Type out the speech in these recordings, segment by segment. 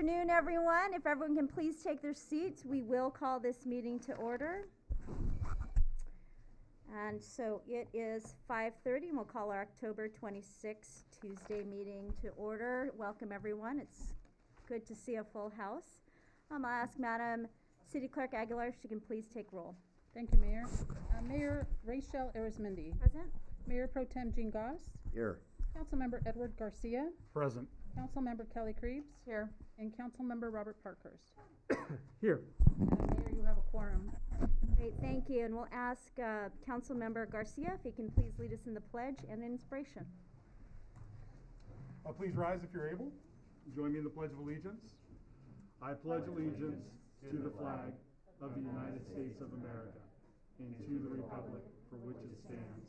afternoon, everyone. If everyone can please take their seats, we will call this meeting to order. And so it is 5:30, and we'll call our October 26th Tuesday meeting to order. Welcome, everyone. It's good to see a full house. I'll ask Madam City Clerk Aguilar if she can please take roll. Thank you, Mayor. Mayor Rachel Arizmendi. Present. Mayor Pro Tem Jean Goss. Here. Councilmember Edward Garcia. Present. Councilmember Kelly Creeves. Here. And Councilmember Robert Parkhurst. Here. Madam Mayor, you have a quorum. Great, thank you. And we'll ask Councilmember Garcia if he can please lead us in the pledge and inspiration. Please rise if you're able. Join me in the Pledge of Allegiance. I pledge allegiance to the flag of the United States of America and to the republic for which it stands,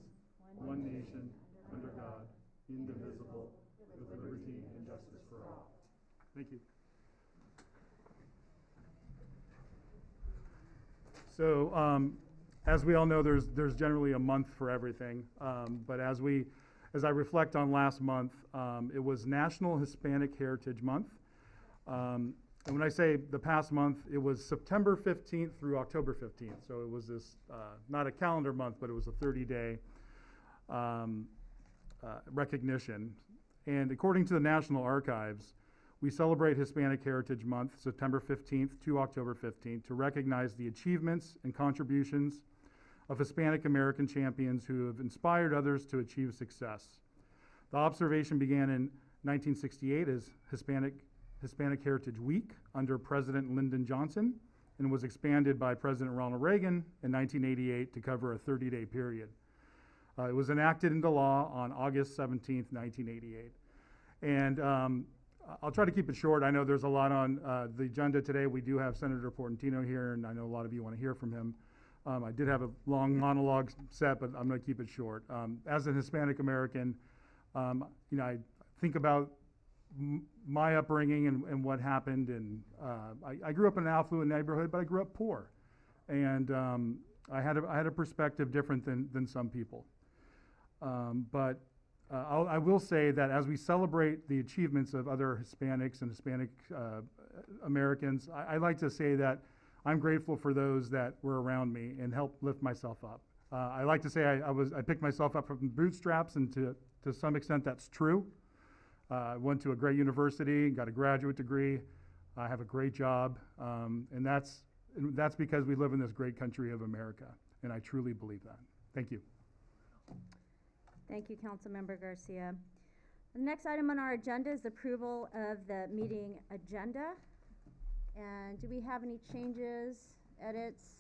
one nation, under God, indivisible, with liberty and justice for all. Thank you. So, as we all know, there's generally a month for everything. But as I reflect on last month, it was National Hispanic Heritage Month. And when I say the past month, it was September 15th through October 15th. So it was this, not a calendar month, but it was a 30-day recognition. And according to the National Archives, we celebrate Hispanic Heritage Month, September 15th to October 15th, to recognize the achievements and contributions of Hispanic American champions who have inspired others to achieve success. The observation began in 1968 as Hispanic Heritage Week under President Lyndon Johnson, and was expanded by President Ronald Reagan in 1988 to cover a 30-day period. It was enacted into law on August 17th, 1988. And I'll try to keep it short. I know there's a lot on the agenda today. We do have Senator Portantino here, and I know a lot of you want to hear from him. I did have a long monologue set, but I'm going to keep it short. As a Hispanic American, I think about my upbringing and what happened. And I grew up in an affluent neighborhood, but I grew up poor. And I had a perspective different than some people. But I will say that as we celebrate the achievements of other Hispanics and Hispanic Americans, I like to say that I'm grateful for those that were around me and helped lift myself up. I like to say I picked myself up from the bootstraps, and to some extent that's true. I went to a great university, got a graduate degree. I have a great job, and that's because we live in this great country of America, and I truly believe that. Thank you. Thank you, Councilmember Garcia. The next item on our agenda is approval of the meeting agenda. And do we have any changes, edits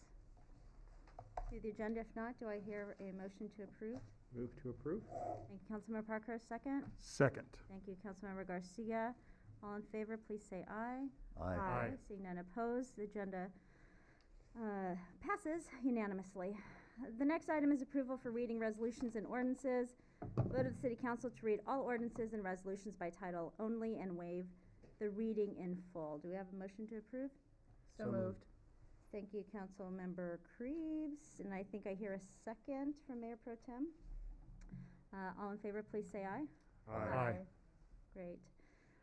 to the agenda? If not, do I hear a motion to approve? Move to approve. Thank you, Councilmember Parkhurst, second. Second. Thank you, Councilmember Garcia. All in favor, please say aye. Aye. Aye. Seeing none opposed, the agenda passes unanimously. The next item is approval for reading resolutions and ordinances. Vote of the City Council to read all ordinances and resolutions by title only and waive the reading in full. Do we have a motion to approve? So moved. Thank you, Councilmember Creeves. And I think I hear a second from Mayor Pro Tem. All in favor, please say aye. Aye. Aye. Great.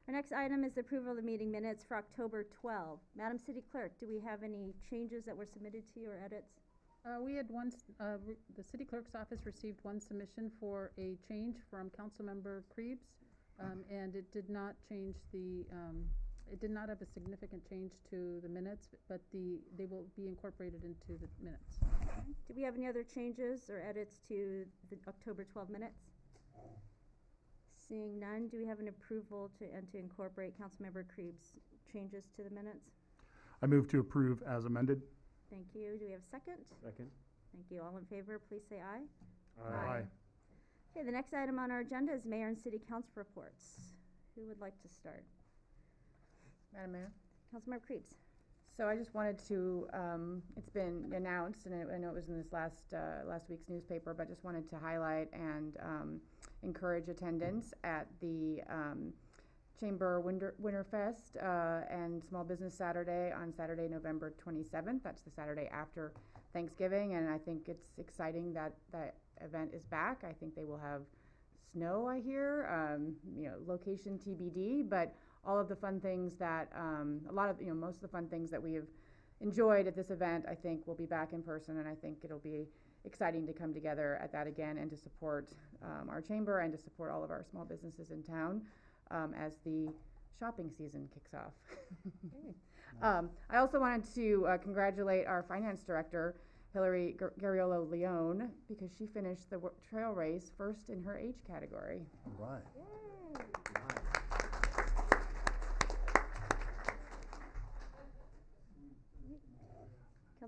Our next item is approval of the meeting minutes for October 12. Madam City Clerk, do we have any changes that were submitted to you or edits? We had the City Clerk's office received one submission for a change from Councilmember Creeves, and it did not change it did not have a significant change to the minutes, but they will be incorporated into the minutes. Okay. Do we have any other changes or edits to the October 12 minutes? Seeing none, do we have an approval to incorporate Councilmember Creeves' changes to the minutes? I move to approve as amended. Thank you. Do we have a second? Second. Thank you. All in favor, please say aye. Aye. Okay, the next item on our agenda is Mayor and City Council reports. Who would like to start? Madam Mayor. Councilmember Creeves. So I just wanted to, it's been announced, and I know it was in this last week's newspaper, but just wanted to highlight and encourage attendance at the Chamber Winterfest and Small Business Saturday on Saturday, November 27th. That's the Saturday after Thanksgiving, and I think it's exciting that that event is back. I think they will have snow, I hear, location TBD, but all of the fun things that, most of the fun things that we have enjoyed at this event, I think will be back in person, and I think it'll be exciting to come together at that again and to support our chamber and to support all of our small businesses in town as the shopping season kicks off. I also wanted to congratulate our finance director, Hillary Garriolo Leone, because she finished the trail race first in her age category. All right.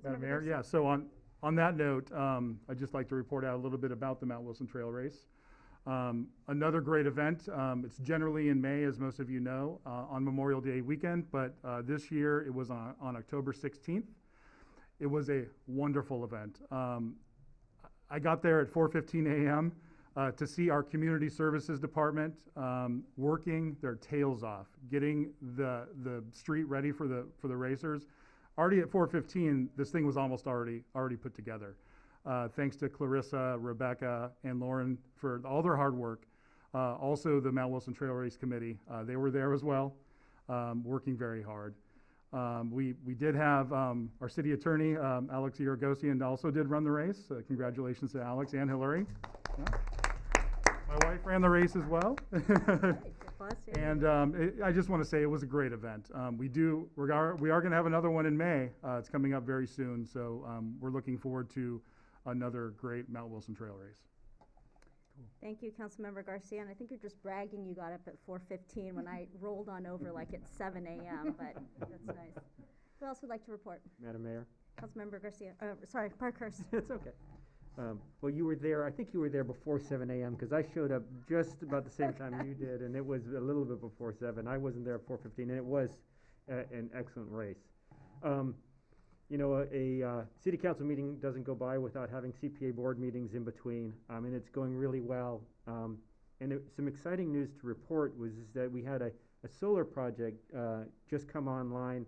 Madam Mayor, yeah, so on that note, I'd just like to report out a little bit about the Mount Wilson Trail Race. Another great event. It's generally in May, as most of you know, on Memorial Day weekend, but this year it was on October 16th. It was a wonderful event. I got there at 4:15 a.m. To see our community services department working their tails off, getting the street ready for the racers. Already at 4:15, this thing was almost already put together. Thanks to Clarissa, Rebecca, and Lauren for all their hard work. Also, the Mount Wilson Trail Race Committee, they were there as well, working very hard. We did have our city attorney, Alex Iragosian, also did run the race. Congratulations to Alex and Hillary. Yeah. My wife ran the race as well. And I just want to say it was a great event. We are going to have another one in May. It's coming up very soon, so we're looking forward to another great Mount Wilson Trail Race. Cool. Thank you, Councilmember Garcia, and I think you're just bragging you got up at 4:15 when I rolled on over like at 7 a.m., but that's nice. Who else would like to report? Madam Mayor? Councilmember Garcia, sorry, Parkhurst. It's okay. Well, you were there, I think you were there before 7 a.m. because I showed up just about the same time you did, and it was a little bit before 7. I wasn't there at 4:15, and it was an excellent race. You know, a city council meeting doesn't go by without having CPA board meetings in between, and it's going really well. And some exciting news to report was that we had a solar project just come online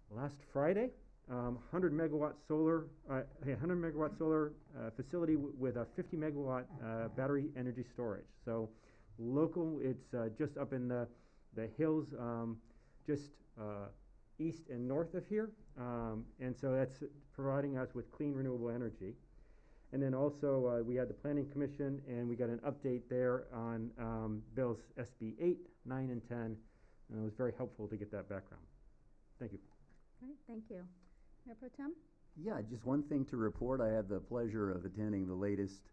last Friday. 100 megawatt solar facility with a 50 megawatt battery energy storage. So local, it's just up in the hills, just east and north of here. And so that's providing us with clean renewable energy. And then also we had the Planning Commission, and we got an update there on bills SB 8, 9, and 10. And it was very helpful to get that background. Thank you. All right, thank you. Mayor Pro Tem? Yeah, just one thing to report. I had the pleasure of attending the latest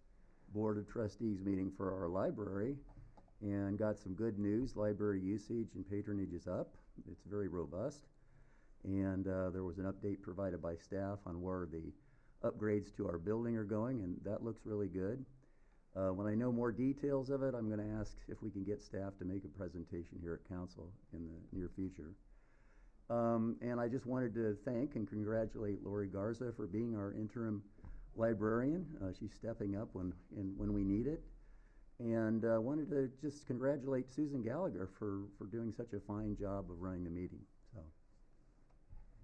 Board of Trustees meeting for our library and got some good news. Library usage and patronage is up. It's very robust. And there was an update provided by staff on where the upgrades to our building are going, and that looks really good. When I know more details of it, I'm going to ask if we can get staff to make a presentation here at council in the near future. And I just wanted to thank and congratulate Lori Garza for being our interim librarian. She's stepping up when we need it. And wanted to just congratulate Susan Gallagher for doing such a fine job of running the meeting. So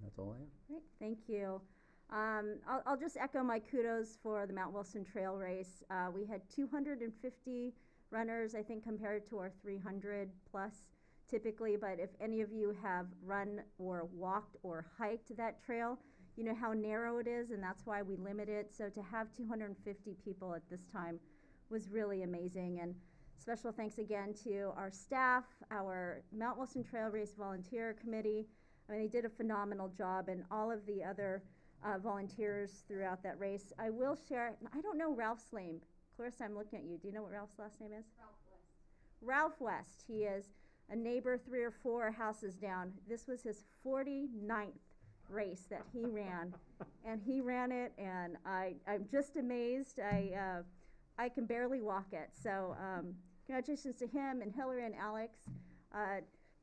that's all I have. Great, thank you. I'll just echo my kudos for the Mount Wilson Trail Race. We had 250 runners, I think, compared to our 300 plus typically, but if any of you have run or walked or hiked that trail, you know how narrow it is, and that's why we limit it. So to have 250 people at this time was really amazing. And special thanks again to our staff, our Mount Wilson Trail Race Volunteer Committee. I mean, they did a phenomenal job, and all of the other volunteers throughout that race. I will share, I don't know Ralph's name. Clarissa, I'm looking at you. Do you know what Ralph's last name is? Ralph West. He is a neighbor 3 or 4 houses down. This was his 49th race that he ran, and he ran it, and I'm just amazed. I can barely walk it. So congratulations to him and Hillary and Alex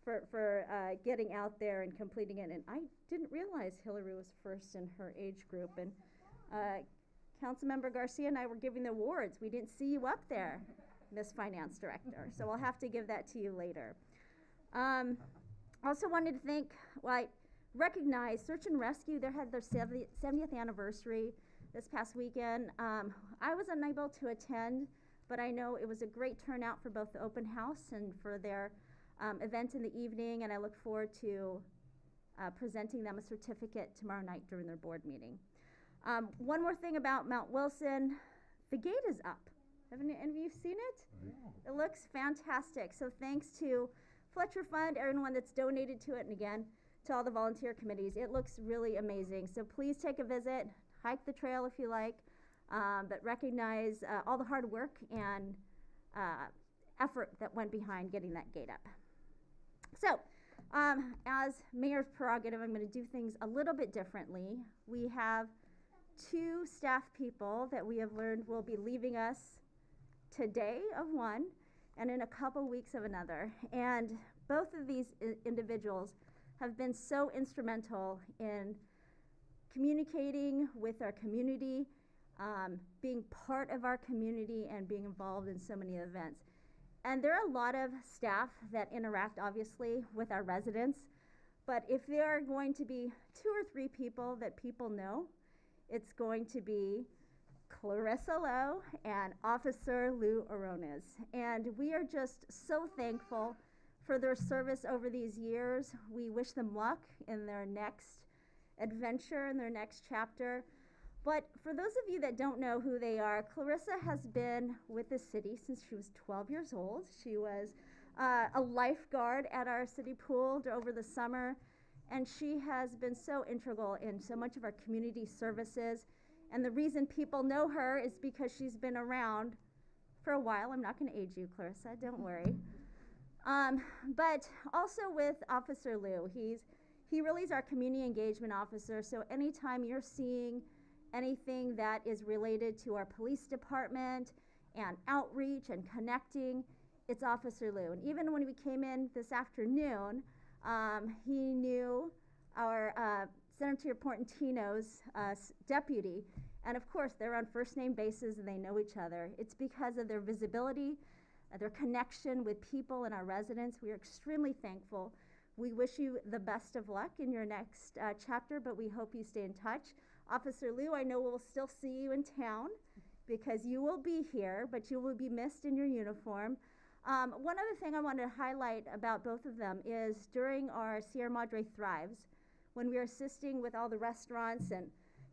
for getting out there and completing it. And I didn't realize Hillary was first in her age group. And Councilmember Garcia and I were giving the awards. We didn't see you up there, Miss Finance Director. So I'll have to give that to you later. Also wanted to thank, recognize Search and Rescue. They had their 70th anniversary this past weekend. I was unable to attend, but I know it was a great turnout for both the open house and for their event in the evening, and I look forward to presenting them a certificate tomorrow night during their board meeting. One more thing about Mount Wilson, the gate is up. Have any of you seen it? It looks fantastic. So thanks to Fletcher Fund, everyone that's donated to it, and again, to all the volunteer committees. It looks really amazing. So please take a visit, hike the trail if you like, but recognize all the hard work and effort that went behind getting that gate up. So, as mayor's prerogative, I'm going to do things a little bit differently. We have 2 staff people that we have learned will be leaving us today of one, and in a couple weeks of another. And both of these individuals have been so instrumental in communicating with our community, being part of our community, and being involved in so many events. And there are a lot of staff that interact, obviously, with our residents, but if there are going to be 2 or 3 people that people know, it's going to be Clarissa Lowe and Officer Lou Arones. And we are just so thankful for their service over these years. We wish them luck in their next adventure, in their next chapter. But for those of you that don't know who they are, Clarissa has been with the city since she was 12 years old. She was a lifeguard at our city pool over the summer, and she has been so integral in so much of our community services. And the reason people know her is because she's been around for a while. I'm not going to age you, Clarissa, don't worry. But also with Officer Lou, he really is our community engagement officer. So anytime you're seeing anything that is related to our police department and outreach and connecting, it's Officer Lou. And even when we came in this afternoon, he knew our Senator Portantino's deputy, and of course they're on first name basis and they know each other. It's because of their visibility, their connection with people and our residents. We are extremely thankful. We wish you the best of luck in your next chapter, but we hope you stay in touch. Officer Lou, I know we'll still see you in town because you will be here, but you will be missed in your uniform. One other thing I wanted to highlight about both of them is during our Sierra Madre Thrives, when we were assisting with all the restaurants and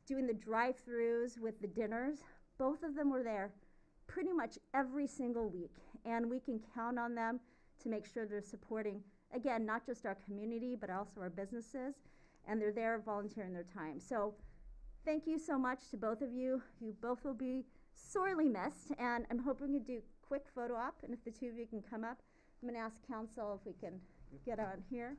doing the drive-throughs with the dinners, both of them were there pretty much every single week, and we can count on them to make sure they're supporting, again, not just our community, but also our businesses, and they're there volunteering their time. So thank you so much to both of you. You both will be sorely missed, and I'm hoping to do a quick photo op, and if the 2 of you can come up, I'm going to ask council if we can get on here.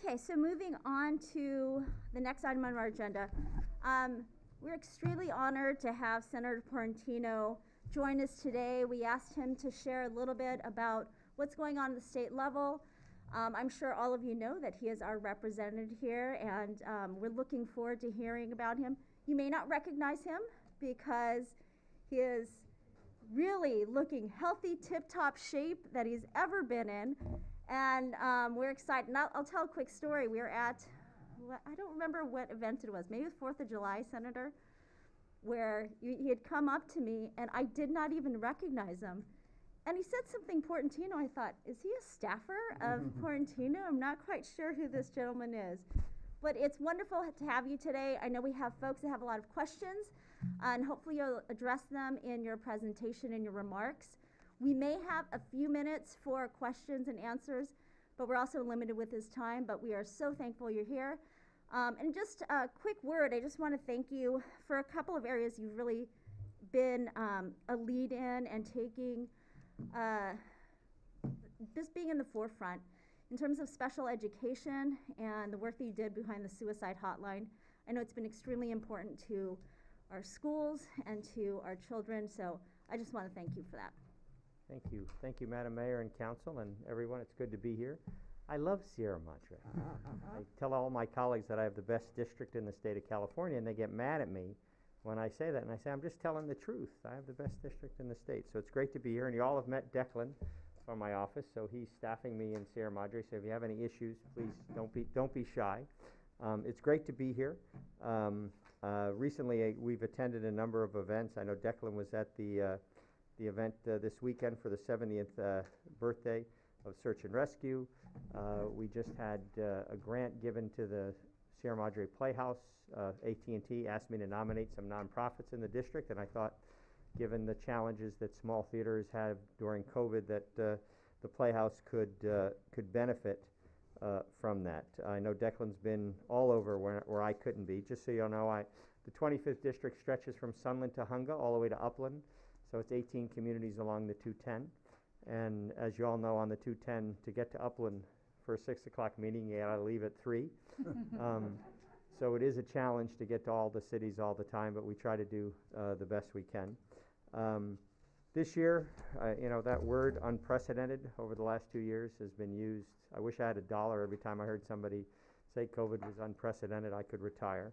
Okay, so moving on to the next item on our agenda. We're extremely honored to have Senator Portantino join us today. We asked him to share a little bit about what's going on at the state level. I'm sure all of you know that he is our representative here, and we're looking forward to hearing about him. You may not recognize him because he is really looking healthy, tip-top shape that he's ever been in. And we're excited. And I'll tell a quick story. We were at, I don't remember what event it was, maybe it was 4th of July, Senator, where he had come up to me, and I did not even recognize him. And he said something Portantino. I thought, is he a staffer of Portantino? I'm not quite sure who this gentleman is. But it's wonderful to have you today. I know we have folks that have a lot of questions, and hopefully you'll address them in your presentation and your remarks. We may have a few minutes for questions and answers, but we're also limited with this time, but we are so thankful you're here. And just a quick word, I just want to thank you for a couple of areas you've really been a lead in and taking, just being in the forefront in terms of special education and the work that you did behind the suicide hotline. I know it's been extremely important to our schools and to our children, so I just want to thank you for that. Thank you. Thank you, Madam Mayor and Council and everyone. It's good to be here. I love Sierra Madre. I tell all my colleagues that I have the best district in the state of California, and they get mad at me when I say that. And I say, I'm just telling the truth. I have the best district in the state. So it's great to be here. And you all have met Declan from my office, so he's staffing me in Sierra Madre. So if you have any issues, please don't be shy. It's great to be here. Recently, we've attended a number of events. I know Declan was at the event this weekend for the 70th birthday of Search and Rescue. We just had a grant given to the Sierra Madre Playhouse. AT&T asked me to nominate some nonprofits in the district, and I thought, given the challenges that small theaters have during COVID, that the Playhouse could benefit from that. I know Declan's been all over where I couldn't be. Just so you know, the 25th district stretches from Sunland to Hunga all the way to Upland, so it's 18 communities along the 210. And as you all know, on the 210, to get to Upland for a 6 o'clock meeting, you gotta leave at 3. So it is a challenge to get to all the cities all the time, but we try to do the best we can. This year, you know, that word unprecedented over the last 2 years has been used. I wish I had $1 every time I heard somebody say COVID was unprecedented. I could retire.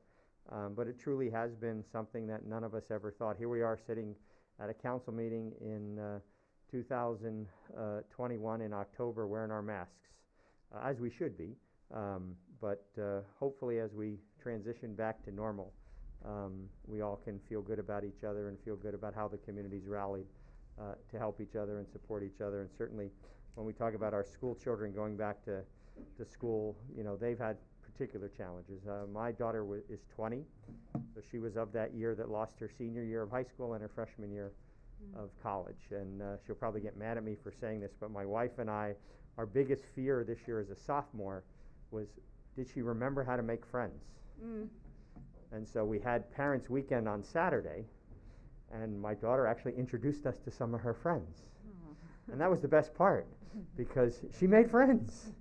But it truly has been something that none of us ever thought. Here we are sitting at a council meeting in 2021 in October wearing our masks, as we should be. But hopefully as we transition back to normal, we all can feel good about each other and feel good about how the community's rallied to help each other and support each other. And certainly when we talk about our school children going back to school, you know, they've had particular challenges. My daughter is 20, so she was of that year that lost her senior year of high school and her freshman year of college. And she'll probably get mad at me for saying this, but my wife and I, our biggest fear this year as a sophomore was, did she remember how to make friends? And so we had Parents' Weekend on Saturday, and my daughter actually introduced us to some of her friends. And that was the best part, because she made friends,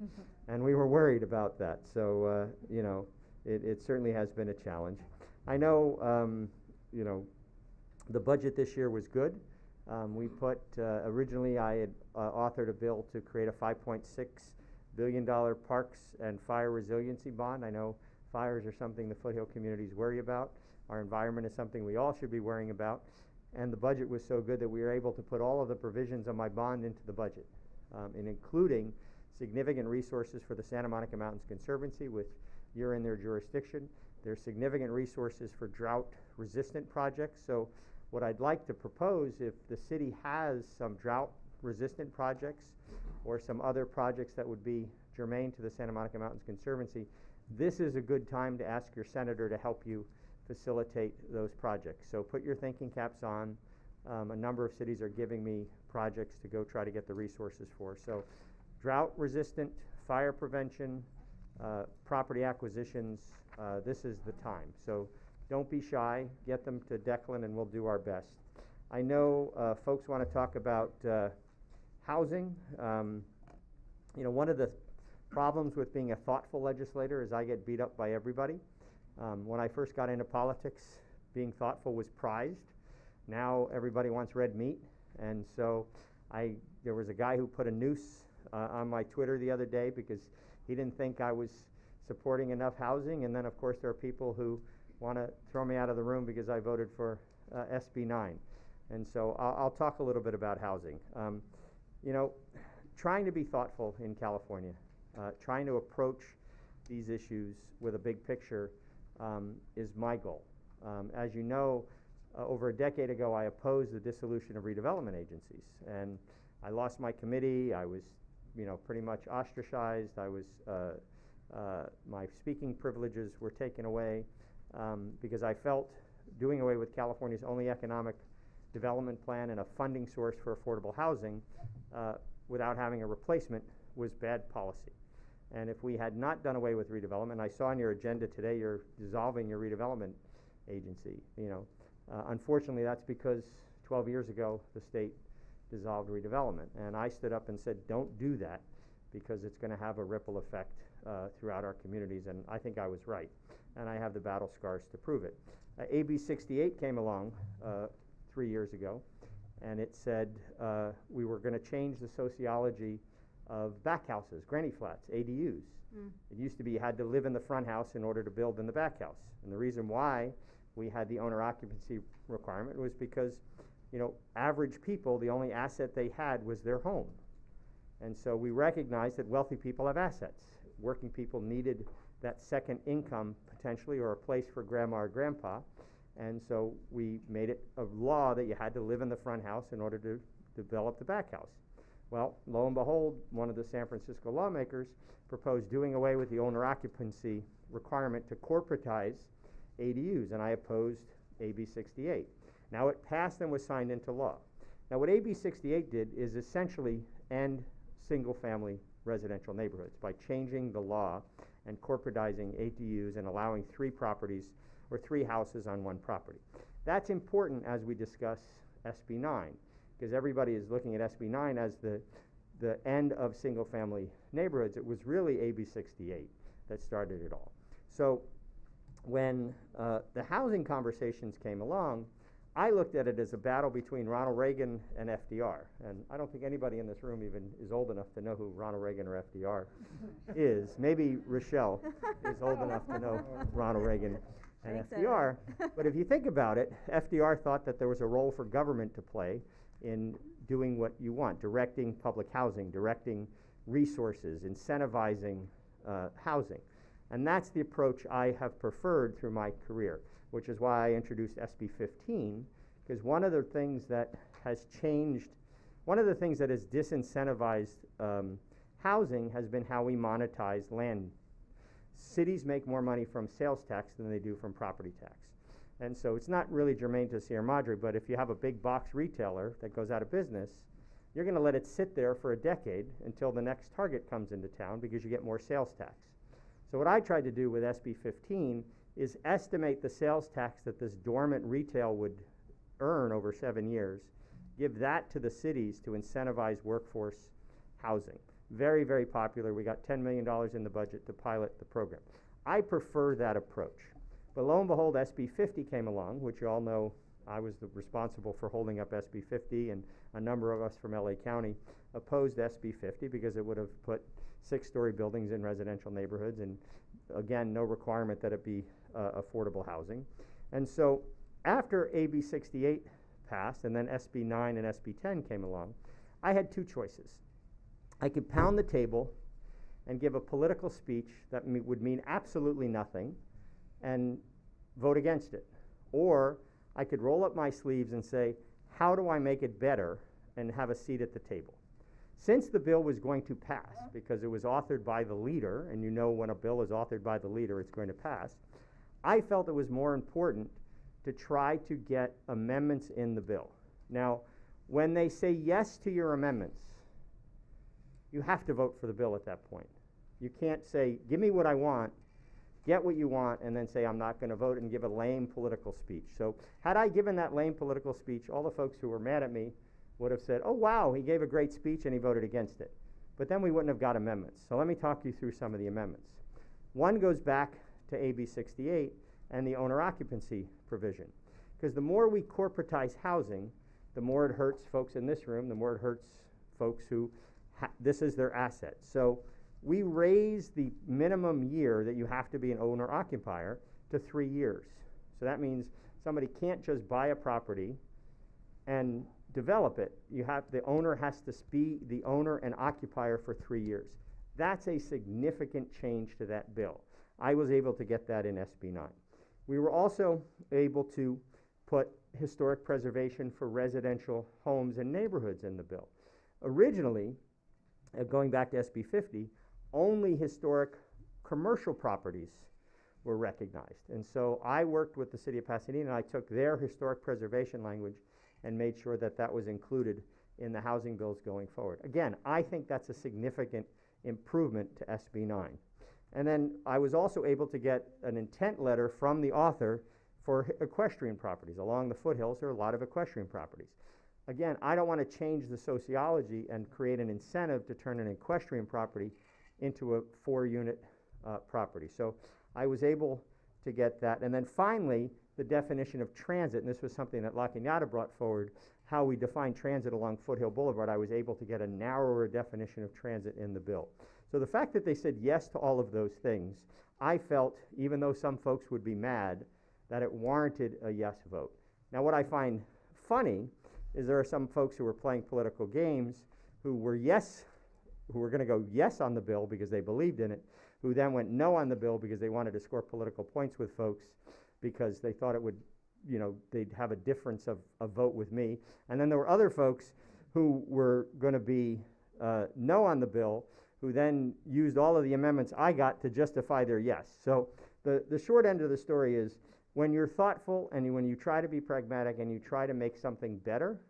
and we were worried about that. So, you know, it certainly has been a challenge. I know, you know, the budget this year was good. We put, originally I had authored a bill to create a $5.6 billion parks and fire resiliency bond. I know fires are something the foothill communities worry about. Our environment is something we all should be worrying about. And the budget was so good that we were able to put all of the provisions of my bond into the budget, and including significant resources for the Santa Monica Mountains Conservancy, which you're in their jurisdiction. There's significant resources for drought-resistant projects. So what I'd like to propose, if the city has some drought-resistant projects or some other projects that would be germane to the Santa Monica Mountains Conservancy, this is a good time to ask your senator to help you facilitate those projects. So put your thinking caps on. A number of cities are giving me projects to go try to get the resources for. So drought-resistant, fire prevention, property acquisitions, this is the time. So don't be shy. Get them to Declan and we'll do our best. I know folks want to talk about housing. You know, one of the problems with being a thoughtful legislator is I get beat up by everybody. When I first got into politics, being thoughtful was prized. Now everybody wants red meat, and so there was a guy who put a noose on my Twitter the other day because he didn't think I was supporting enough housing, and then of course there are people who want to throw me out of the room because I voted for SB 9. And so I'll talk a little bit about housing. You know, trying to be thoughtful in California, trying to approach these issues with a big picture is my goal. As you know, over a decade ago, I opposed the dissolution of redevelopment agencies, and I lost my committee. I was, you know, pretty much ostracized. I was My speaking privileges were taken away, because I felt doing away with California's only economic development plan and a funding source for affordable housing without having a replacement was bad policy. And if we had not done away with redevelopment, I saw on your agenda today you're dissolving your redevelopment agency. Unfortunately, that's because 12 years ago the state dissolved redevelopment, and I stood up and said, don't do that, because it's going to have a ripple effect throughout our communities, and I think I was right, and I have the battle scars to prove it. AB 68 came along 3 years ago, and it said we were going to change the sociology of back houses, granny flats, ADUs. It used to be you had to live in the front house in order to build in the back house, and the reason why we had the owner occupancy requirement was because average people, the only asset they had was their home. And so we recognized that wealthy people have assets. Working people needed that second income potentially, or a place for grandma or grandpa. And so we made it a law that you had to live in the front house in order to develop the back house. Well, lo and behold, one of the San Francisco lawmakers proposed doing away with the owner occupancy requirement to corporatize ADUs, and I opposed AB 68. Now it passed and was signed into law. Now what AB 68 did is essentially end single-family residential neighborhoods by changing the law and corporatizing ADUs and allowing 3 properties or 3 houses on 1 property. That's important as we discuss SB 9, because everybody is looking at SB 9 as the end of single-family neighborhoods. It was really AB 68 that started it all. So when the housing conversations came along, I looked at it as a battle between Ronald Reagan and FDR. And I don't think anybody in this room even is old enough to know who Ronald Reagan or FDR is. Maybe Rochelle is old enough to know Ronald Reagan and FDR. But if you think about it, FDR thought that there was a role for government to play in doing what you want, directing public housing, directing resources, incentivizing housing. And that's the approach I have preferred through my career, which is why I introduced SB 15, because one of the things that has changed, one of the things that has disincentivized housing has been how we monetize land. Cities make more money from sales tax than they do from property tax. And so it's not really germane to Sierra Madre, but if you have a big box retailer that goes out of business, you're going to let it sit there for a decade until the next Target comes into town because you get more sales tax. So what I tried to do with SB 15 is estimate the sales tax that this dormant retail would earn over 7 years, give that to the cities to incentivize workforce housing. Very, very popular. We got $10 million in the budget to pilot the program. I prefer that approach. But lo and behold, SB 50 came along, which you all know I was responsible for holding up SB 50, and a number of us from LA County opposed SB 50 because it would have put 6-story buildings in residential neighborhoods, and again, no requirement that it be affordable housing. And so after AB 68 passed, and then SB 9 and SB 10 came along, I had 2 choices. I could pound the table and give a political speech that would mean absolutely nothing and vote against it. Or I could roll up my sleeves and say, how do I make it better, and have a seat at the table? Since the bill was going to pass, because it was authored by the leader, and you know when a bill is authored by the leader, it's going to pass, I felt it was more important to try to get amendments in the bill. Now, when they say yes to your amendments, you have to vote for the bill at that point. You can't say, give me what I want, get what you want, and then say I'm not going to vote and give a lame political speech. So had I given that lame political speech, all the folks who were mad at me would have said, oh wow, he gave a great speech and he voted against it. But then we wouldn't have got amendments. So let me talk you through some of the amendments. One goes back to AB 68 and the owner occupancy provision. Because the more we corporatize housing, the more it hurts folks in this room, the more it hurts folks who this is their asset. So we raise the minimum year that you have to be an owner occupier to 3 years. So that means somebody can't just buy a property and develop it. The owner has to be the owner and occupier for 3 years. That's a significant change to that bill. I was able to get that in SB 9. We were also able to put historic preservation for residential homes and neighborhoods in the bill. Originally, going back to SB 50, only historic commercial properties were recognized. And so I worked with the city of Pasadena, and I took their historic preservation language and made sure that that was included in the housing bills going forward. Again, I think that's a significant improvement to SB 9. And then I was also able to get an intent letter from the author for equestrian properties. Along the foothills, there are a lot of equestrian properties. Again, I don't want to change the sociology and create an incentive to turn an equestrian property into a 4-unit property. So I was able to get that. And then finally, the definition of transit, and this was something that La Cañada brought forward, how we define transit along Foothill Boulevard. I was able to get a narrower definition of transit in the bill. So the fact that they said yes to all of those things, I felt, even though some folks would be mad, that it warranted a yes vote. Now, what I find funny is there are some folks who were playing political games who were going to go yes on the bill because they believed in it, who then went no on the bill because they wanted to score political points with folks because they thought it would, you know, they'd have a difference of a vote with me. And then there were other folks who were going to be no on the bill, who then used all of the amendments I got to justify their yes. So the short end of the story is, when you're thoughtful and when you try to be pragmatic and you try to make something better,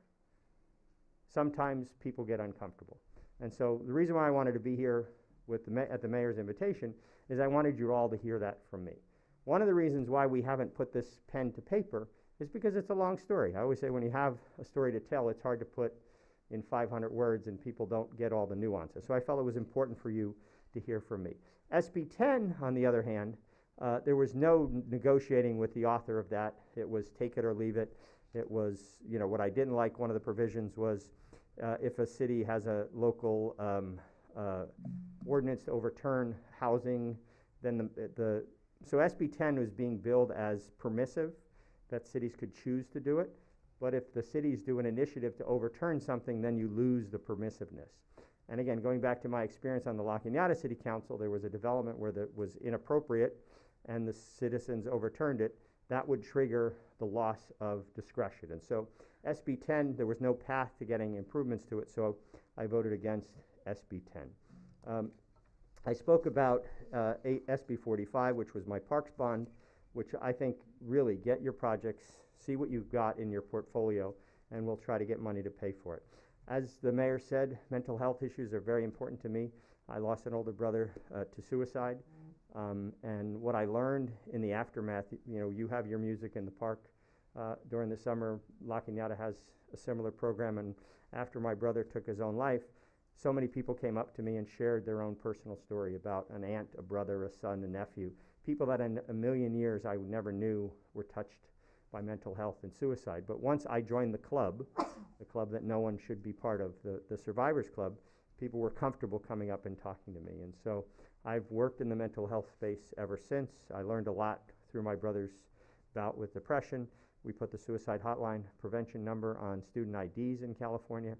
sometimes people get uncomfortable. And so the reason why I wanted to be here with at the mayor's invitation is I wanted you all to hear that from me. One of the reasons why we haven't put this pen to paper is because it's a long story. I always say when you have a story to tell, it's hard to put in 500 words and people don't get all the nuances. So I felt it was important for you to hear from me. SB 10, on the other hand, there was no negotiating with the author of that. It was take it or leave it. It was, you know, what I didn't like, one of the provisions was if a city has a local ordinance to overturn housing, then so SB 10 was being billed as permissive, that cities could choose to do it. But if the cities do an initiative to overturn something, then you lose the permissiveness. And again, going back to my experience on the La Cañada City Council, there was a development where that was inappropriate and the citizens overturned it. That would trigger the loss of discretion. And so SB 10, there was no path to getting improvements to it, so I voted against SB 10. I spoke about SB 45, which was my parks bond, which I think really get your projects, see what you've got in your portfolio, and we'll try to get money to pay for it. As the mayor said, mental health issues are very important to me. I lost an older brother to suicide, and what I learned in the aftermath, you know, you have your music in the park during the summer. La Cañada has a similar program, and after my brother took his own life, so many people came up to me and shared their own personal story about an aunt, a brother, a son, a nephew, people that in a million years I never knew were touched by mental health and suicide. But once I joined the club that no one should be part of, the Survivors Club, people were comfortable coming up and talking to me. And so I've worked in the mental health space ever since. I learned a lot through my brother's bout with depression. We put the suicide hotline prevention number on student IDs in California.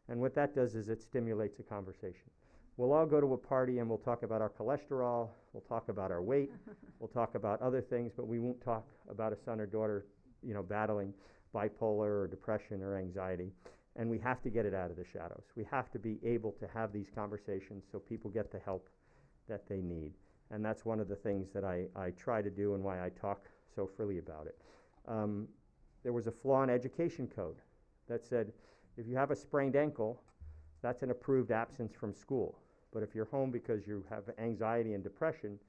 And what that does is it stimulates a conversation. We'll all go to a party and we'll talk about our cholesterol, we'll talk about our weight, we'll talk about other things, but we won't talk about a son or daughter, you know, battling bipolar or depression or anxiety. And we have to get it out of the shadows. We have to be able to have these conversations so people get the help that they need. And that's one of the things that I try to do and why I talk so freely about it. There was a flaw in education code that said, if you have a sprained ankle, that's an approved absence from school. But if you're home because you have anxiety and depression,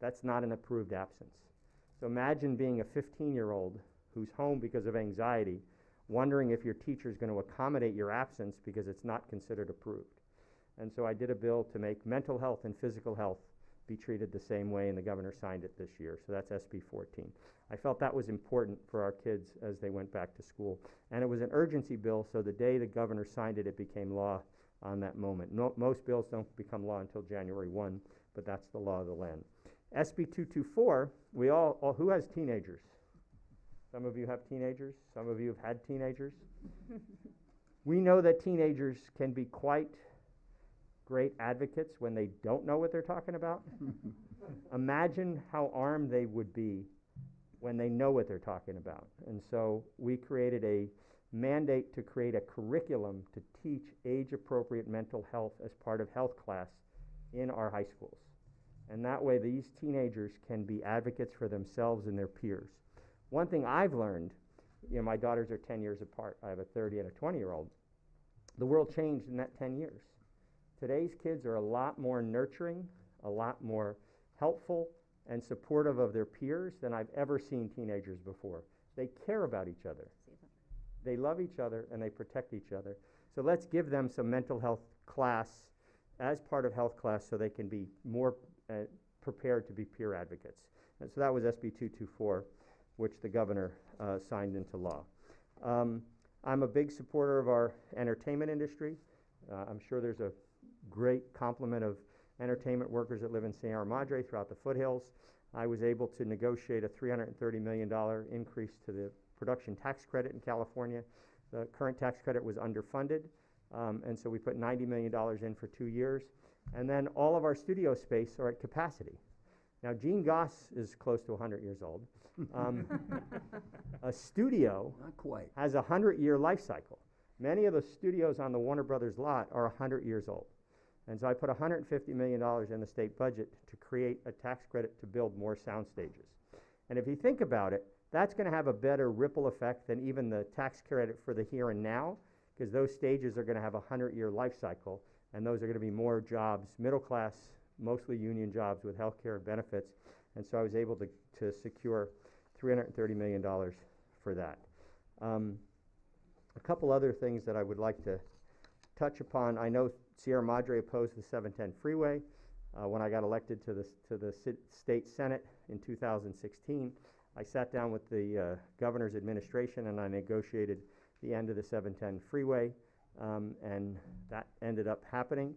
that's not an approved absence. So imagine being a 15-year-old who's home because of anxiety, wondering if your teacher is going to accommodate your absence because it's not considered approved. And so I did a bill to make mental health and physical health be treated the same way, and the governor signed it this year. So that's SB 14. I felt that was important for our kids as they went back to school. And it was an urgency bill, so the day the governor signed it, it became law on that moment. Most bills don't become law until January 1, but that's the law of the land. SB 224, who has teenagers? Some of you have teenagers. Some of you have had teenagers. We know that teenagers can be quite great advocates when they don't know what they're talking about. Imagine how armed they would be when they know what they're talking about. And so we created a mandate to create a curriculum to teach age-appropriate mental health as part of health class in our high schools. And that way these teenagers can be advocates for themselves and their peers. One thing I've learned, my daughters are 10 years apart. I have a 30 and a 20-year-old. The world changed in that 10 years. Today's kids are a lot more nurturing, a lot more helpful and supportive of their peers than I've ever seen teenagers before. They care about each other. They love each other and they protect each other. So let's give them some mental health class as part of health class so they can be more prepared to be peer advocates. And so that was SB 224, which the governor signed into law. I'm a big supporter of our entertainment industry. I'm sure there's a great complement of entertainment workers that live in Sierra Madre throughout the foothills. I was able to negotiate a $330 million increase to the production tax credit in California. The current tax credit was underfunded, and so we put $90 million in for 2 years. And then all of our studio space are at capacity. Now, Gene Goss is close to 100 years old. A studio Not quite. has a 100-year life cycle. Many of the studios on the Warner Brothers lot are 100 years old. And so I put $150 million in the state budget to create a tax credit to build more sound stages. And if you think about it, that's going to have a better ripple effect than even the tax credit for the here and now, because those stages are going to have a 100-year life cycle, and those are going to be more jobs, middle class, mostly union jobs with health care benefits. And so I was able to secure $330 million for that. A couple other things that I would like to touch upon. I know Sierra Madre opposed the 710 freeway. When I got elected to the state senate in 2016, I sat down with the governor's administration and I negotiated the end of the 710 freeway, and that ended up happening.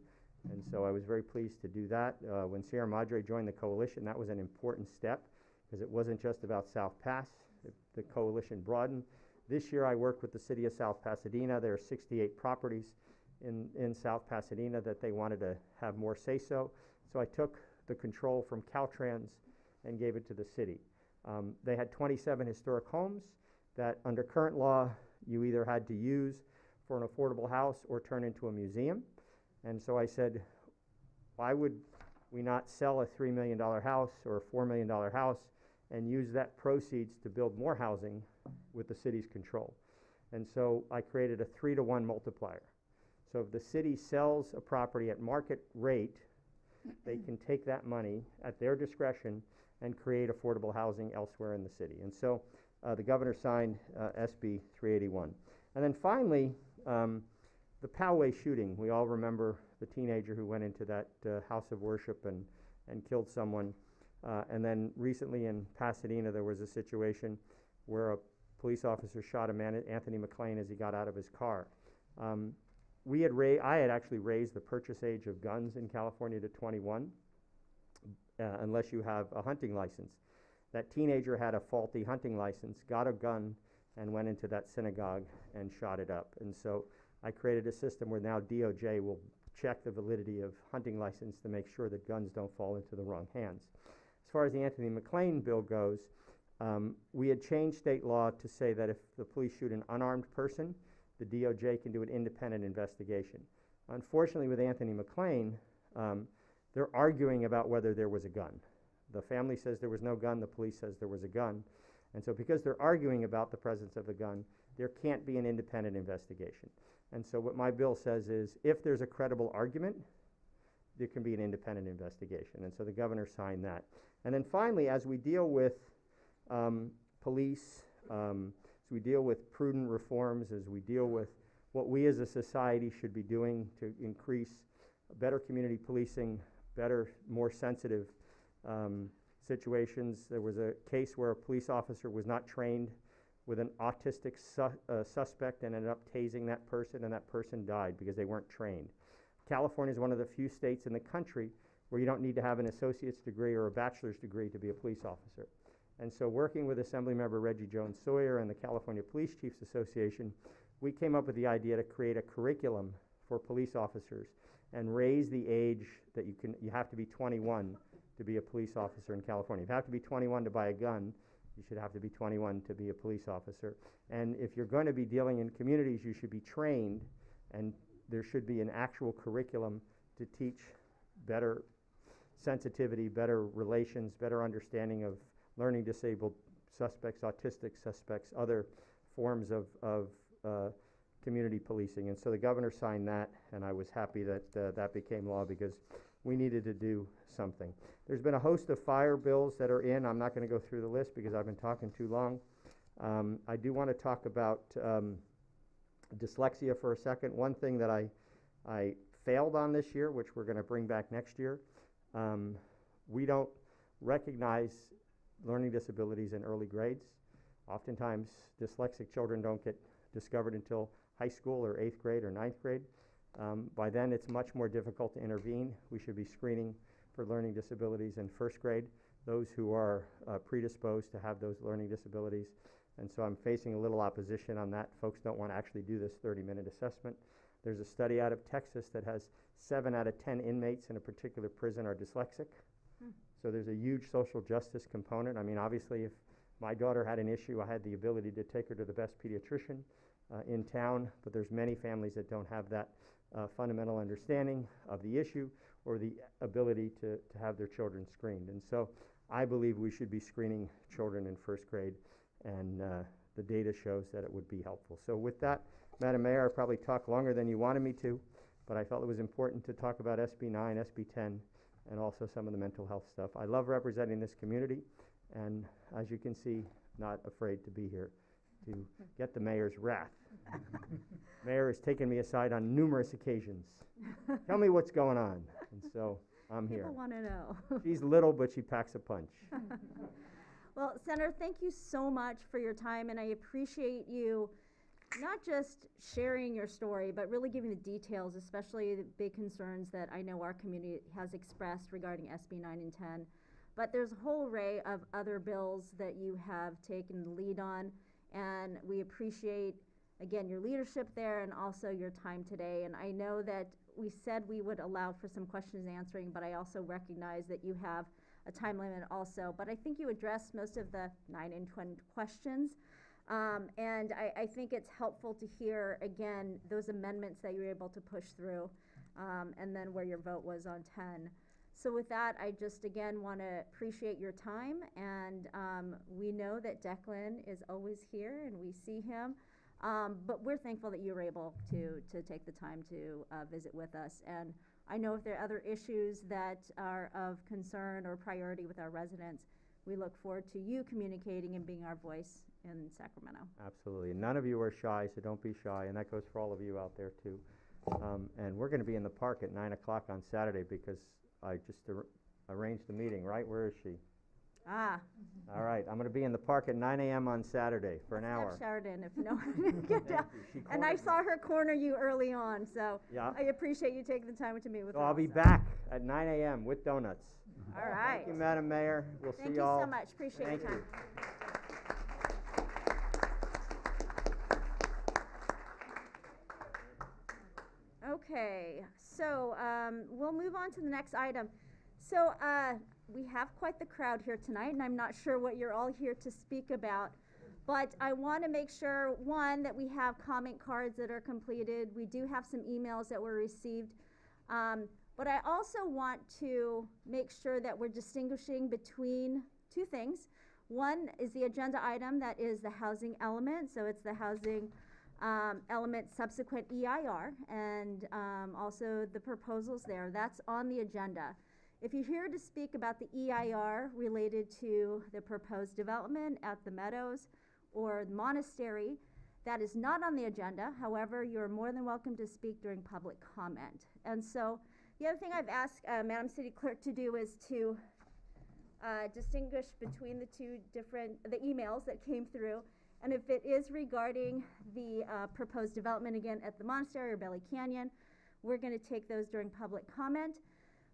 And so I was very pleased to do that. When Sierra Madre joined the coalition, that was an important step because it wasn't just about South Pass. The coalition broadened. This year I worked with the city of South Pasadena. There are 68 properties in South Pasadena that they wanted to have more say-so. So I took the control from Caltrans and gave it to the city. They had 27 historic homes that under current law you either had to use for an affordable house or turn into a museum. And so I said, why would we not sell a $3 million house or a $4 million house and use that proceeds to build more housing with the city's control? And so I created a 3-to-1 multiplier. So if the city sells a property at market rate, they can take that money at their discretion and create affordable housing elsewhere in the city. And so the governor signed SB 381. And then finally, the Poway shooting. We all remember the teenager who went into that house of worship and killed someone. And then recently in Pasadena, there was a situation where a police officer shot a man, Anthony McLean, as he got out of his car. I had actually raised the purchase age of guns in California to 21, unless you have a hunting license. That teenager had a faulty hunting license, got a gun, and went into that synagogue and shot it up. And so I created a system where now DOJ will check the validity of hunting license to make sure that guns don't fall into the wrong hands. As far as the Anthony McLean bill goes, we had changed state law to say that if the police shoot an unarmed person, the DOJ can do an independent investigation. Unfortunately, with Anthony McLean, they're arguing about whether there was a gun. The family says there was no gun, the police says there was a gun. And so because they're arguing about the presence of the gun, there can't be an independent investigation. And so what my bill says is, if there's a credible argument, there can be an independent investigation. And so the governor signed that. And then finally, as we deal with police, as we deal with prudent reforms, as we deal with what we as a society should be doing to increase better community policing, better, more sensitive situations. There was a case where a police officer was not trained with an autistic suspect and ended up tasing that person, and that person died because they weren't trained. California is one of the few states in the country where you don't need to have an associate's degree or a bachelor's degree to be a police officer. And so working with Assemblymember Reggie Jones Sawyer and the California Police Chiefs Association, we came up with the idea to create a curriculum for police officers and raise the age that you have to be 21 to be a police officer in California. If you have to be 21 to buy a gun, you should have to be 21 to be a police officer. And if you're going to be dealing in communities, you should be trained, and there should be an actual curriculum to teach better sensitivity, better relations, better understanding of learning disabled suspects, autistic suspects, other forms of community policing. And so the governor signed that, and I was happy that that became law because we needed to do something. There's been a host of fire bills that are in. I'm not going to go through the list because I've been talking too long. I do want to talk about dyslexia for a second. One thing that I failed on this year, which we're going to bring back next year, we don't recognize learning disabilities in early grades. Oftentimes, dyslexic children don't get discovered until high school or 8th grade or 9th grade. By then, it's much more difficult to intervene. We should be screening for learning disabilities in 1st grade, those who are predisposed to have those learning disabilities. And so I'm facing a little opposition on that. Folks don't want to actually do this 30-minute assessment. There's a study out of Texas that has 7 out of 10 inmates in a particular prison are dyslexic. So there's a huge social justice component. I mean, obviously, if my daughter had an issue, I had the ability to take her to the best pediatrician in town, but there's many families that don't have that fundamental understanding of the issue or the ability to have their children screened. And so I believe we should be screening children in 1st grade, and the data shows that it would be helpful. So with that, Madam Mayor, I probably talked longer than you wanted me to, but I felt it was important to talk about SB 9, SB 10, and also some of the mental health stuff. I love representing this community, and as you can see, not afraid to be here to get the mayor's wrath. Mayor has taken me aside on numerous occasions. Tell me what's going on. And so I'm here. People want to know. She's little, but she packs a punch. Well, Senator, thank you so much for your time, and I appreciate you not just sharing your story, but really giving the details, especially the big concerns that I know our community has expressed regarding SB 9 and 10. But there's a whole array of other bills that you have taken the lead on, and we appreciate, again, your leadership there and also your time today. And I know that we said we would allow for some questions and answering, but I also recognize that you have a time limit also. But I think you addressed most of the 9 and 10 questions. And I think it's helpful to hear, again, those amendments that you were able to push through, and then where your vote was on 10. So with that, I just, again, want to appreciate your time, and we know that Declan is always here, and we see him, but we're thankful that you were able to take the time to visit with us. And I know if there are other issues that are of concern or priority with our residents, we look forward to you communicating and being our voice in Sacramento. Absolutely. And none of you are shy, so don't be shy, and that goes for all of you out there too. And we're going to be in the park at 9 o'clock on Saturday because I just arranged the meeting, right? Where is she? Ah. All right, I'm going to be in the park at 9 a.m. on Saturday for an hour. Sheridan, if no one didn't get down. And I saw her corner you early on, so Yeah. I appreciate you taking the time to meet with So us. I'll be back at 9 a.m. with donuts. All right. Thank you, Madam Mayor. We'll Thank see you y'all. so much. Appreciate Thank your time. Okay, so we'll move on to the next item. So we have quite the crowd here tonight, and I'm not sure what you're all here to speak about, but I want to make sure, one, that we have comment cards that are completed. We do have some emails that were received, but I also want to make sure that we're distinguishing between two things. One is the agenda item that is the housing element, so it's the housing element subsequent EIR, and also the proposals there. That's on the agenda. If you're here to speak about the EIR related to the proposed development at the Meadows or the Monastery, that is not on the agenda. However, you're more than welcome to speak during public comment. And so the other thing I've asked Madam City Clerk to do is to distinguish between the the emails that came through. And if it is regarding the proposed development, again, at the Monastery or Belly Canyon, we're going to take those during public comment.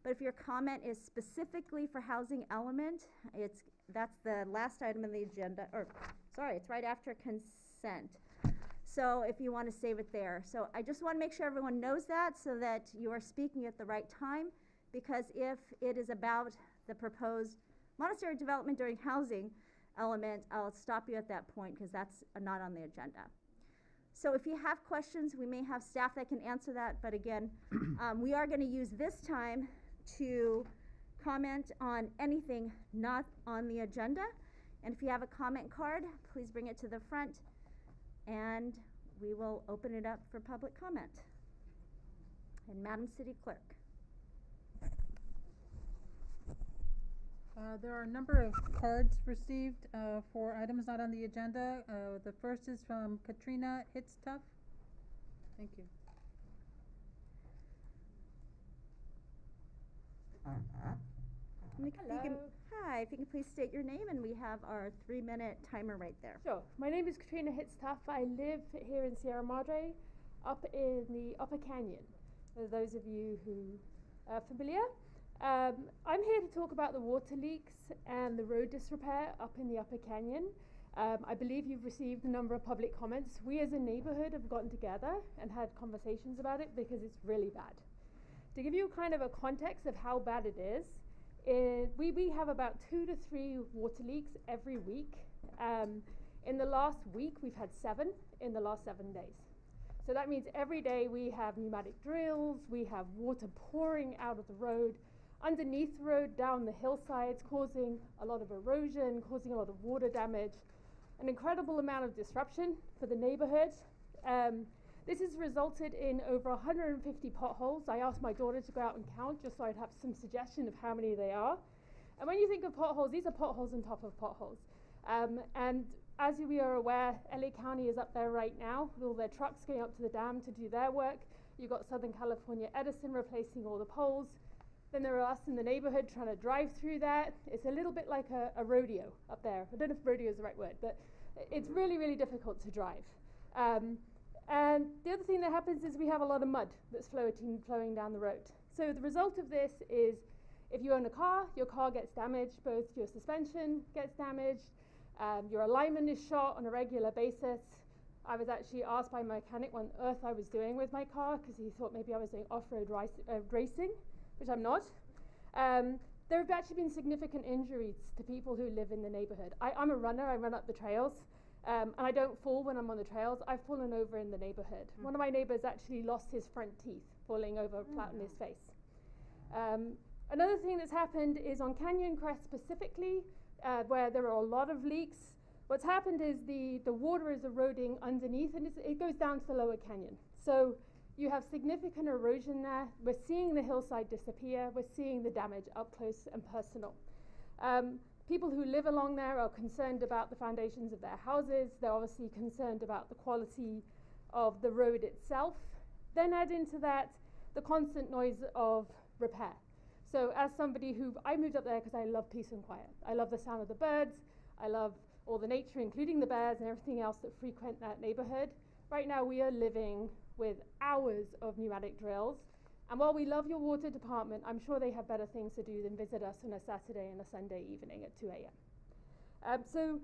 But if your comment is specifically for housing element, that's the last item on the agenda, or sorry, it's right after consent. So if you want to save it there. So I just want to make sure everyone knows that so that you are speaking at the right time, because if it is about the proposed monastery development during housing element, I'll stop you at that point because that's not on the agenda. So if you have questions, we may have staff that can answer that, but again, we are going to use this time to comment on anything not on the agenda. And if you have a comment card, please bring it to the front, and we will open it up for public comment. And Madam City Clerk. There are a number of cards received for items not on the agenda. The first is from Katrina Hitztuff. Thank you. Hi, if you can please state your name, and we have our 3-minute timer right there. Sure. My name is Katrina Hitztuff. I live here in Sierra Madre, up in the Upper Canyon, for those of you who are familiar. I'm here to talk about the water leaks and the road disrepair up in the Upper Canyon. I believe you've received a number of public comments. We as a neighborhood have gotten together and had conversations about it because it's really bad. To give you kind of a context of how bad it is, we have about 2 to 3 water leaks every week. In the last week, we've had 7 in the last 7 days. So that means every day we have pneumatic drills, we have water pouring out of the road, underneath the road, down the hillsides, causing a lot of erosion, causing a lot of water damage, an incredible amount of disruption for the neighborhood. This has resulted in over 150 potholes. I asked my daughter to go out and count just so I'd have some suggestion of how many they are. And when you think of potholes, these are potholes on top of potholes. And as we are aware, LA County is up there right now with all their trucks going up to the dam to do their work. You've got Southern California Edison replacing all the poles. Then there are us in the neighborhood trying to drive through that. It's a little bit like a rodeo up there. I don't know if rodeo is the right word, but it's really, really difficult to drive. And the other thing that happens is we have a lot of mud that's flowing down the road. So the result of this is if you own a car, your car gets damaged, both your suspension gets damaged, your alignment is shot on a regular basis. I was actually asked by my mechanic what on earth I was doing with my car because he thought maybe I was doing off-road racing, which I'm not. There have actually been significant injuries to people who live in the neighborhood. I'm a runner, I run up the trails. And I don't fall when I'm on the trails. I've fallen over in the neighborhood. One of my neighbors actually lost his front teeth falling over flat on his face. Another thing that's happened is on Canyon Crest specifically, where there are a lot of leaks. What's happened is the water is eroding underneath, and it goes down to the lower canyon. So you have significant erosion there. We're seeing the hillside disappear. We're seeing the damage up close and personal. People who live along there are concerned about the foundations of their houses. They're obviously concerned about the quality of the road itself. Then add into that the constant noise of repair. So as somebody I moved up there because I love peace and quiet. I love the sound of the birds. I love all the nature, including the bears and everything else that frequent that neighborhood. Right now we are living with hours of pneumatic drills. And while we love your water department, I'm sure they have better things to do than visit us on a Saturday and a Sunday evening at 2 a.m. So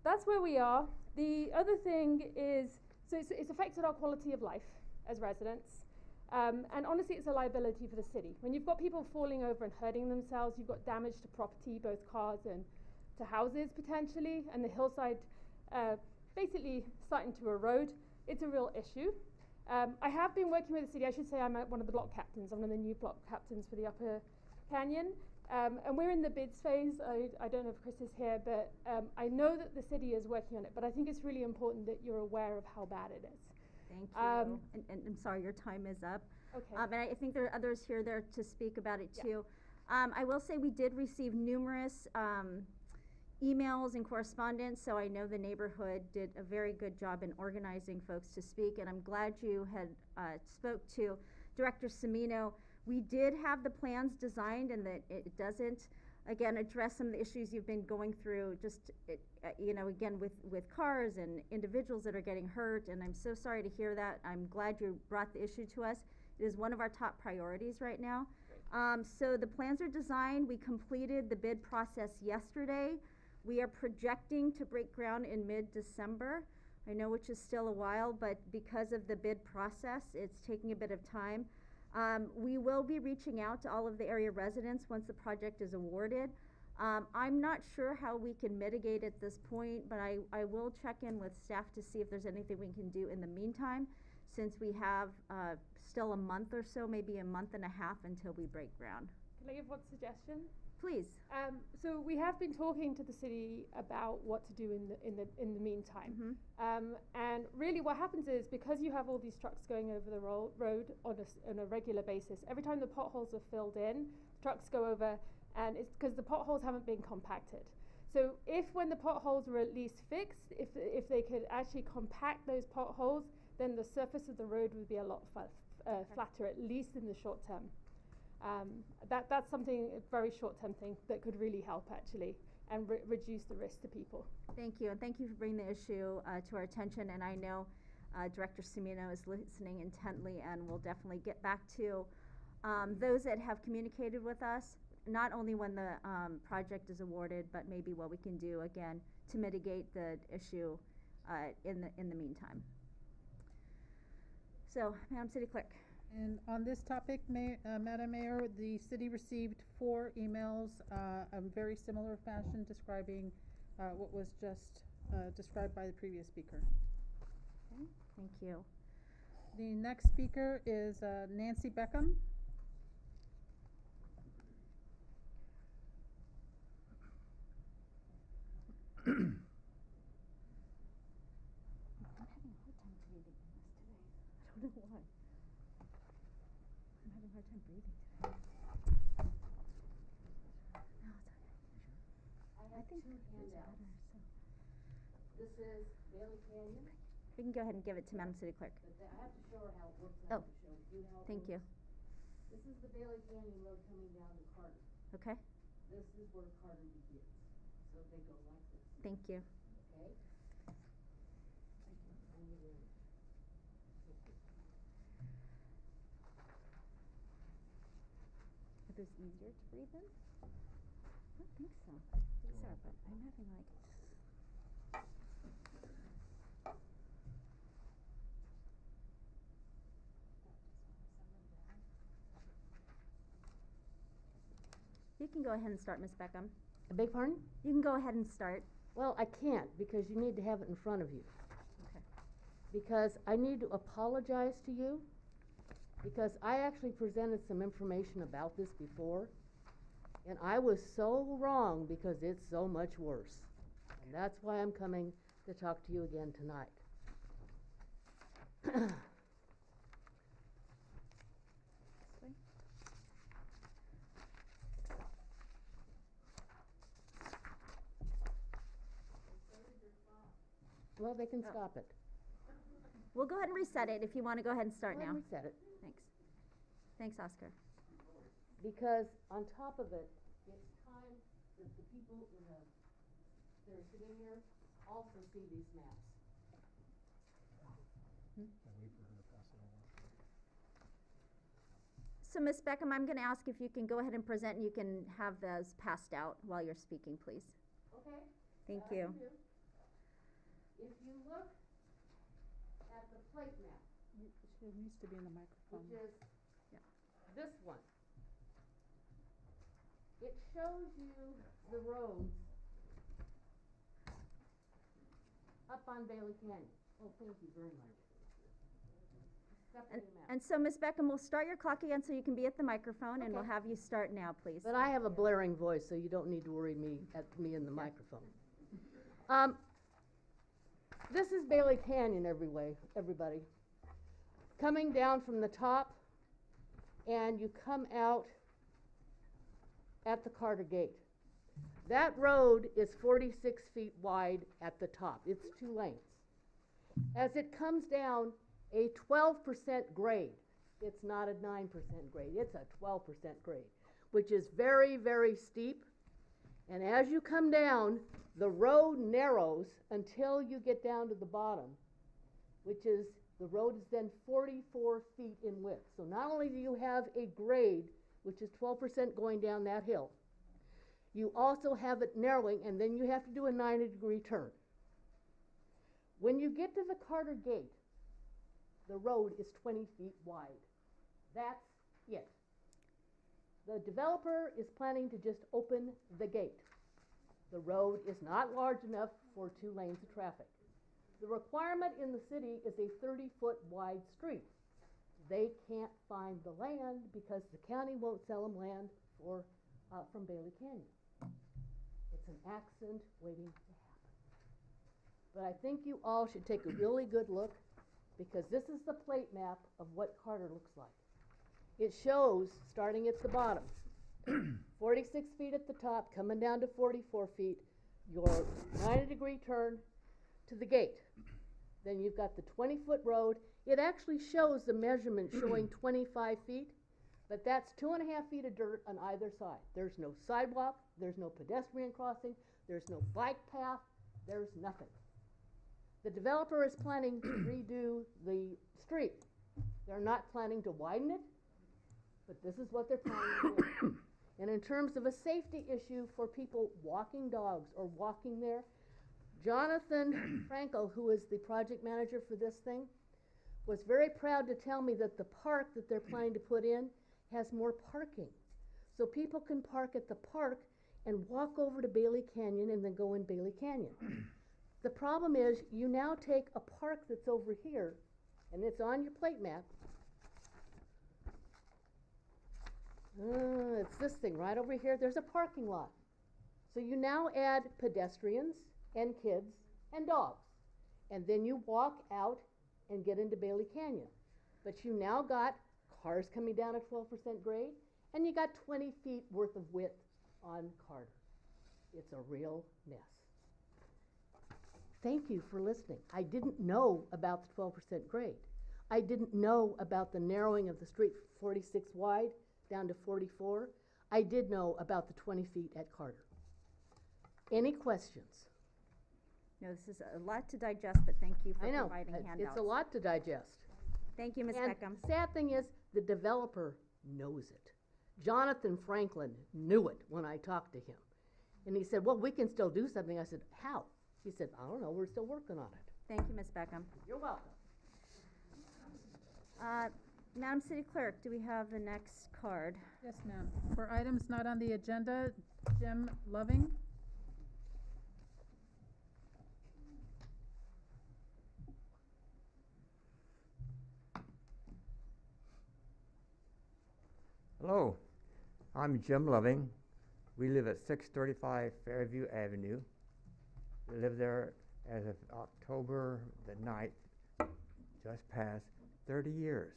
that's where we are. The other thing is, so it's affected our quality of life as residents. And honestly, it's a liability for the city. When you've got people falling over and hurting themselves, you've got damage to property, both cars and to houses potentially, and the hillside basically starting to erode. It's a real issue. I have been working with the city. I should say I'm one of the block captains. I'm one of the new block captains for the Upper Canyon. And we're in the bids phase. I don't know if Chris is here, but I know that the city is working on it. But I think it's really important that you're aware of how bad it is. Thank you. And I'm sorry, your time is up. Okay. And I think there are others here there to speak about it too. I will say we did receive numerous emails and correspondence, so I know the neighborhood did a very good job in organizing folks to speak, and I'm glad you had spoke to Director Semino. We did have the plans designed, and that it doesn't, again, address some of the issues you've been going through, just, again, with cars and individuals that are getting hurt, and I'm so sorry to hear that. I'm glad you brought the issue to us. It is one of our top priorities right now. So the plans are designed. We completed the bid process yesterday. We are projecting to break ground in mid-December. I know which is still a while, but because of the bid process, it's taking a bit of time. We will be reaching out to all of the area residents once the project is awarded. I'm not sure how we can mitigate at this point, but I will check in with staff to see if there's anything we can do in the meantime, since we have still a month or so, maybe a month and a half until we break ground. Can I give one suggestion? Please. So we have been talking to the city about what to do in the meantime. And really what happens is, because you have all these trucks going over the road on a regular basis, every time the potholes are filled in, trucks go over, and it's because the potholes haven't been compacted. So if, when the potholes are at least fixed, if they could actually compact those potholes, then the surface of the road would be a lot flatter, at least in the short term. That's something, a very short-term thing that could really help, actually, and reduce the risk to people. Thank you, and thank you for bringing the issue to our attention. And I know Director Semino is listening intently, and will definitely get back to those that have communicated with us, not only when the project is awarded, but maybe what we can do again to mitigate the issue in the meantime. So, Madam City Clerk. And on this topic, Madam Mayor, the city received 4 emails, a very similar fashion, describing what was just described by the previous speaker. Okay, thank you. The next speaker is Nancy Beckham. I'm having a hard time breathing in this today. I don't know why. I'm having a hard time breathing today. No, it's okay. I think it's better, so. This is Bailey Canyon. We can go ahead and give it to Madam City Clerk. But I have to show her how it works. Oh. I have to show you how it Thank you. works. This is the Bailey Canyon Road coming down to Carter. Okay, This is where Carter begins. So they go like this, thank you. okay? And you will- Are those easier to breathe in? I don't think so. These are, but I'm having like. You can go ahead and start, Ms. Beckham. I beg pardon? You can go ahead and start. Well, I can't, because you need to have it in front of you. Okay. Because I need to apologize to you, because I actually presented some information about this before, and I was so wrong because it's so much worse. And that's why I'm coming to talk to you again tonight. Well, they can stop it. We'll go ahead and reset it if you want to go ahead and start Go now. ahead and reset it. Thanks. Thanks, Oscar. Because on top of it, it's time that the people that are sitting here also see these maps. So, Ms. Beckham, I'm going to ask if you can go ahead and present, and you can have those passed out while you're speaking, please. Okay? Thank I you. can do. If you look at the plate map, She needs to be in the microphone. which is Yeah. this one, it shows you the roads up on Bailey Canyon. Oh, thank you very much. Stephanie map. And so, Ms. Beckham, we'll start your clock again so you can be at the microphone, and we'll Okay. have you start now, please. But I have a blaring voice, so you don't need to worry me in the microphone. This is Bailey Canyon everybody. Coming down from the top, and you come out at the Carter Gate. That road is 46 feet wide at the top. It's 2 lanes. As it comes down, a 12% grade. It's not a 9% grade, it's a 12% grade, which is very, very steep. And as you come down, the road narrows until you get down to the bottom, which is, the road is then 44 feet in width. So not only do you have a grade, which is 12% going down that hill, you also have it narrowing, and then you have to do a 90-degree turn. When you get to the Carter Gate, the road is 20 feet wide. That's it. The developer is planning to just open the gate. The road is not large enough for 2 lanes of traffic. The requirement in the city is a 30-foot wide street. they can't find the land because the county won't sell them land for, from Bailey Canyon. It's an accident waiting to happen. But I think you all should take a really good look, because this is the plate map of what Carter looks like. It shows, starting at the bottom, 46 feet at the top, coming down to 44 feet, your 90-degree turn to the gate. Then you've got the 20-foot road. It actually shows the measurement showing 25 feet, but that's 2.5 feet of dirt on either side. There's no sidewalk, there's no pedestrian crossing, there's no bike path, there's nothing. The developer is planning to redo the street. They're not planning to widen it, but this is what they're planning to do. And in terms of a safety issue for people walking dogs or walking there, Jonathan Frankel, who is the project manager for this thing, was very proud to tell me that the park that they're planning to put in has more parking. So people can park at the park and walk over to Bailey Canyon and then go in Bailey Canyon. The problem is, you now take a park that's over here, and it's on your plate map. It's this thing right over here. There's a parking lot. So you now add pedestrians and kids and dogs. And then you walk out and get into Bailey Canyon. But you now got cars coming down at 12% grade, and you got 20 feet worth of width on Carter. It's a real mess. Thank you for listening. I didn't know about the 12% grade. I didn't know about the narrowing of the street 46 wide down to 44. I did know about the 20 feet at Carter. Any questions? No, this is a lot to digest, but thank you for I know, providing handouts. it's a lot to digest. Thank you, Ms. And Beckham. sad thing is, the developer knows it. Jonathan Franklin knew it when I talked to him. And he said, well, we can still do something. I said, how? He said, I don't know, we're still working on it. Thank you, Ms. Beckham. You're welcome. Madam City Clerk, do we have the next card? Yes, ma'am. For items not on the agenda, Jim Loving. Hello, I'm Jim Loving. We live at 635 Fairview Avenue. We live there as of October the 9th, just past 30 years.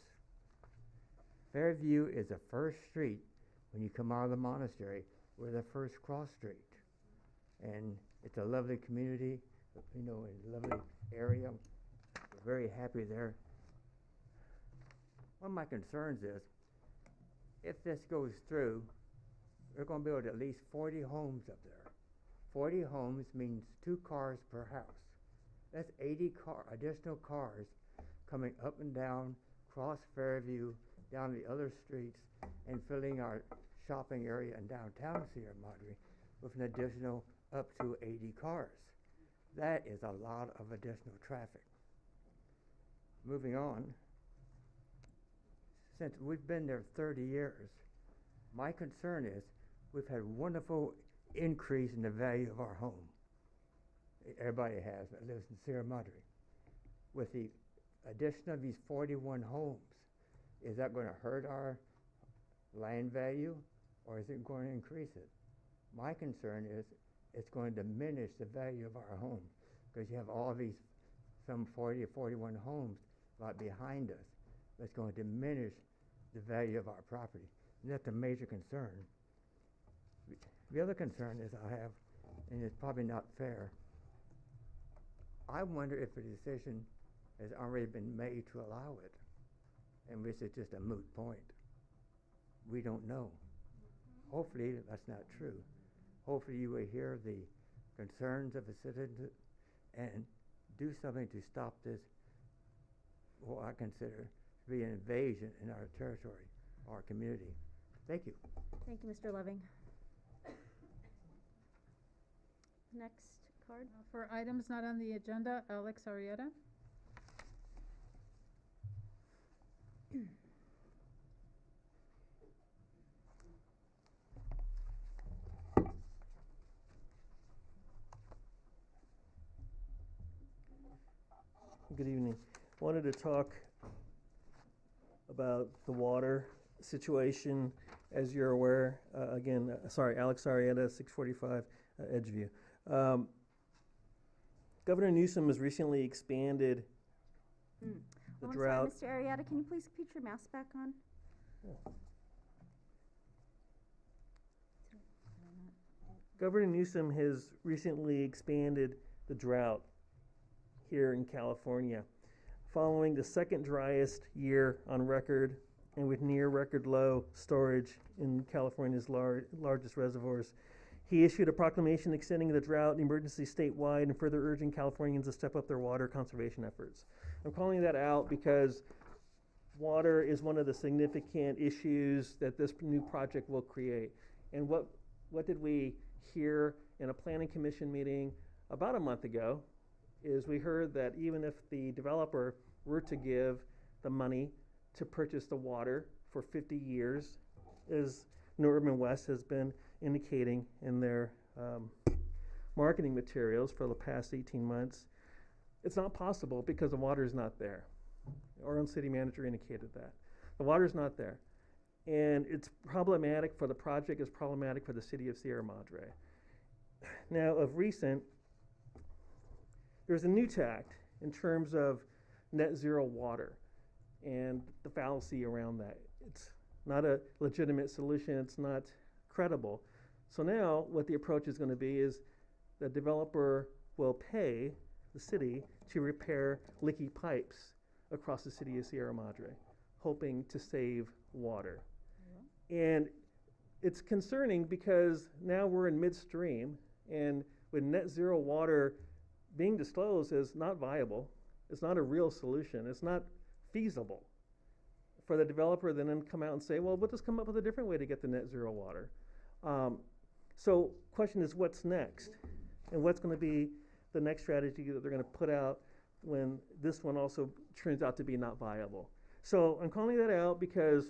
Fairview is the first street when you come out of the monastery. We're the first cross street. And it's a lovely community, you know, a lovely area. We're very happy there. One of my concerns is, if this goes through, we're going to build at least 40 homes up there. 40 homes means 2 cars per house. That's 80 additional cars coming up and down, across Fairview, down the other streets, and filling our shopping area in downtown Sierra Madre with an additional up to 80 cars. That is a lot of additional traffic. Moving on. Since we've been there 30 years, my concern is we've had a wonderful increase in the value of our home. Everybody has that lives in Sierra Madre. With the addition of these 41 homes, is that going to hurt our land value, or is it going to increase it? My concern is it's going to diminish the value of our home, because you have all these, some 40 or 41 homes right behind us. That's going to diminish the value of our property. And that's a major concern. The other concern is I have, and it's probably not fair, I wonder if a decision has already been made to allow it, and this is just a moot point. We don't know. Hopefully that's not true. Hopefully you will hear the concerns of the citizens and do something to stop this, what I consider to be an invasion in our territory, our community. Thank you. Thank you, Mr. Loving. Next card. For items not on the agenda, Alex Arrieta. Good evening. Wanted to talk about the water situation. As you're aware, Alex Arietta, 645 Edgeview. Governor Newsom has recently expanded the drought. I'm sorry, Mr. Arietta, can you please put your mask back on? Governor Newsom has recently expanded the drought here in California, following the second driest year on record and with near record low storage in California's largest reservoirs. He issued a proclamation extending the drought emergency statewide and further urging Californians to step up their water conservation efforts. I'm calling that out because water is one of the significant issues that this new project will create. And what did we hear in a planning commission meeting about a month ago is we heard that even if the developer were to give the money to purchase the water for 50 years, as New Urban West has been indicating in their marketing materials for the past 18 months, it's not possible because the water is not there. Our own city manager indicated that. The water is not there. And it's problematic for the project, it's problematic for the city of Sierra Madre. Now, of recent, there's a new tact in terms of net zero water and the fallacy around that. It's not a legitimate solution, it's not credible. So now what the approach is going to be is the developer will pay the city to repair leaky pipes across the city of Sierra Madre, hoping to save water. And it's concerning because now we're in midstream, and with net zero water being disclosed as not viable, it's not a real solution, it's not feasible for the developer to then come out and say, well, we'll just come up with a different way to get the net zero water. So question is, what's next? And what's going to be the next strategy that they're going to put out when this one also turns out to be not viable? So I'm calling that out because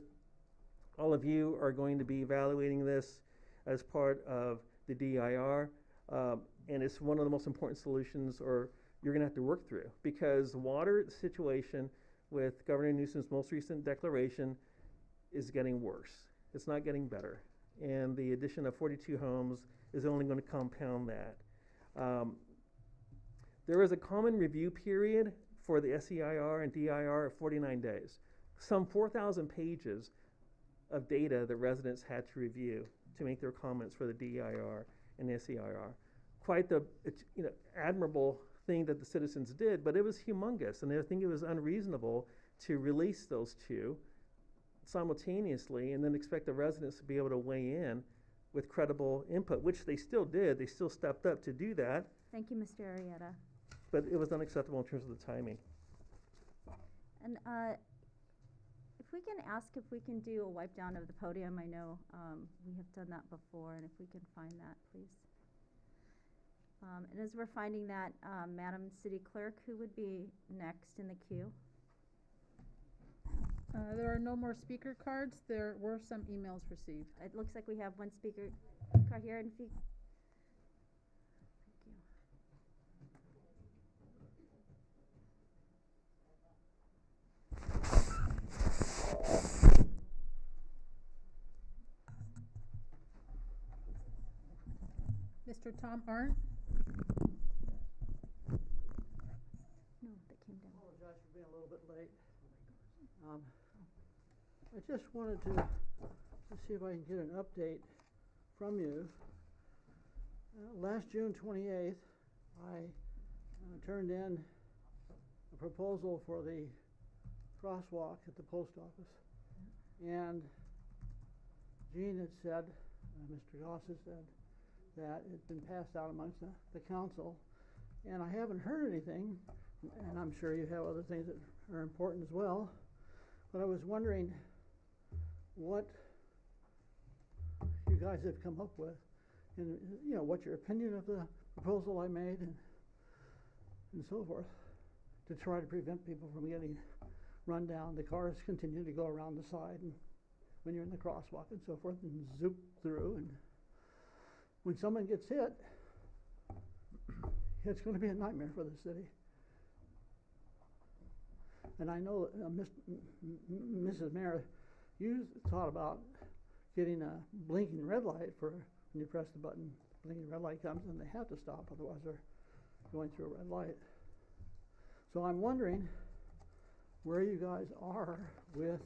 all of you are going to be evaluating this as part of the DIR, and it's one of the most important solutions or you're going to have to work through, because the water situation with Governor Newsom's most recent declaration is getting worse. It's not getting better. And the addition of 42 homes is only going to compound that. There is a common review period for the SEIR and DIR of 49 days. Some 4,000 pages of data that residents had to review to make their comments for the DIR and the SEIR. Quite the admirable thing that the citizens did, but it was humongous, and I think it was unreasonable to release those two simultaneously and then expect the residents to be able to weigh in with credible input, which they still did. They still stepped up to do that. Thank you, Mr. Arietta. But it was unacceptable in terms of the timing. And if we can ask if we can do a wipe down of the podium, I know we have done that before, and if we can find that, please. And as we're finding that, Madam City Clerk, who would be next in the queue? There are no more speaker cards. There were some emails received. It looks like we have one speaker card here. And if you, Mr. Tom Arndt? no, that came down. Apologize for being a little bit late. I just wanted to see if I can get an update from you. Last June 28th, I turned in a proposal for the crosswalk at the post office. And Gene had said, Mr. Goss had said, that it's been passed out amongst the council. And I haven't heard anything, and I'm sure you have other things that are important as well. But I was wondering what you guys have come up with, and what your opinion of the proposal I made, and so forth, to try to prevent people from getting run down. The cars continue to go around the side, and when you're in the crosswalk and so forth, and zoop through, and when someone gets hit, it's going to be a nightmare for the city. And I know, Mrs. Mayor, you thought about getting a blinking red light for when you press the button, blinking red light comes and they have to stop, otherwise they're going through a red light. So I'm wondering where you guys are with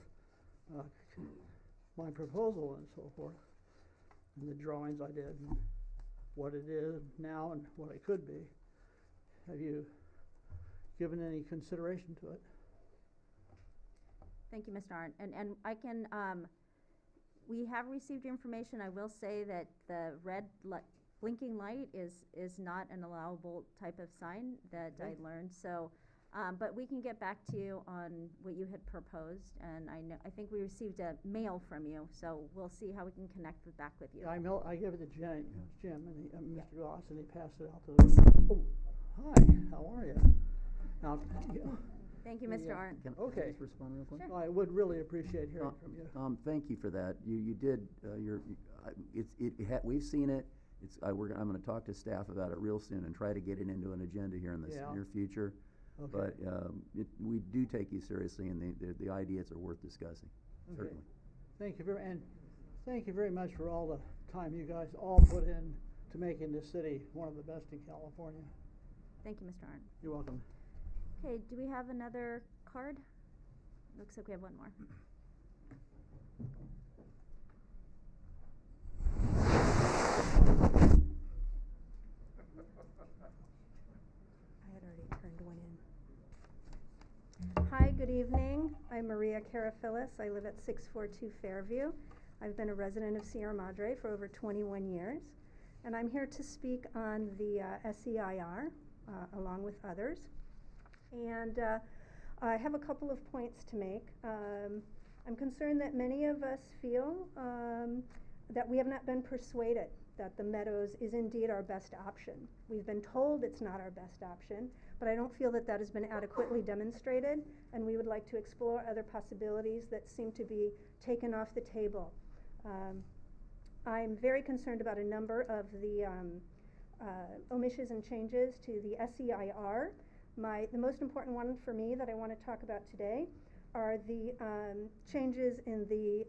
my proposal and so forth, and the drawings I did, and what it is now and what it could be. Have you given any consideration to it? Thank you, Mr. Arndt. And I can, we have received information. I will say that the red blinking light is not an allowable type of sign that I learned. So, but we can get back to you on what you had proposed. And I think we received a mail from you, so we'll see how we can connect back with you. I gave it to Jim and Mr. Goss, and he passed it out to the. Oh, hi. How are you? Now, Thank you, Mr. Arndt. Can Okay. I just respond real quick? I would really appreciate hearing from you. Thank you for that. You did, we've seen it. I'm gonna talk to staff about it real soon and try to get it into an agenda here in the near future. Okay. But, we do take you seriously, and the ideas are worth discussing, certainly. Thank you very much for all the time you guys all put in to making this city one of the best in California. Thank you, Mr. Arndt. You're welcome. Okay, do we have another card? Looks like we have one more. I had already turned one in. Hi, good evening. I'm Maria Carafilis. I live at 642 Fairview. I've been a resident of Sierra Madre for over 21 years, and I'm here to speak on the SEIR along with others. And I have a couple of points to make. I'm concerned that many of us feel that we have not been persuaded that the Meadows is indeed our best option. We've been told it's not our best option, but I don't feel that that has been adequately demonstrated, and we would like to explore other possibilities that seem to be taken off the table. I'm very concerned about a number of the omissions and changes to the SEIR. The most important one for me that I want to talk about today are the changes in the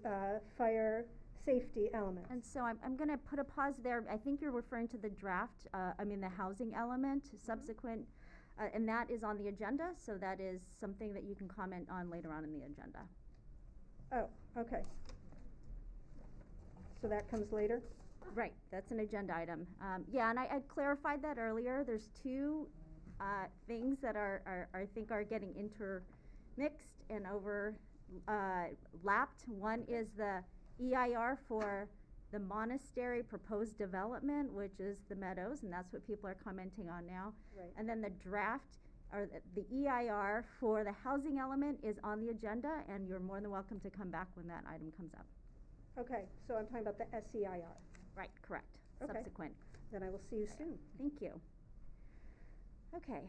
fire safety element. And so I'm going to put a pause there. I think you're referring to the draft, the housing element, subsequent, and that is on the agenda, so that is something that you can comment on later on in the agenda. Oh, okay. So that comes later? Right, that's an agenda item. Yeah, and I clarified that earlier. There's two things that I think are getting intermixed and overlapped. One is the EIR for the monastery proposed development, which is the Meadows, and that's what people are commenting on now. Right. And then the draft, or the EIR for the housing element is on the agenda, and you're more than welcome to come back when that item comes up. Okay, so I'm talking about the SEIR. Right, correct. Okay. Subsequent. Then I will see you soon. Thank you. Okay,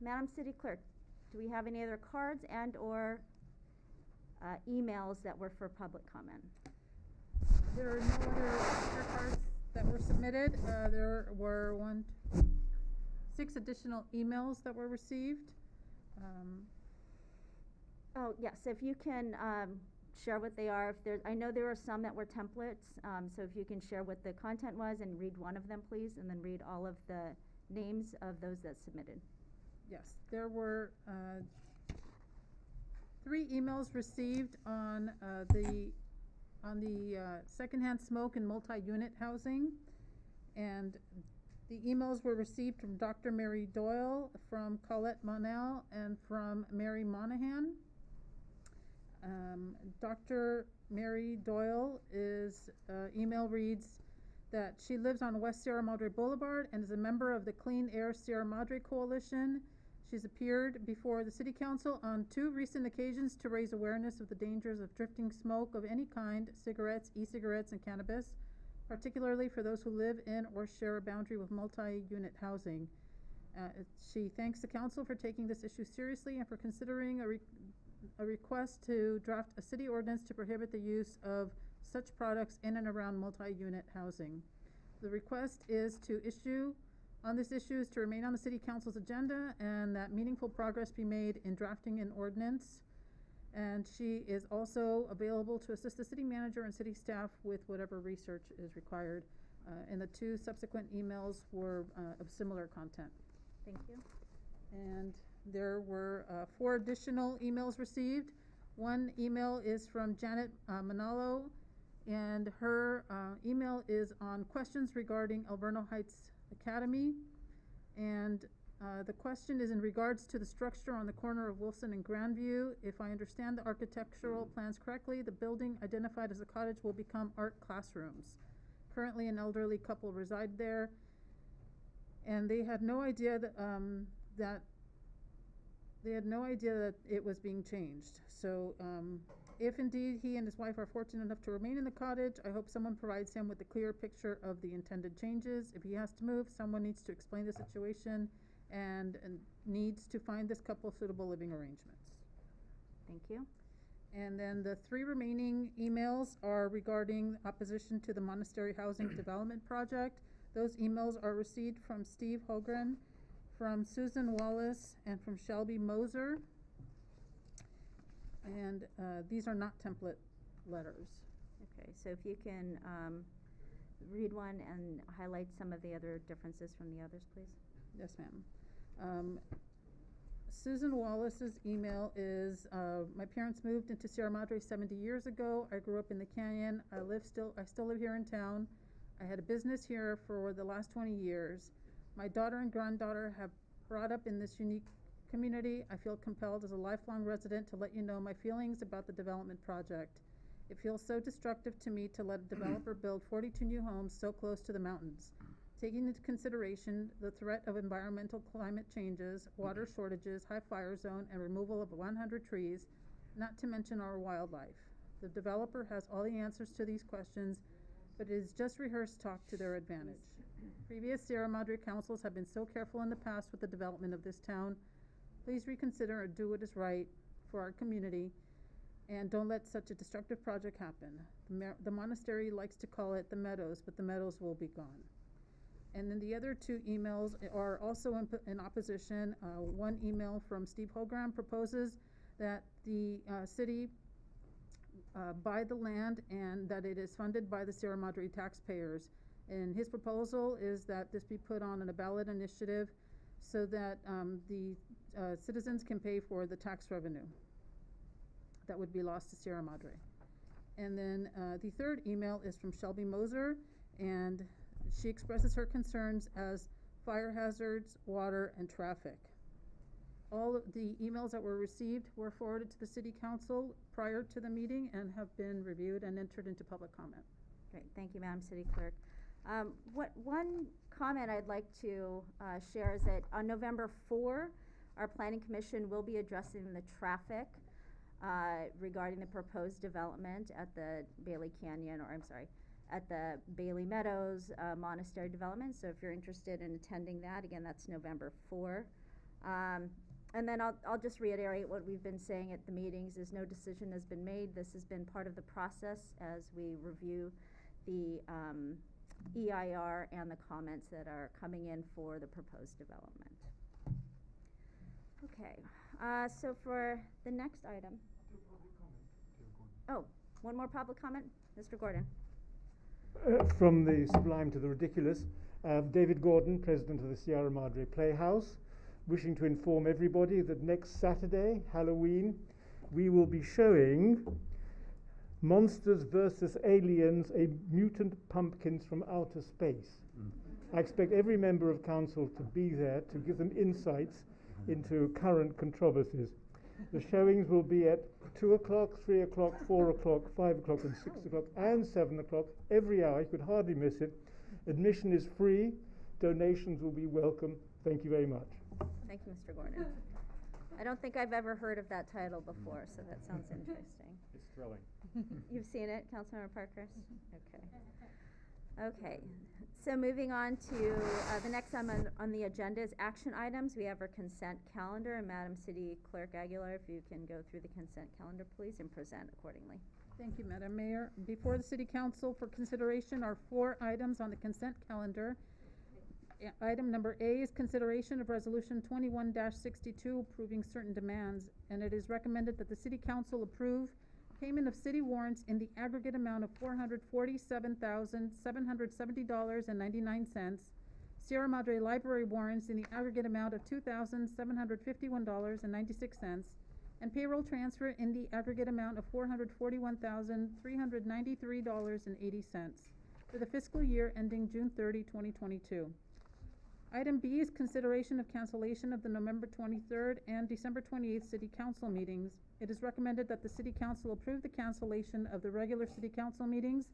Madam City Clerk, do we have any other cards and or emails that were for public comment? There are no other cards that were submitted. There were 6 additional emails that were received. Oh, yes, if you can share what they are. I know there are some that were templates, so if you can share what the content was and read one of them, please, and then read all of the names of those that submitted. Yes, there were 3 emails received on the secondhand smoke and multi-unit housing, and the emails were received from Dr. Mary Doyle, from Colette Monell, and from Mary Monahan. Dr. Mary Doyle email reads that she lives on West Sierra Madre Boulevard and is a member of the Clean Air Sierra Madre Coalition. She's appeared before the City Council on 2 recent occasions to raise awareness of the dangers of drifting smoke of any kind, cigarettes, e-cigarettes, and cannabis, particularly for those who live in or share a boundary with multi-unit housing. She thanks the Council for taking this issue seriously and for considering a request to draft a city ordinance to prohibit the use of such products in and around multi-unit housing. The request is to issue on this issue is to remain on the city council's agenda and that meaningful progress be made in drafting an ordinance. And she is also available to assist the city manager and city staff with whatever research is required. And the 2 subsequent emails were of similar content. Thank you. And there were 4 additional emails received. One email is from Janet Manalo, and her email is on questions regarding Alverno Heights Academy. And the question is in regards to the structure on the corner of Wilson and Grandview. If I understand the architectural plans correctly, the building identified as a cottage will become art classrooms. Currently, an elderly couple reside there, and they had no idea that it was being changed. So, if indeed he and his wife are fortunate enough to remain in the cottage, I hope someone provides him with a clear picture of the intended changes. If he has to move, someone needs to explain the situation and needs to find this couple suitable living arrangements. Thank you. And then the 3 remaining emails are regarding opposition to the Monastery Housing Development Project. Those emails are received from Steve Hogren, from Susan Wallace, and from Shelby Moser. And these are not template letters. Okay, so if you can read one and highlight some of the other differences from the others, please. Yes, ma'am. Susan Wallace's email is, my parents moved into Sierra Madre 70 years ago. I grew up in the Canyon. I still live here in town. I had a business here for the last 20 years. My daughter and granddaughter have brought up in this unique community. I feel compelled as a lifelong resident to let you know my feelings about the development project. It feels so destructive to me to let a developer build 42 new homes so close to the mountains. Taking into consideration the threat of environmental climate changes, water shortages, high fire zone, and removal of 100 trees, not to mention our wildlife. The developer has all the answers to these questions, but it is just rehearsed talk to their advantage. Previous Sierra Madre councils have been so careful in the past with the development of this town. Please reconsider and do what is right for our community, and don't let such a destructive project happen. The monastery likes to call it the Meadows, but the Meadows will be gone. And then the other 2 emails are also in opposition. One email from Steve Hogram proposes that the city buy the land and that it is funded by the Sierra Madre taxpayers. And his proposal is that this be put on a ballot initiative so that the citizens can pay for the tax revenue that would be lost to Sierra Madre. And then the 3rd email is from Shelby Moser, and she expresses her concerns as fire hazards, water, and traffic. All of the emails that were received were forwarded to the City Council prior to the meeting and have been reviewed and entered into public comment. Great, thank you, Madam City Clerk. One comment I'd like to share is that on November 4, our Planning Commission will be addressing the traffic regarding the proposed development at the Bailey Canyon, at the Bailey Meadows Monastery development. So if you're interested in attending that, again, that's November 4. And then I'll just reiterate what we've been saying at the meetings is no decision has been made. This has been part of the process as we review the EIR and the comments that are coming in for the proposed development. Okay, so for the next item. Oh, one more public comment? Mr. Gordon. From the sublime to the ridiculous, David Gordon, president of the Sierra Madre Playhouse, wishing to inform everybody that next Saturday, Halloween, we will be showing Monsters vs. Aliens, a Mutant Pumpkins from Outer Space. I expect every member of council to be there to give them insights into current controversies. The showings will be at 2 o'clock, 3 o'clock, 4 o'clock, 5 o'clock, and 6 o'clock, and 7 o'clock, every hour. You could hardly miss it. Admission is free. Donations will be welcome. Thank you very much. Thank you, Mr. Gordon. I don't think I've ever heard of that title before, so that sounds interesting. It's thrilling. You've seen it, Councilmember Parkhurst? Okay. Okay. So moving on to the next item on the agenda is action items. We have our consent calendar, and Madam City Clerk Aguilar, if you can go through the consent calendar, please, and present accordingly. Thank you, Madam Mayor. Before the City Council for consideration are 4 items on the consent calendar. Item number A is consideration of resolution 21-62 approving certain demands, and it is recommended that the city council approve payment of city warrants in the aggregate amount of $447,770.99, Sierra Madre Library warrants in the aggregate amount of $2,751.96, and payroll transfer in the aggregate amount of $441,393.80 for the fiscal year ending June 30, 2022. Item B is consideration of cancellation of the November 23rd and December 28th city council meetings. It is recommended that the city council approve the cancellation of the regular city council meetings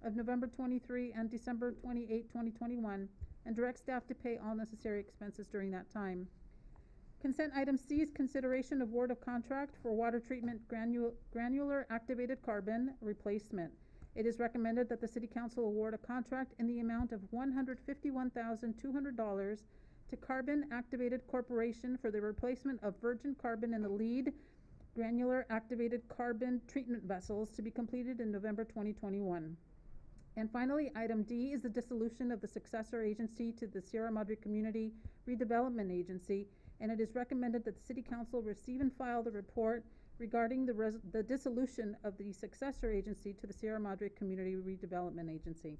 of November 23 and December 28, 2021, and direct staff to pay all necessary expenses during that time. Consent item C is consideration of award of contract for water treatment granular activated carbon replacement. It is recommended that the city council award a contract in the amount of $151,200 to Carbon Activated Corporation for the replacement of virgin carbon in the lead granular activated carbon treatment vessels to be completed in November 2021. And finally, item D is the dissolution of the successor agency to the Sierra Madre Community Redevelopment Agency, and it is recommended that the city council receive and file the report regarding the dissolution of the successor agency to the Sierra Madre Community Redevelopment Agency.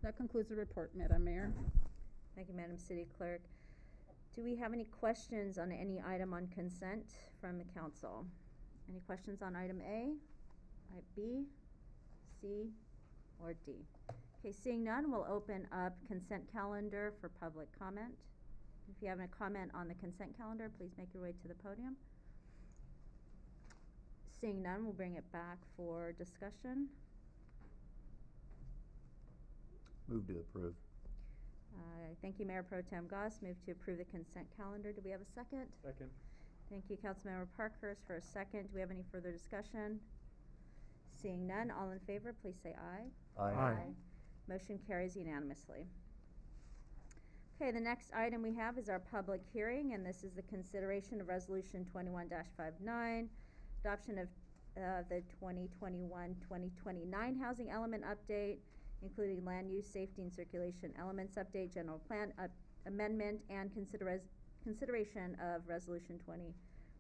That concludes the report, Madam Mayor. Thank you, Madam City Clerk. Do we have any questions on any item on consent from the council? Any questions on item A, item B, C, or D? Okay, seeing none, we'll open up consent calendar for public comment. If you have a comment on the consent calendar, please make your way to the podium. Seeing none, we'll bring it back for discussion. Move to approve. Thank you, Mayor Pro Tem Goss. Move to approve the consent calendar. Do we have a second? Second. Thank you, Councilmember Parkhurst, for a second. Do we have any further discussion? Seeing none, all in favor, please say aye. Aye. Motion carries unanimously. Okay, the next item we have is our public hearing, and this is the consideration of Resolution 21-59, adoption of the 2021-2029 housing element update, including land use, safety, and circulation elements update, general plan amendment, and consideration of Resolution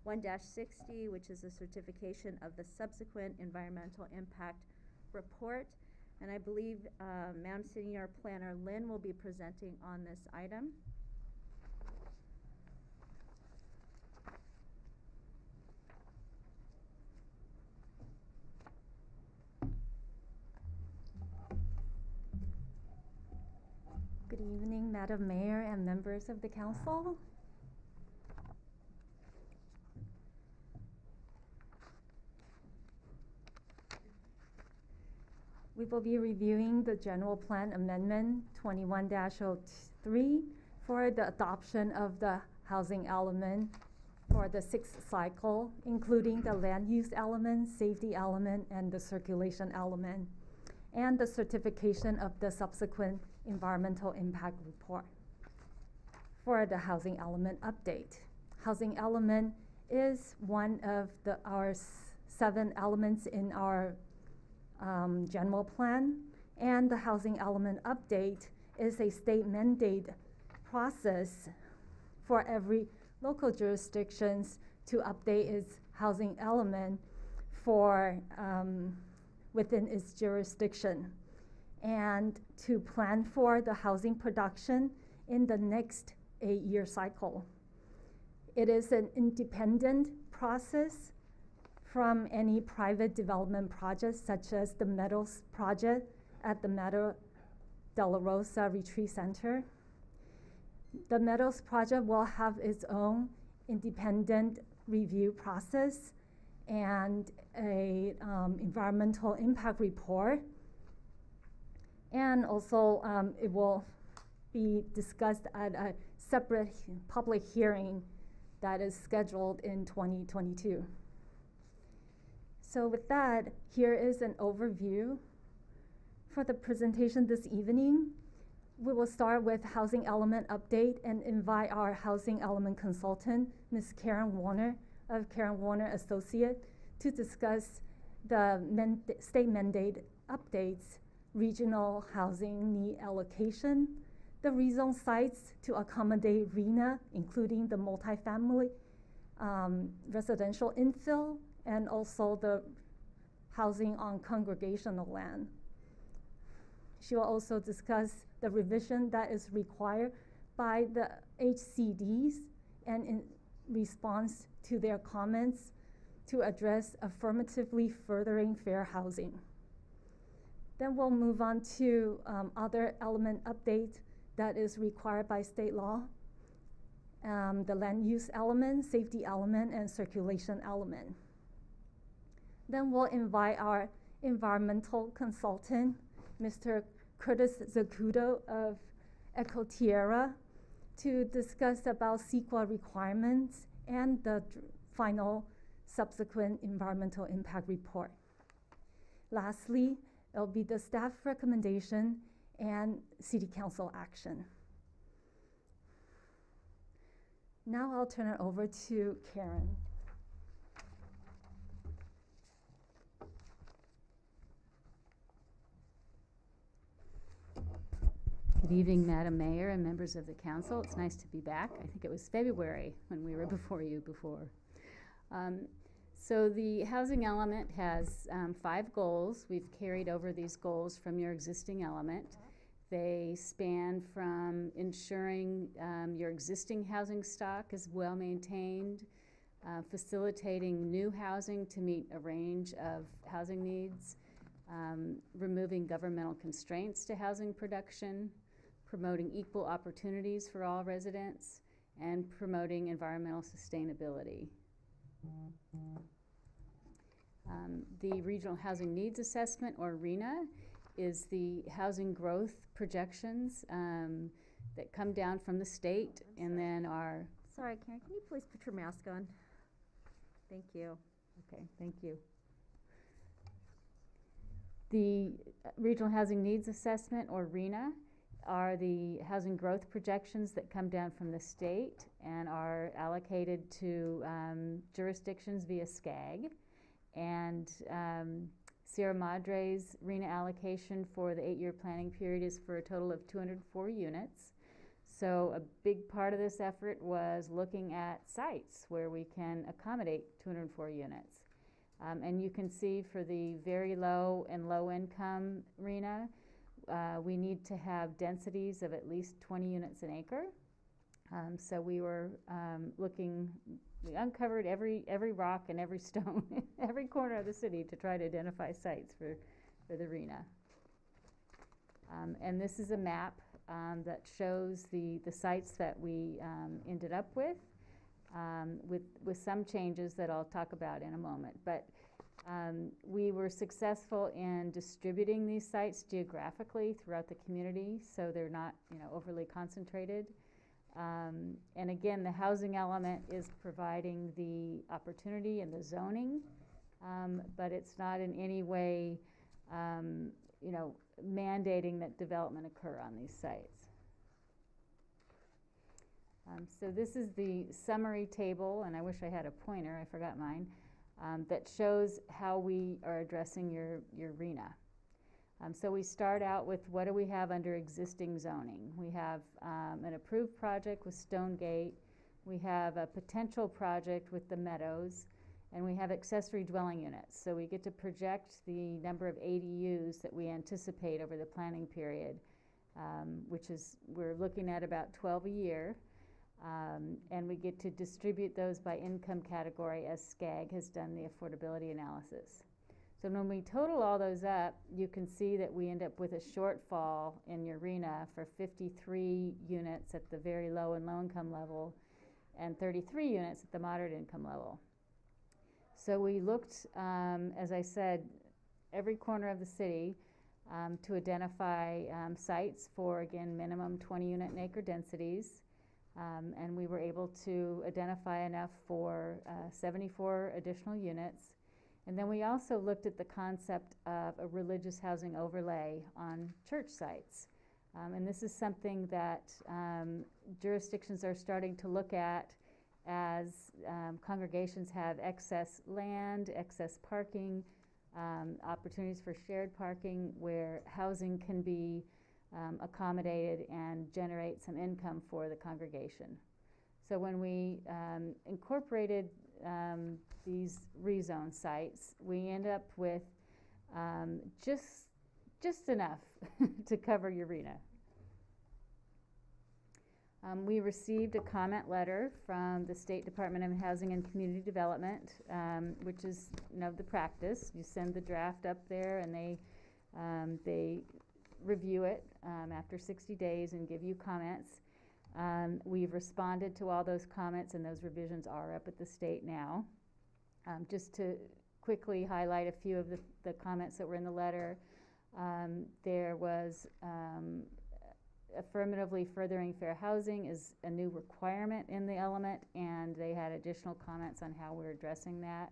21-60, which is a certification of the subsequent environmental impact report. And I believe Madam Senior Planner Lynn will be presenting on this item. Good evening, Madam Mayor and members of the council. We will be reviewing the General Plan Amendment 21-03 for the adoption of the housing element for the sixth cycle, including the land use element, safety element, and the circulation element, and the certification of the subsequent environmental impact report. For the housing element update, housing element is one of our 7 elements in our general plan, and the housing element update is a state mandate process for every local jurisdictions to update its housing element for within its jurisdiction, and to plan for the housing production in the next 8-year cycle. It is an independent process from any private development projects, such as the Meadows project at the Madre de la Rosa Retreat Center. The Meadows project will have its own independent review process and a environmental impact report. And also it will be discussed at a separate public hearing that is scheduled in 2022. So with that, here is an overview for the presentation this evening. We will start with housing element update and invite our housing element consultant, Ms. Karen Warner of Karen Warner Associate, to discuss the state mandate updates, regional housing need allocation, the rezone sites to accommodate RENA, including the multifamily residential infill, and also the housing on congregational land. She will also discuss the revision that is required by the HCDs and in response to their comments to address affirmatively furthering fair housing. Then we'll move on to other element update that is required by state law. The land use element, safety element, and circulation element. Then we'll invite our environmental consultant, Mr. Curtis Zacuto of Eco Tierra, to discuss about CEQA requirements and the final subsequent environmental impact report. Lastly, it'll be the staff recommendation and city council action. Now I'll turn it over to Karen. Good evening, Madam Mayor and members of the council. It's nice to be back. I think it was February when we were before you before. So the housing element has 5 goals. We've carried over these goals from your existing element. They span from ensuring your existing housing stock is well maintained, facilitating new housing to meet a range of housing needs, removing governmental constraints to housing production, promoting equal opportunities for all residents, and promoting environmental sustainability. The Regional Housing Needs Assessment, or RHNA, is the housing growth projections that come down from the state and then are... Sorry, Karen, can you please put your mask on? Thank you. Okay, thank you. The Regional Housing Needs Assessment, or RHNA, are the housing growth projections that come down from the state and are allocated to jurisdictions via SCAG. And Sierra Madre's RHNA allocation for the 8-year planning period is for a total of 204 units. So a big part of this effort was looking at sites where we can accommodate 204 units. And you can see for the very low and low income RHNA, we need to have densities of at least 20 units an acre. So we were we uncovered every rock and every stone, every corner of the city to try to identify sites for the RHNA. And this is a map that shows the sites that we ended up with some changes that I'll talk about in a moment. But we were successful in distributing these sites geographically throughout the community, so they're not, overly concentrated. And again, the housing element is providing the opportunity and the zoning, but it's not in any way, mandating that development occur on these sites. So this is the summary table, and I wish I had a pointer, I forgot mine, that shows how we are addressing your RHNA. So we start out with what do we have under existing zoning. We have an approved project with Stonegate, we have a potential project with the Meadows, and we have accessory dwelling units. So we get to project the number of ADUs that we anticipate over the planning period, which is, we're looking at about 12 a year. And we get to distribute those by income category as SCAG has done the affordability analysis. So when we total all those up, you can see that we end up with a shortfall in your RHNA for 53 units at the very low and low income level and 33 units at the moderate income level. So we looked, as I said, every corner of the city to identify sites for, again, minimum 20 unit and acre densities. And we were able to identify enough for 74 additional units. And then we also looked at the concept of a religious housing overlay on church sites. And this is something that jurisdictions are starting to look at as congregations have excess land, excess parking, opportunities for shared parking where housing can be accommodated and generate some income for the congregation. So when we incorporated these rezone sites, we end up with just enough to cover your RENA. We received a comment letter from the State Department of Housing and Community Development, which is, the practice. You send the draft up there, and they review it after 60 days and give you comments. We've responded to all those comments, and those revisions are up at the state now. Just to quickly highlight a few of the comments that were in the letter, there was affirmatively furthering fair housing is a new requirement in the element, and they had additional comments on how we're addressing that.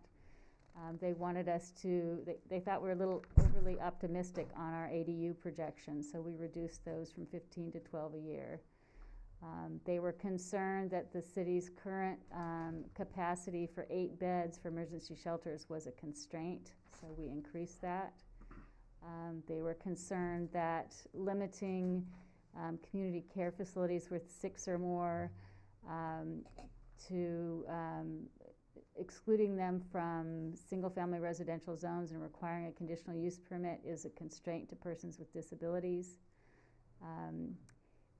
They wanted us to, they thought we were a little overly optimistic on our ADU projections, so we reduced those from 15 to 12 a year. They were concerned that the city's current capacity for 8 beds for emergency shelters was a constraint, so we increased that. They were concerned that limiting community care facilities with 6 or more to excluding them from single-family residential zones and requiring a conditional use permit is a constraint to persons with disabilities.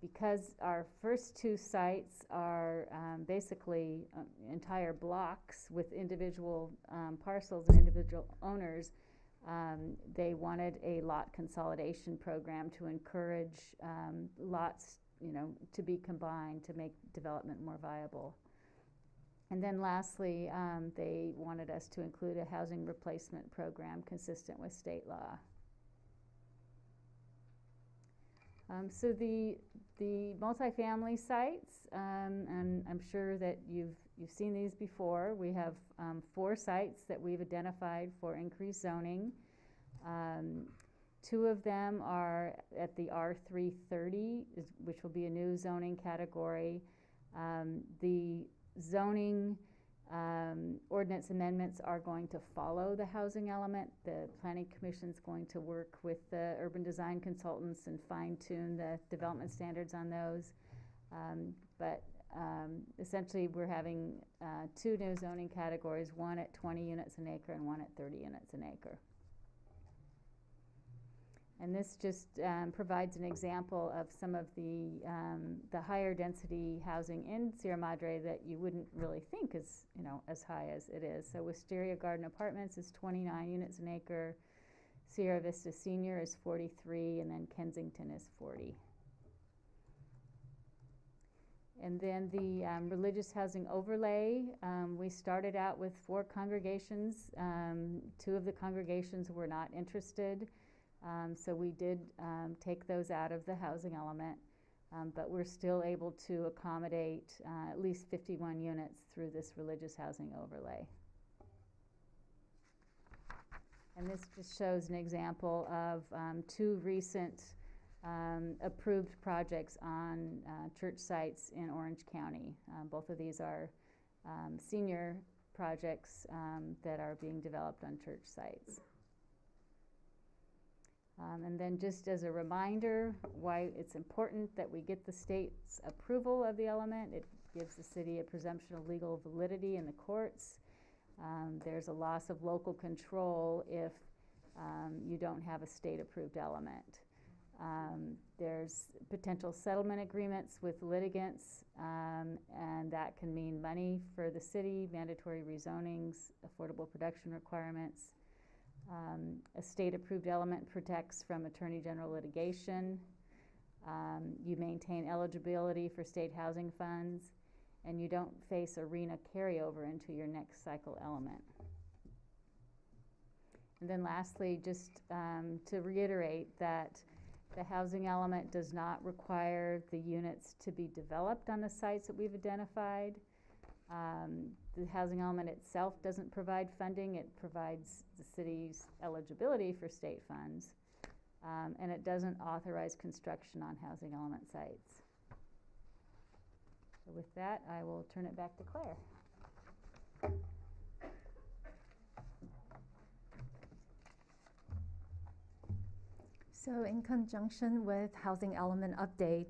Because our first 2 sites are basically entire blocks with individual parcels and individual owners, they wanted a lot consolidation program to encourage lots, to be combined to make development more viable. And then lastly, they wanted us to include a housing replacement program consistent with state law. So the multifamily sites, and I'm sure that you've seen these before. We have 4 sites that we've identified for increased zoning. 2 of them are at the R330, which will be a new zoning category. The zoning ordinance amendments are going to follow the housing element. The Planning Commission is going to work with the urban design consultants and fine-tune the development standards on those. But essentially we're having 2 new zoning categories, one at 20 units an acre and one at 30 units an acre. And this just provides an example of some of the higher density housing in Sierra Madre that you wouldn't really think is, as high as it is. So Wisteria Garden Apartments is 29 units an acre, Sierra Vista Senior is 43, and then Kensington is 40. And then the religious housing overlay, we started out with 4 congregations. 2 of the congregations were not interested. So we did take those out of the housing element, but we're still able to accommodate at least 51 units through this religious housing overlay. And this just shows an example of 2 recent approved projects on church sites in Orange County. Both of these are senior projects that are being developed on church sites. And then just as a reminder why it's important that we get the state's approval of the element, it gives the city a presumption of legal validity in the courts. There's a loss of local control if you don't have a state-approved element. There's potential settlement agreements with litigants, and that can mean money for the city, mandatory rezonings, affordable production requirements. A state-approved element protects from attorney general litigation. You maintain eligibility for state housing funds, and you don't face a RENA carryover into your next cycle element. And then lastly, just to reiterate that the housing element does not require the units to be developed on the sites that we've identified. The housing element itself doesn't provide funding. It provides the city's eligibility for state funds, and it doesn't authorize construction on housing element sites. So with that, I will turn it back to Claire. So in conjunction with housing element update,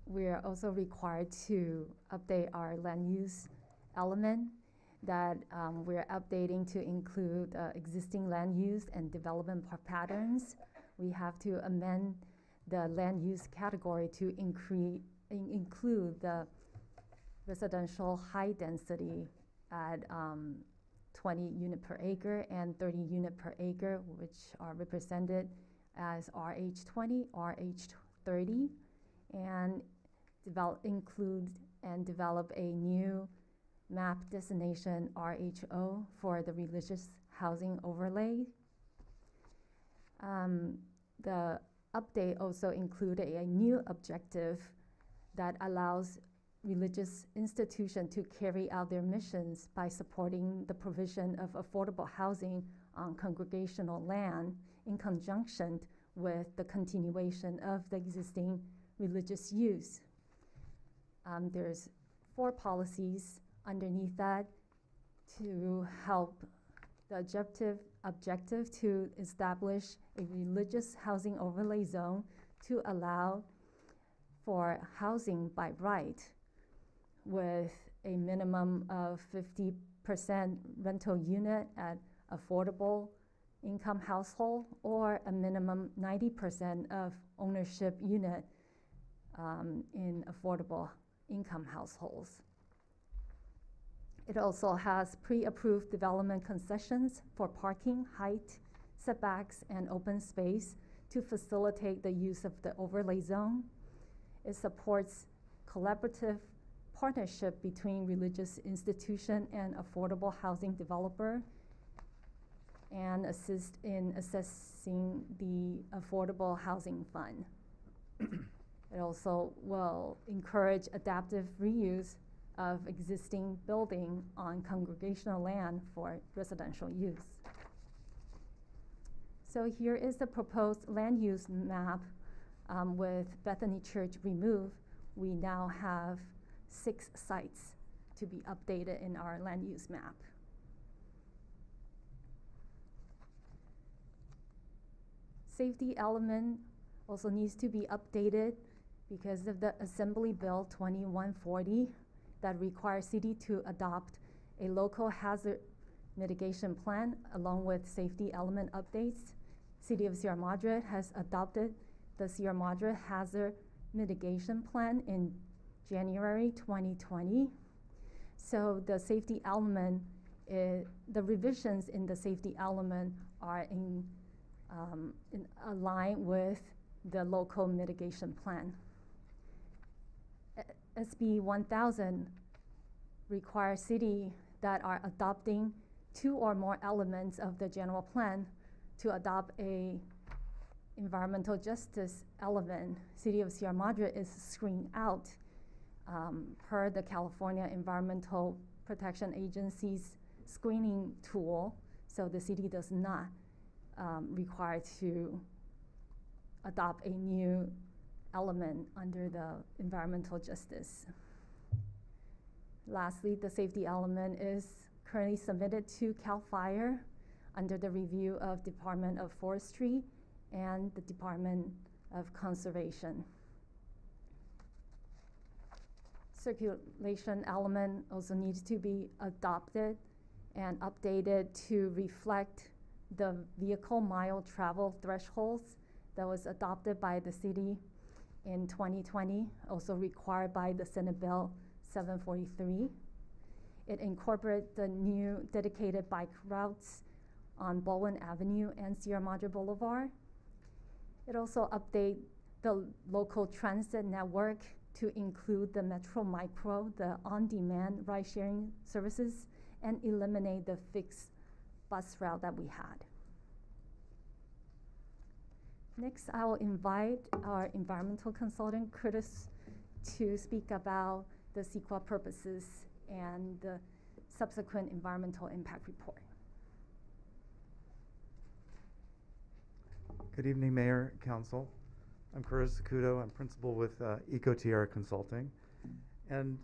we are also required to update our land use element that we're updating to include existing land use and development patterns. We have to amend the land use category to include the residential high density at 20 unit per acre and 30 unit per acre, which are represented as RH20, RH30, and develop a new map designation RHO for the religious housing overlay. The update also included a new objective that allows religious institutions to carry out their missions by supporting the provision of affordable housing on congregational land in conjunction with the continuation of the existing religious use. There's 4 policies underneath that to help the objective to establish a religious housing overlay zone to allow for housing by right with a minimum of 50% rental unit at affordable income household or a minimum 90% of ownership unit in affordable income households. It also has pre-approved development concessions for parking, height, setbacks, and open space to facilitate the use of the overlay zone. It supports collaborative partnership between religious institution and affordable housing developer, and assist in assessing the affordable housing fund. It also will encourage adaptive reuse of existing building on congregational land for residential use. So here is the proposed land use map with Bethany Church removed. We now have 6 sites to be updated in our land use map. Safety element also needs to be updated because of the Assembly Bill 2140 that requires city to adopt a local hazard mitigation plan along with safety element updates. City of Sierra Madre has adopted the Sierra Madre Hazard Mitigation Plan in January 2020. So the safety element, the revisions in the safety element are in line with the local mitigation plan. SB 1000 requires cities that are adopting 2 or more elements of the general plan to adopt a environmental justice element. City of Sierra Madre is screened out per the California Environmental Protection Agency's screening tool, so the city does not require to adopt a new element under the environmental justice. Lastly, the safety element is currently submitted to CAL FIRE under the review of Department of Forestry and the Department of Conservation. Circulation element also needs to be adopted and updated to reflect the vehicle mile travel thresholds that was adopted by the city in 2020, also required by the Senate Bill 743. It incorporates the new dedicated bike routes on Baldwin Avenue and Sierra Madre Boulevard. It also updates the local transit network to include the Metro Micro, the on-demand ride-sharing services, and eliminate the fixed bus route that we had. Next, I will invite our environmental consultant, Curtis, to speak about the CEQA purposes and the subsequent environmental impact report. Good evening, Mayor, Council. I'm Curtis Sakudo. I'm principal with EcoTR Consulting. And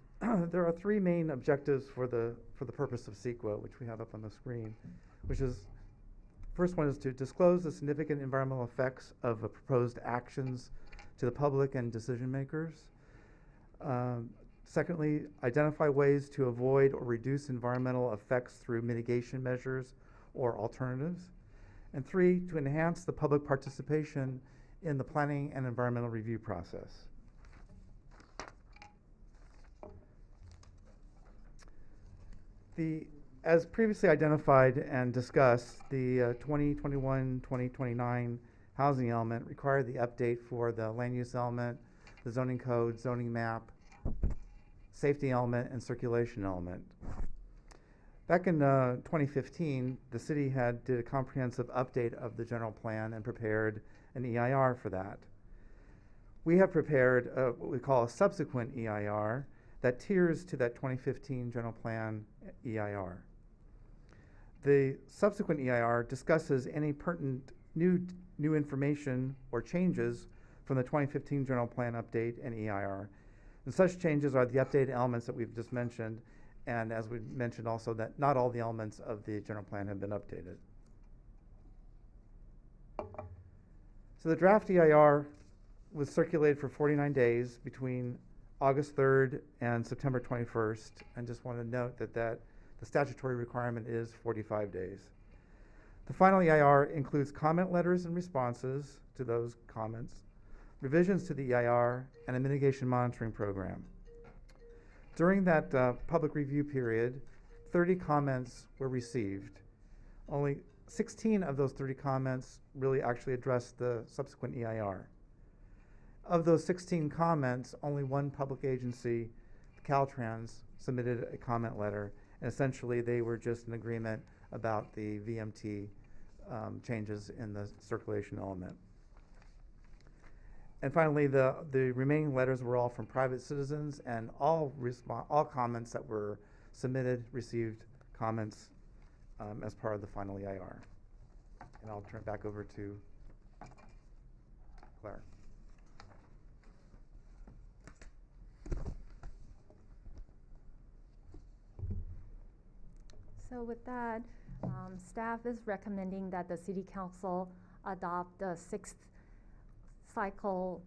there are 3 main objectives for the purpose of CEQA, which we have up on the screen, which is First one is to disclose the significant environmental effects of proposed actions to the public and decision makers. Secondly, identify ways to avoid or reduce environmental effects through mitigation measures or alternatives. And three, to enhance the public participation in the planning and environmental review process. As previously identified and discussed, the 2021-2029 housing element required the update for the land use element, the zoning code, zoning map, safety element, and circulation element. Back in 2015, the city did a comprehensive update of the general plan and prepared an EIR for that. We have prepared what we call a subsequent EIR that tiers to that 2015 general plan EIR. The subsequent EIR discusses any pertinent new information or changes from the 2015 general plan update and EIR. And such changes are the updated elements that we've just mentioned, and as we mentioned also that not all the elements of the general plan have been updated. So the draft EIR was circulated for 49 days between August 3rd and September 21st, and just want to note that the statutory requirement is 45 days. The final EIR includes comment letters and responses to those comments, revisions to the EIR, and a mitigation monitoring program. During that public review period, 30 comments were received. Only 16 of those 30 comments really actually addressed the subsequent EIR. Of those 16 comments, only one public agency, Caltrans, submitted a comment letter, and essentially they were just in agreement about the VMT changes in the circulation element. And finally, the remaining letters were all from private citizens, and all comments that were submitted received comments as part of the final EIR. And I'll turn it back over to Claire. So with that, staff is recommending that the City Council adopt the sixth cycle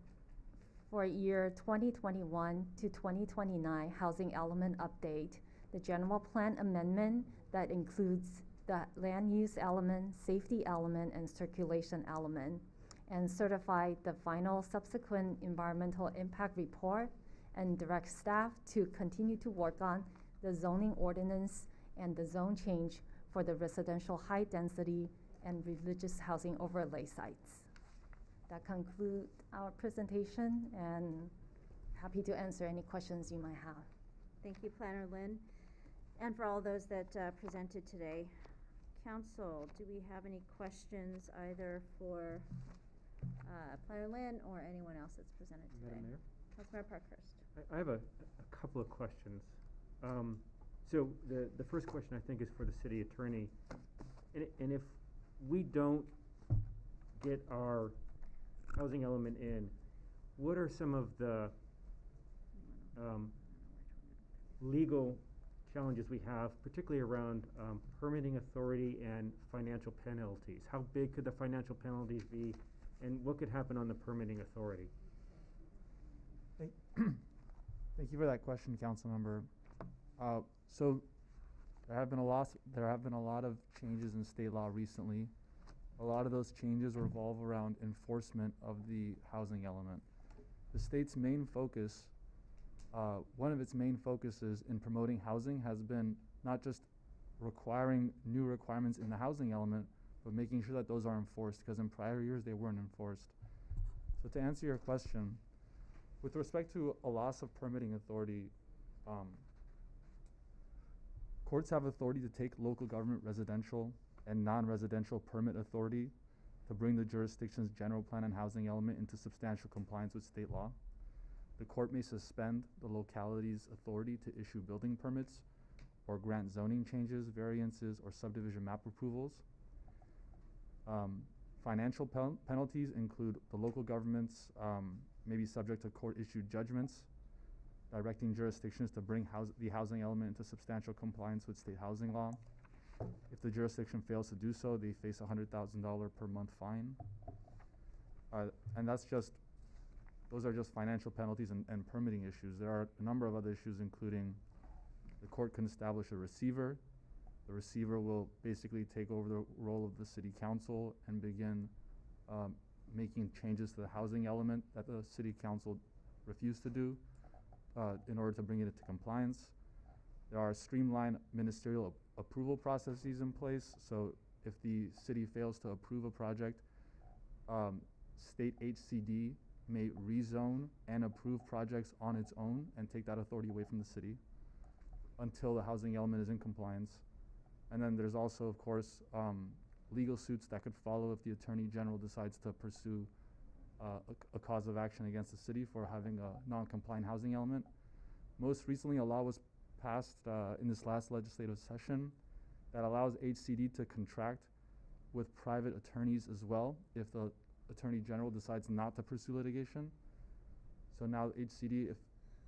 for year 2021 to 2029 housing element update, the general plan amendment that includes the land use element, safety element, and circulation element, and certify the final subsequent environmental impact report, and direct staff to continue to work on the zoning ordinance and the zone change for the residential high density and religious housing overlay sites. That concludes our presentation, and happy to answer any questions you might have. Thank you, Planner Lynn, and for all those that presented today. Council, do we have any questions either for Planner Lynn or anyone else that's presented today? Madam Mayor? Councilmember Parkhurst. I have a couple of questions. So the first question I think is for the city attorney, and if we don't get our housing element in, what are some of the legal challenges we have, particularly around permitting authority and financial penalties? How big could the financial penalties be, and what could happen on the permitting authority? Thank you for that question, council member. So there have been a lot of changes in state law recently. A lot of those changes revolve around enforcement of the housing element. The state's main focus, one of its main focuses in promoting housing has been not just requiring new requirements in the housing element, but making sure that those are enforced, because in prior years they weren't enforced. So to answer your question, with respect to a loss of permitting authority, courts have authority to take local government residential and non-residential permit authority to bring the jurisdiction's general plan and housing element into substantial compliance with state law. The court may suspend the locality's authority to issue building permits or grant zoning changes, variances, or subdivision map approvals. Financial penalties include the local governments may be subject to court-issued judgments directing jurisdictions to bring the housing element into substantial compliance with state housing law. If the jurisdiction fails to do so, they face a $100,000 per month fine. And those are just financial penalties and permitting issues. There are a number of other issues, including the court can establish a receiver. The receiver will basically take over the role of the city council and begin making changes to the housing element that the city council refused to do in order to bring it into compliance. There are streamlined ministerial approval processes in place. So if the city fails to approve a project, state HCD may rezone and approve projects on its own and take that authority away from the city until the housing element is in compliance. And then there's also, of course, legal suits that could follow if the Attorney General decides to pursue a cause of action against the city for having a non-compliant housing element. Most recently, a law was passed in this last legislative session that allows HCD to contract with private attorneys as well if the Attorney General decides not to pursue litigation. So now HCD,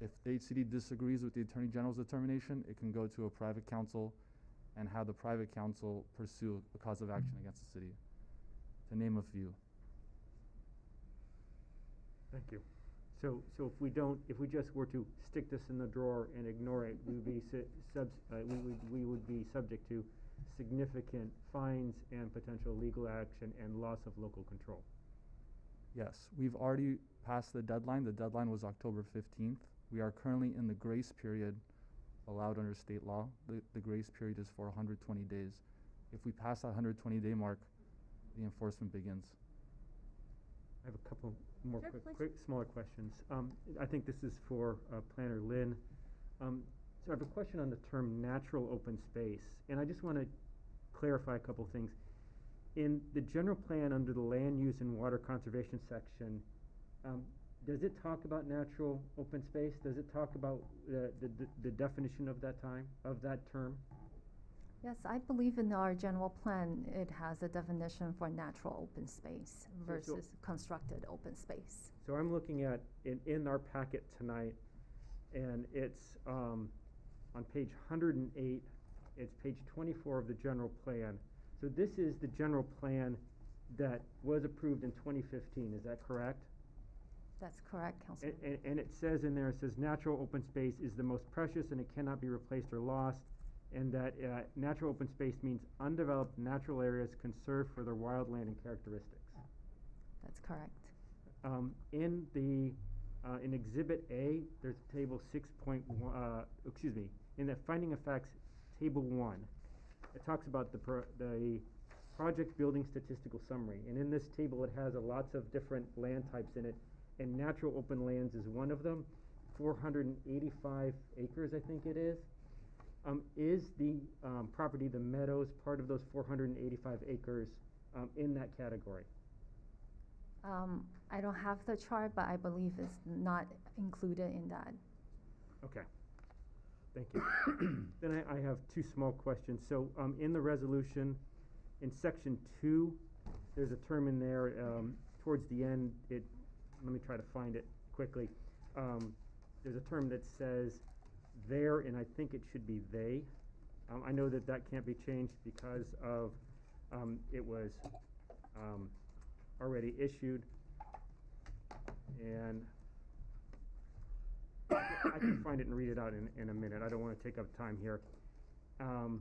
if the HCD disagrees with the Attorney General's determination, it can go to a private counsel and have the private counsel pursue a cause of action against the city, to name a few. Thank you. So if we just were to stick this in the drawer and ignore it, we would be subject to significant fines and potential legal action and loss of local control. Yes, we've already passed the deadline. The deadline was October 15th. We are currently in the grace period allowed under state law. The grace period is for 120 days. If we pass that 120-day mark, the enforcement begins. I have a couple more Sure, quick smaller questions. I think this is for Planner Lynn. So I have a question on the term natural open space, and I just want to clarify a couple things. In the general plan under the land use and water conservation section, does it talk about natural open space? Does it talk about the definition of that term? Yes, I believe in our general plan, it has a definition for natural open space versus constructed open space. So I'm looking at in our packet tonight, and it's on page 108, it's page 24 of the general plan. So this is the general plan that was approved in 2015, is that correct? That's correct, Councilman. And it says in there, it says natural open space is the most precious and it cannot be replaced or lost, and that natural open space means undeveloped natural areas conserved for their wildland and characteristics. That's correct. In Exhibit A, there's table 6.1, in the finding of facts, table 1. It talks about the project building statistical summary. And in this table, it has lots of different land types in it. And natural open lands is one of them, 485 acres, I think it is. Is the property, the meadows, part of those 485 acres in that category? I don't have the chart, but I believe it's not included in that. Okay. Thank you. Then I have two small questions. So in the resolution, in section 2, there's a term in there towards the end. Let me try to find it quickly. There's a term that says there, and I think it should be they. I know that can't be changed because of it was already issued, and I can find it and read it out in a minute. I don't want to take up time here. And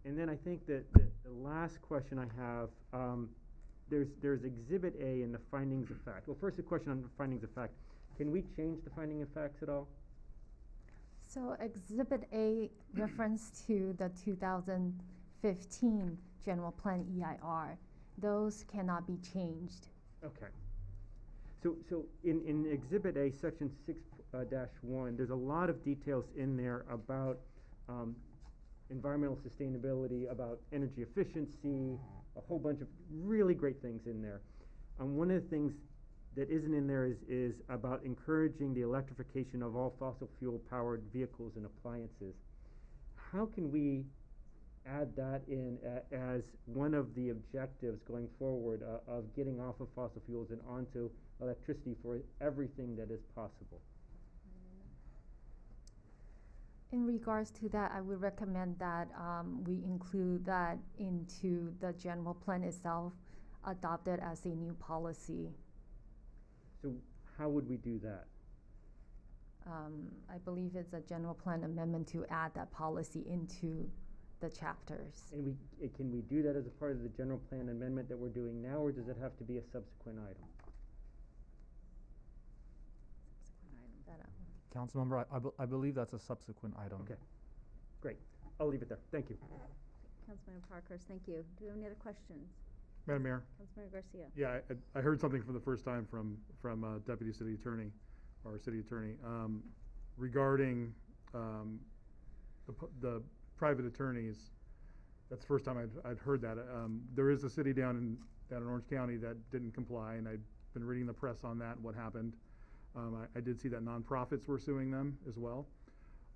then I think that the last question I have, there's Exhibit A in the findings of fact. Well, first a question on the findings of fact. Can we change the finding of facts at all? So Exhibit A reference to the 2015 General Plan EIR. Those cannot be changed. Okay. So in Exhibit A, Section 6-1, there's a lot of details in there about environmental sustainability, about energy efficiency, a whole bunch of really great things in there. One of the things that isn't in there is about encouraging the electrification of all fossil fuel powered vehicles and appliances. How can we add that in as one of the objectives going forward of getting off of fossil fuels and onto electricity for everything that is possible? In regards to that, I would recommend that we include that into the general plan itself, adopted as a new policy. So how would we do that? I believe it's a general plan amendment to add that policy into the chapters. And can we do that as a part of the general plan amendment that we're doing now, or does it have to be a subsequent item? Councilmember, I believe that's a subsequent item. Okay, great. I'll leave it there. Thank you. Councilmember Parkhurst, thank you. Do we have any other questions? Madam Mayor? Councilmember Garcia. Yeah, I heard something for the first time from Deputy City Attorney, or City Attorney, regarding the private attorneys. That's the first time I'd heard that. There is a city down in Orange County that didn't comply, and I've been reading the press on that, what happened. I did see that nonprofits were suing them as well.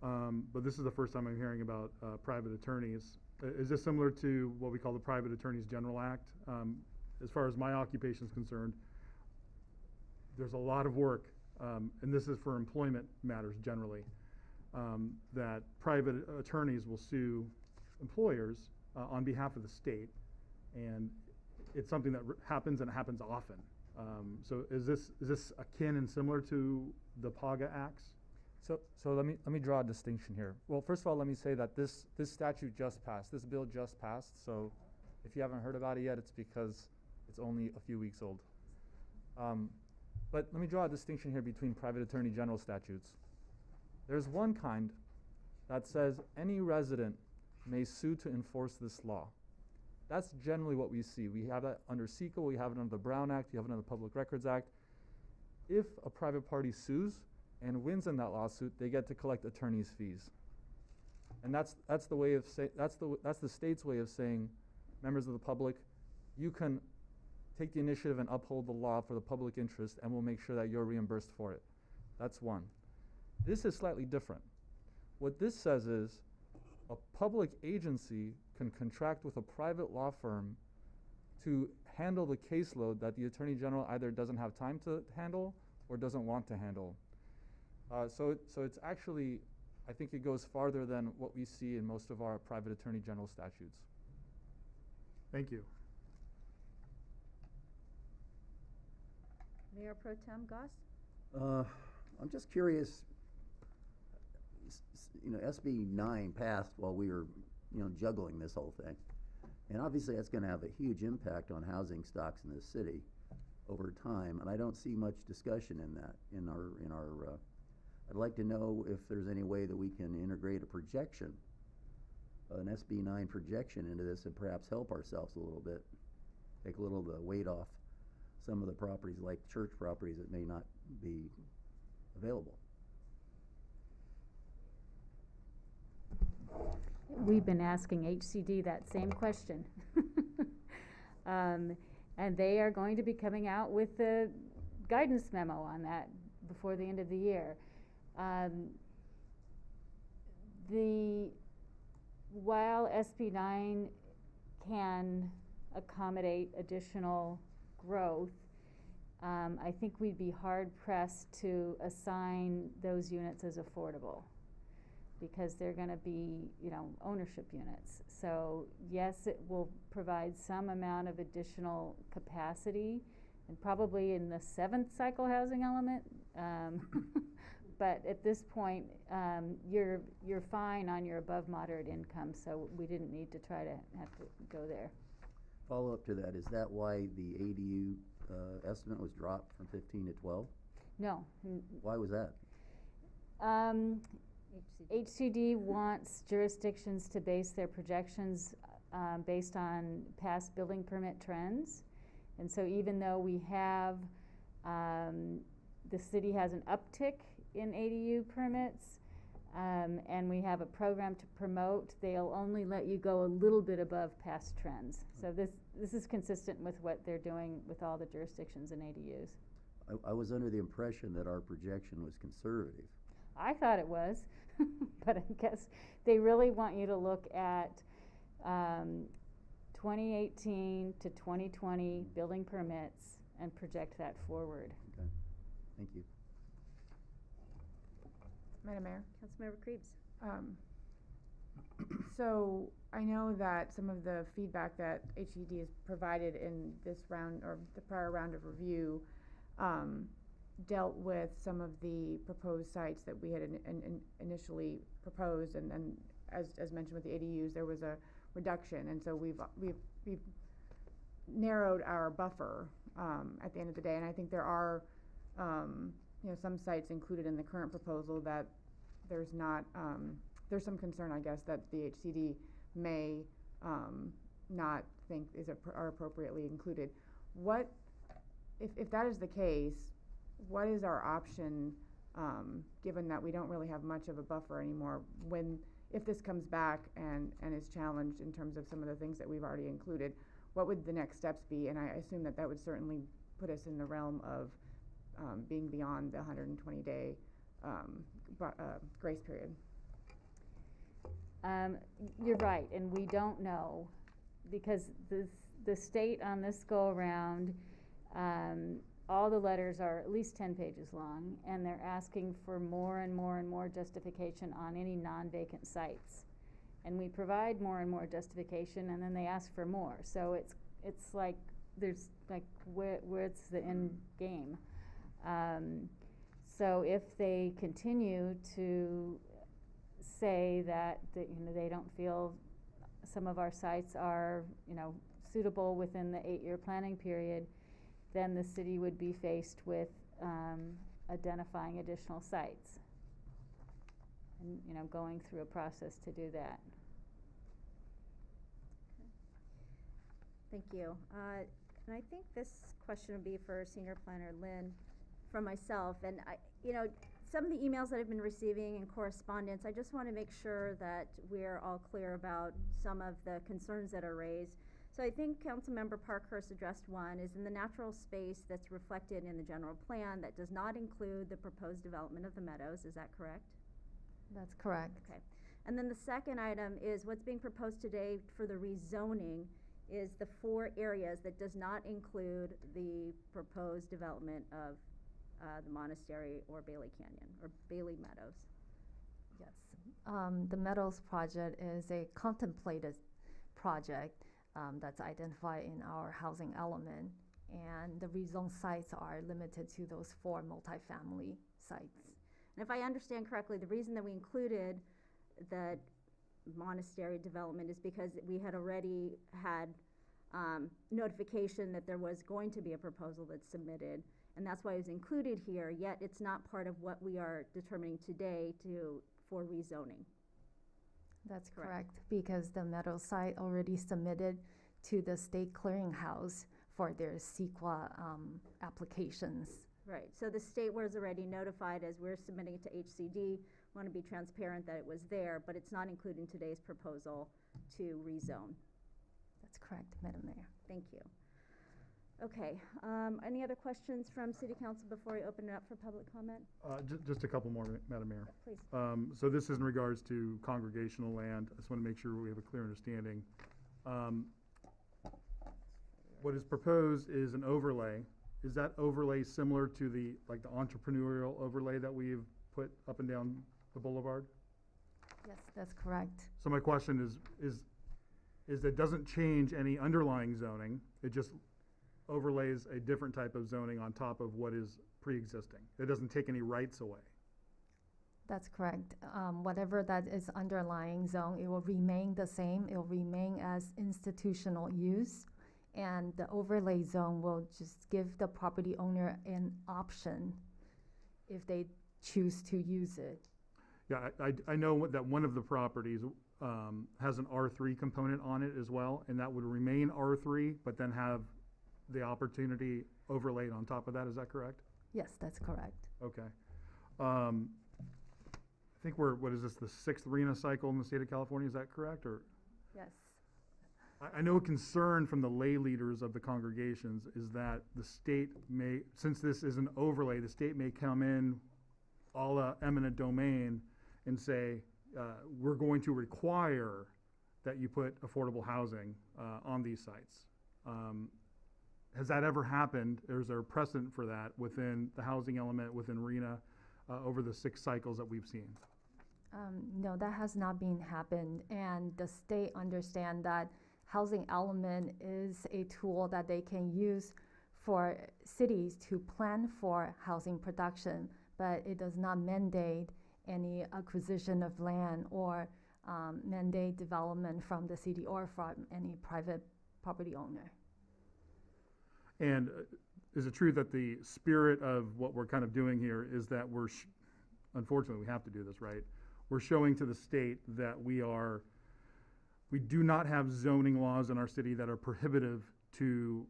But this is the first time I'm hearing about private attorneys. Is this similar to what we call the Private Attorneys General Act? As far as my occupation is concerned, there's a lot of work, and this is for employment matters generally, that private attorneys will sue employers on behalf of the state, and it's something that happens, and it happens often. So is this akin and similar to the PAGA acts? So let me draw a distinction here. Well, first of all, let me say that this statute just passed. This bill just passed. So if you haven't heard about it yet, it's because it's only a few weeks old. But let me draw a distinction here between private attorney general statutes. There's one kind that says any resident may sue to enforce this law. That's generally what we see. We have that under CEQA, we have it under the Brown Act, you have it under the Public Records Act. If a private party sues and wins in that lawsuit, they get to collect attorney's fees. And that's the way of that's the state's way of saying, members of the public, you can take the initiative and uphold the law for the public interest, and we'll make sure that you're reimbursed for it. That's one. This is slightly different. What this says is a public agency can contract with a private law firm to handle the caseload that the Attorney General either doesn't have time to handle or doesn't want to handle. So it's actually, I think it goes farther than what we see in most of our private Attorney General statutes. Thank you. Mayor Pro Tem Goss? I'm just curious, SB 9 passed while we were, juggling this whole thing. And obviously that's gonna have a huge impact on housing stocks in this city over time, and I don't see much discussion in that, in our I'd like to know if there's any way that we can integrate a projection, an SB 9 projection into this, and perhaps help ourselves a little bit, take a little of the weight off some of the properties, like church properties, that may not be available. We've been asking HCD that same question. And they are going to be coming out with the guidance memo on that before the end of the year. While SB 9 can accommodate additional growth, I think we'd be hard pressed to assign those units as affordable, because they're going to be, ownership units. So yes, it will provide some amount of additional capacity, and probably in the 7th cycle housing element. But at this point, you're fine on your above moderate income, so we didn't need to try to have to go there. Follow up to that, is that why the ADU estimate was dropped from 15 to 12? No. Why was that? HCD wants jurisdictions to base their projections based on past building permit trends. And so even though we have, the city has an uptick in ADU permits, and we have a program to promote, they'll only let you go a little bit above past trends. So this is consistent with what they're doing with all the jurisdictions in ADUs. I was under the impression that our projection was conservative. I thought it was, but I guess they really want you to look at 2018 to 2020 building permits and project that forward. Okay, thank you. Madam Mayor? Councilmember Creeps. So I know that some of the feedback that HED has provided in this round or the prior round of review dealt with some of the proposed sites that we had initially proposed, and then as mentioned with the ADUs, there was a reduction, and so we've narrowed our buffer at the end of the day. And I think there are some sites included in the current proposal that there's not there's some concern, I guess, that the HCD may not think are appropriately included. What if that is the case? What is our option, given that we don't really have much of a buffer anymore? If this comes back and is challenged in terms of some of the things that we've already included, what would the next steps be? And I assume that would certainly put us in the realm of being beyond the 120-day grace period. You're right, and we don't know, because the state on this go-around, all the letters are at least 10 pages long, and they're asking for more and more and more justification on any non-vacant sites. And we provide more and more justification, and then they ask for more. So it's like, there's like, where's the end game? So if they continue to say that they don't feel some of our sites are suitable within the 8-year planning period, then the city would be faced with identifying additional sites and going through a process to do that. Thank you. And I think this question would be for Senior Planner Lynn from myself. And some of the emails that I've been receiving and correspondence, I just want to make sure that we're all clear about some of the concerns that are raised. So I think Councilmember Parkhurst addressed one, is in the natural space that's reflected in the general plan that does not include the proposed development of the meadows. Is that correct? That's correct. Okay. And then the second item is what's being proposed today for the rezoning is the 4 areas that does not include the proposed development of the monastery or Bailey Canyon or Bailey Meadows. Yes. The Meadows project is a contemplated project that's identified in our housing element, and the rezone sites are limited to those 4 multifamily sites. And if I understand correctly, the reason that we included the monastery development is because we had already had notification that there was going to be a proposal that's submitted, and that's why it was included here, yet it's not part of what we are determining today for rezoning. That's correct, because the Meadows site already submitted to the state clearinghouse for their CEQA applications. Right, so the state was already notified as we're submitting it to HCD, want to be transparent that it was there, but it's not included in today's proposal to rezone. That's correct, Madam Mayor. Thank you. Okay, any other questions from City Council before we open it up for public comment? Just a couple more, Madam Mayor. Please. So this is in regards to congregational land. I just want to make sure we have a clear understanding. What is proposed is an overlay. Is that overlay similar to the entrepreneurial overlay that we've put up and down the boulevard? Yes, that's correct. So my question is that doesn't change any underlying zoning. It just overlays a different type of zoning on top of what is pre-existing. It doesn't take any rights away. That's correct. Whatever that is underlying zone, it will remain the same. It will remain as institutional use. And the overlay zone will just give the property owner an option if they choose to use it. Yeah, I know that one of the properties has an R3 component on it as well, and that would remain R3, but then have the opportunity overlaid on top of that. Is that correct? Yes, that's correct. Okay. I think what is this, the 6th RENA cycle in the state of California? Is that correct? Or yes. I know a concern from the lay leaders of the congregations is that the state may, since this is an overlay, the state may come in a la eminent domain and say, we're going to require that you put affordable housing on these sites. Has that ever happened, or is there a precedent for that within the housing element within RENA over the 6 cycles that we've seen? No, that has not been happened, and the state understand that housing element is a tool that they can use for cities to plan for housing production, but it does not mandate any acquisition of land or mandate development from the city or from any private property owner. And is it true that the spirit of what we're kind of doing here is that we're, unfortunately, we have to do this, right? We're showing to the state that we do not have zoning laws in our city that are prohibitive to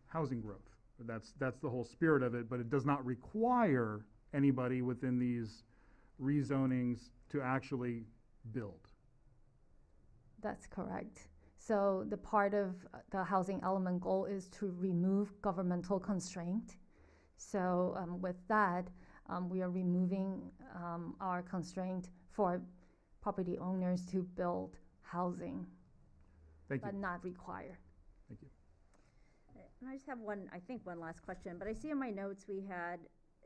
housing growth. That's the whole spirit of it, but it does not require anybody within these rezonings to actually build. That's correct. So the part of the housing element goal is to remove governmental constraint. So with that, we are removing our constraint for property owners to build housing, but not require. Thank you. And I just have one last question, but I see in my notes we had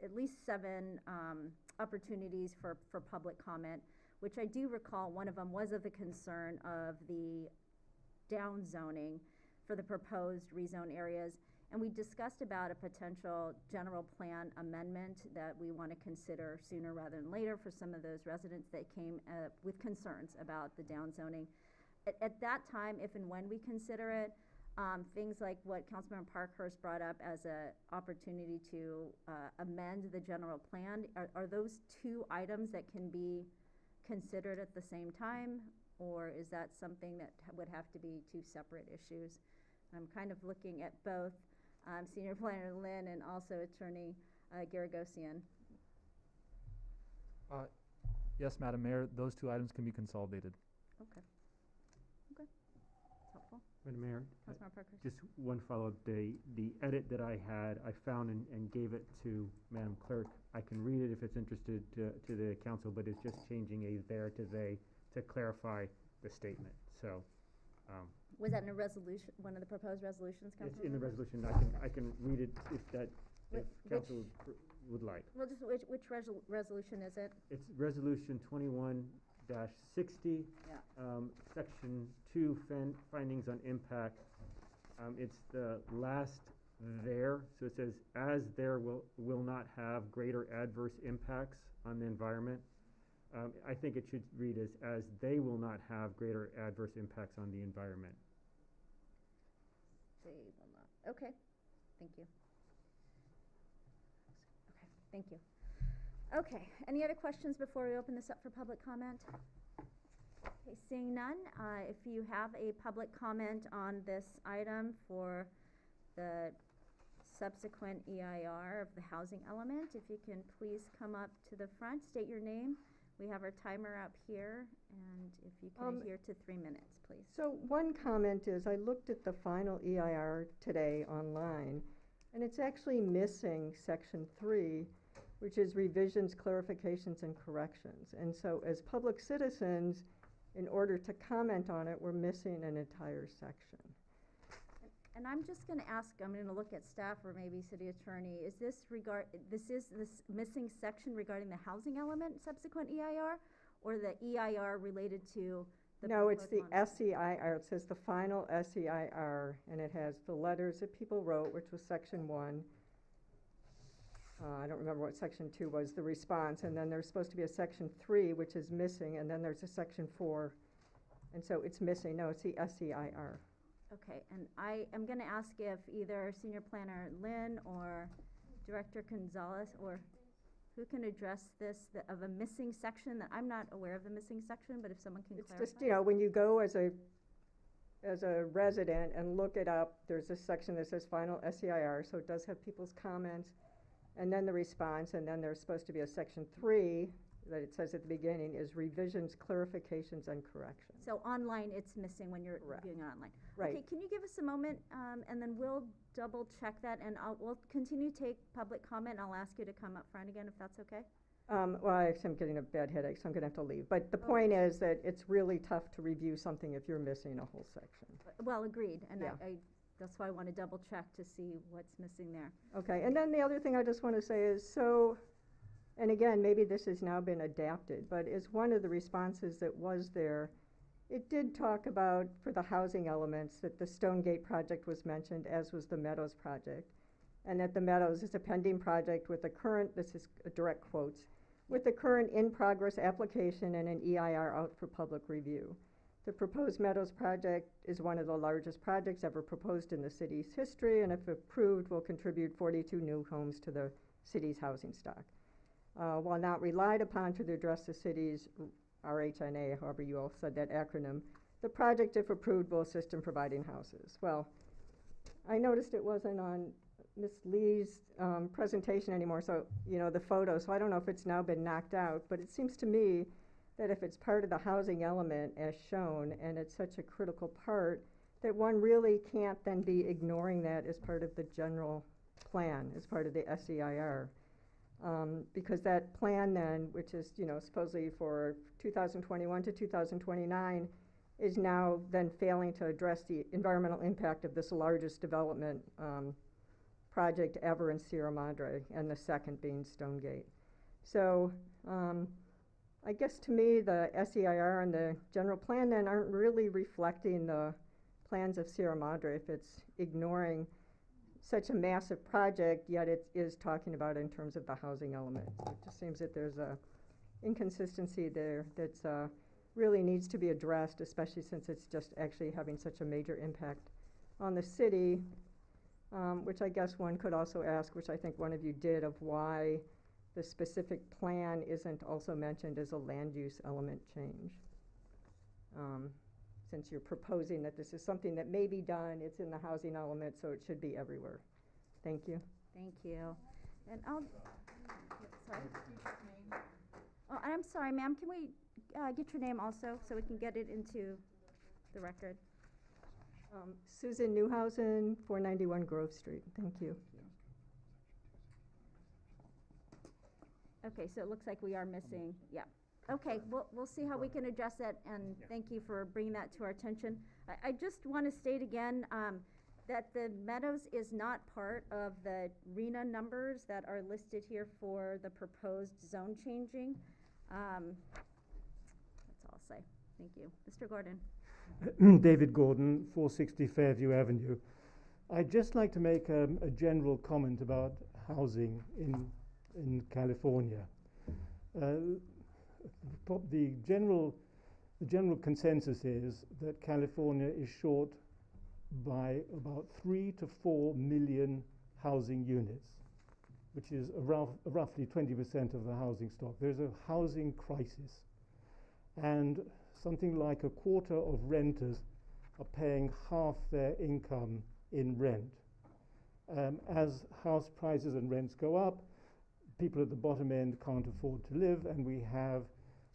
at least 7 opportunities for public comment, which I do recall one of them was of the concern of the down zoning for the proposed rezone areas. And we discussed about a potential general plan amendment that we want to consider sooner rather than later for some of those residents that came with concerns about the down zoning. At that time, if and when we consider it, things like what Councilmember Parkhurst brought up as a opportunity to amend the general plan, are those 2 items that can be considered at the same time? Or is that something that would have to be 2 separate issues? I'm kind of looking at both Senior Planner Lynn and also Attorney Garagosian. Yes, Madam Mayor, those 2 items can be consolidated. Okay. Okay. That's helpful. Madam Mayor, Councilmember Parkhurst. just one follow-up. The edit that I had, I found and gave it to Madam Clerk. I can read it if it's interested to the council, but it's just changing a there to they to clarify the statement. So. Was that in a resolution, one of the proposed resolutions, Councilmember? It's in the resolution. I can read it if council would like. Well, just which resolution is it? It's resolution 21-60. Yeah. Section 2, findings on impact. It's the last there, so it says, as there will not have greater adverse impacts on the environment. I think it should read as they will not have greater adverse impacts on the environment. They will not. Okay. Thank you. Okay. Thank you. Okay. Any other questions before we open this up for public comment? Okay. Seeing none, if you have a public comment on this item for the subsequent EIR of the housing element, if you can please come up to the front, state your name. We have our timer up here, and if you can adhere to 3 minutes, please. So one comment is, I looked at the final EIR today online, and it's actually missing section 3, which is revisions, clarifications, and corrections. And so as public citizens, in order to comment on it, we're missing an entire section. And I'm just going to ask, I'm going to look at staff or maybe city attorney, is this this missing section regarding the housing element subsequent EIR, or the EIR related to the No, it's the one? SEIR. It says the final SEIR, and it has the letters that people wrote, which was section 1. I don't remember what section 2 was, the response, and then there's supposed to be a section 3, which is missing, and then there's a section 4, and so it's missing. No, it's the SEIR. Okay, and I am going to ask if either Senior Planner Lynn or Director Gonzalez, or who can address this, of a missing section, that I'm not aware of the missing section, but if someone can clarify. It's just, you know, when you go as a resident and look it up, there's this section that says final SEIR, so it does have people's comments, and then the response, and then there's supposed to be a section 3 that it says at the beginning is revisions, clarifications, and corrections. So online, it's missing when you're viewing it online. Right. Okay, can you give us a moment, and then we'll double check that, and we'll continue to take public comment. I'll ask you to come up front again, if that's okay. Well, actually, I'm getting a bad headache, so I'm gonna have to leave. But the point is that it's really tough to review something if you're missing a whole section. Well, agreed, and Yeah. that's why I want to double check to see what's missing there. Okay, and then the other thing I just want to say is, so And again, maybe this has now been adapted, but as one of the responses that was there, it did talk about, for the housing elements, that the Stonegate project was mentioned, as was the Meadows project, and that the Meadows is a pending project with the current, this is direct quotes, with the current in-progress application and an EIR out for public review. The proposed Meadows project is one of the largest projects ever proposed in the city's history, and if approved, will contribute 42 new homes to the city's housing stock. While not relied upon to address the city's RHNA, however you all said that acronym, the project, if approved, will assist in providing houses. Well, I noticed it wasn't on Ms. Lee's presentation anymore, so, you know, the photo, so I don't know if it's now been knocked out, but it seems to me that if it's part of the housing element as shown, and it's such a critical part, that one really can't then be ignoring that as part of the general plan, as part of the SEIR. Because that plan then, which is, you know, supposedly for 2021 to 2029, is now then failing to address the environmental impact of this largest development project ever in Sierra Madre, and the second being Stonegate. So I guess to me the SEIR and the general plan then aren't really reflecting the plans of Sierra Madre if it's ignoring such a massive project, yet it is talking about it in terms of the housing element. So it just seems that there's a inconsistency there that's really needs to be addressed, especially since it's just actually having such a major impact on the city, which I guess one could also ask, which I think one of you did, of why the specific plan isn't also mentioned as a land use element change. Since you're proposing that this is something that may be done, it's in the housing element, so it should be everywhere. Thank you. Thank you. And I'll, sorry. Oh, I'm sorry, ma'am, can we get your name also, so we can get it into the record? Susan Newhausen, 491 Grove Street. Thank you. Okay, so it looks like we are missing, yeah. Okay, we'll see how we can address that, and thank you for bringing that to our attention. I just want to state again that the Meadows is not part of the RENA numbers that are listed here for the proposed zone changing. That's all I'll say. Thank you. Mr. Gordon. David Gordon, 460 Fairview Avenue. I'd just like to make a general comment about housing in California. The general consensus is that California is short by about 3 to 4 million housing units, which is roughly 20% of the housing stock. There's a housing crisis, and something like a quarter of renters are paying half their income in rent. As house prices and rents go up, people at the bottom end can't afford to live, and we have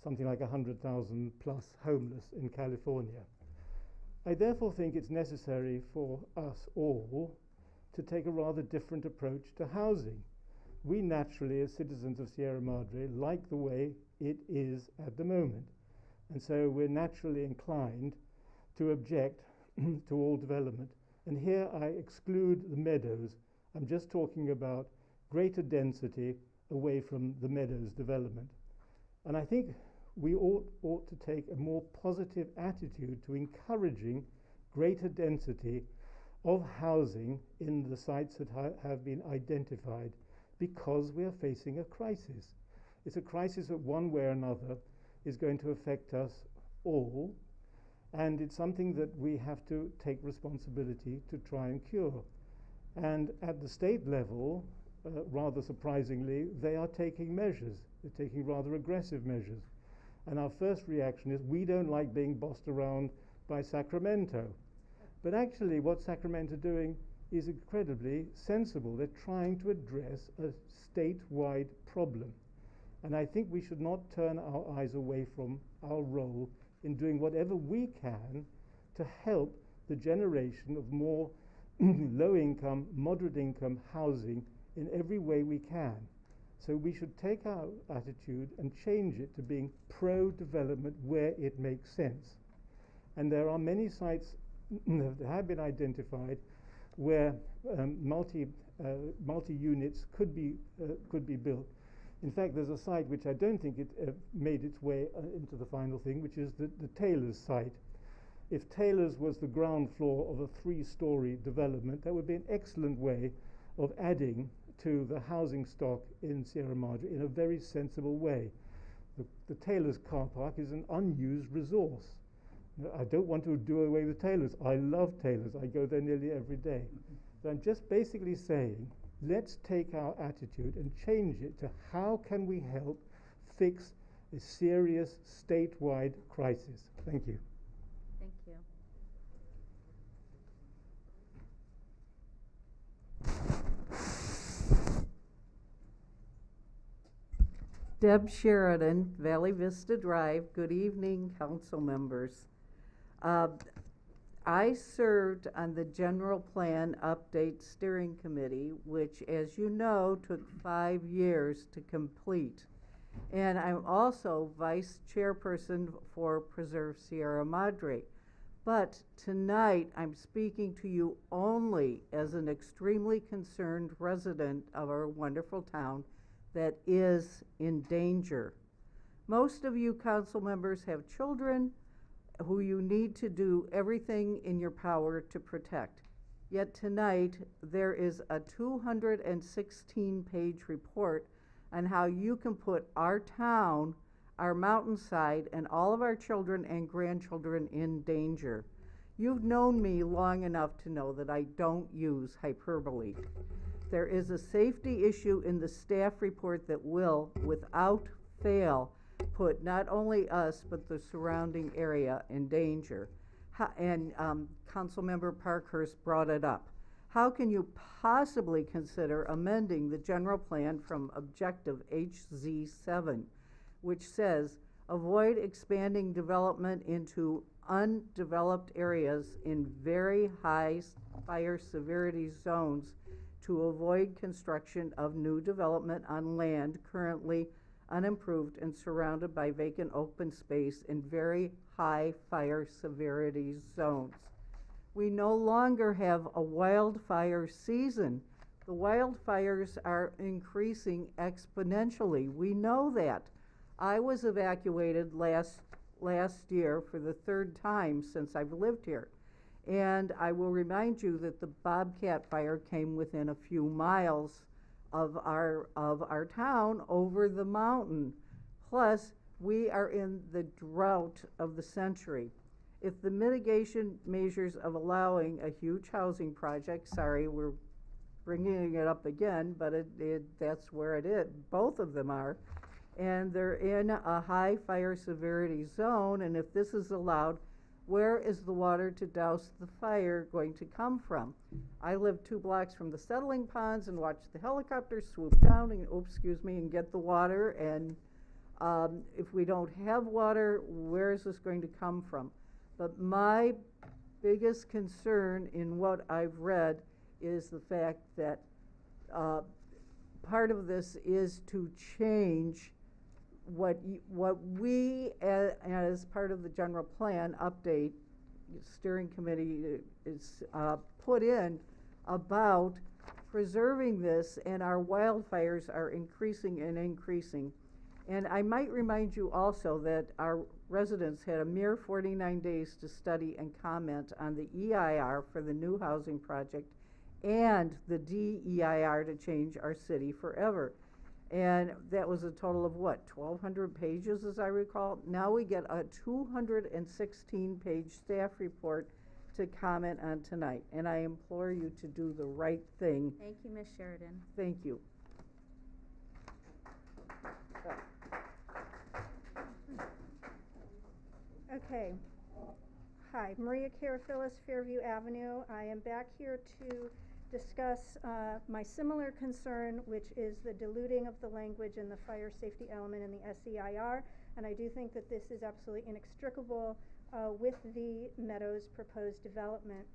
something like 100,000 plus homeless in California. I therefore think it's necessary for us all to take a rather different approach to housing. We naturally, as citizens of Sierra Madre, like the way it is at the moment. And so we're naturally inclined to object to all development. And here I exclude the meadows. I'm just talking about greater density away from the meadows development. And I think we ought to take a more positive attitude to encouraging greater density of housing in the sites that have been identified, because we are facing a crisis. It's a crisis that one way or another is going to affect us all, and it's something that we have to take responsibility to try and cure. And at the state level, rather surprisingly, they are taking measures. They're taking rather aggressive measures. And our first reaction is, we don't like being bossed around by Sacramento. But actually what Sacramento are doing is incredibly sensible. They're trying to address a statewide problem. And I think we should not turn our eyes away from our role in doing whatever we can to help the generation of more low-income, moderate-income housing in every way we can. So we should take our attitude and change it to being pro-development where it makes sense. And there are many sites that have been identified where multi-units could be built. In fact, there's a site which I don't think it made its way into the final thing, which is the Taylor's site. If Taylor's was the ground floor of a 3-story development, that would be an excellent way of adding to the housing stock in Sierra Madre in a very sensible way. The Taylor's car park is an unused resource. I don't want to do away with Taylor's. I love Taylor's. I go there nearly every day. So I'm just basically saying, let's take our attitude and change it to how can we help fix a serious statewide crisis. Thank you. Thank you. Deb Sheridan, Valley Vista Drive. Good evening, council members. I served on the General Plan Update Steering Committee, which, as you know, took 5 years to complete. And I'm also vice chairperson for Preserve Sierra Madre. But tonight, I'm speaking to you only as an extremely concerned resident of our wonderful town that is in danger. Most of you council members have children who you need to do everything in your power to protect. Yet tonight, there is a 216-page report on how you can put our town, our mountainside, and all of our children and grandchildren in danger. You've known me long enough to know that I don't use hyperbole. There is a safety issue in the staff report that will, without fail, put not only us, but the surrounding area in danger. Councilmember Parkhurst brought it up. How can you possibly consider amending the general plan from objective HZ7, which says, avoid expanding development into undeveloped areas in very high fire severity zones to avoid construction of new development on land currently unimproved and surrounded by vacant open space in very high fire severity zones. We no longer have a wildfire season. The wildfires are increasing exponentially. We know that. I was evacuated last year for the 3rd time since I've lived here. And I will remind you that the Bobcat fire came within a few miles of our town over the mountain. Plus, we are in the drought of the century. If the mitigation measures of allowing a huge housing project, sorry, we're bringing it up again, but that's where it is. Both of them are. And they're in a high fire severity zone, and if this is allowed, where is the water to douse the fire going to come from? I live 2 blocks from the settling ponds and watch the helicopters swoop down and get the water. And if we don't have water, where is this going to come from? But my biggest concern in what I've read is the fact that part of this is to change what we, as part of the general plan update steering committee is put in about preserving this, and our wildfires are increasing and increasing. And I might remind you also that our residents had a mere 49 days to study and comment on the EIR for the new housing project and the DEIR to change our city forever. And that was a total of what, 1,200 pages as I recall? Now we get a 216-page staff report to comment on tonight. And I implore you to do the right thing. Thank you, Ms. Sheridan. Thank you. Okay. Hi, Maria Karafilis, Fairview Avenue. I am back here to discuss my similar concern, which is the diluting of the language and the fire safety element in the SEIR, and I do think that this is absolutely inextricable with the Meadows proposed development.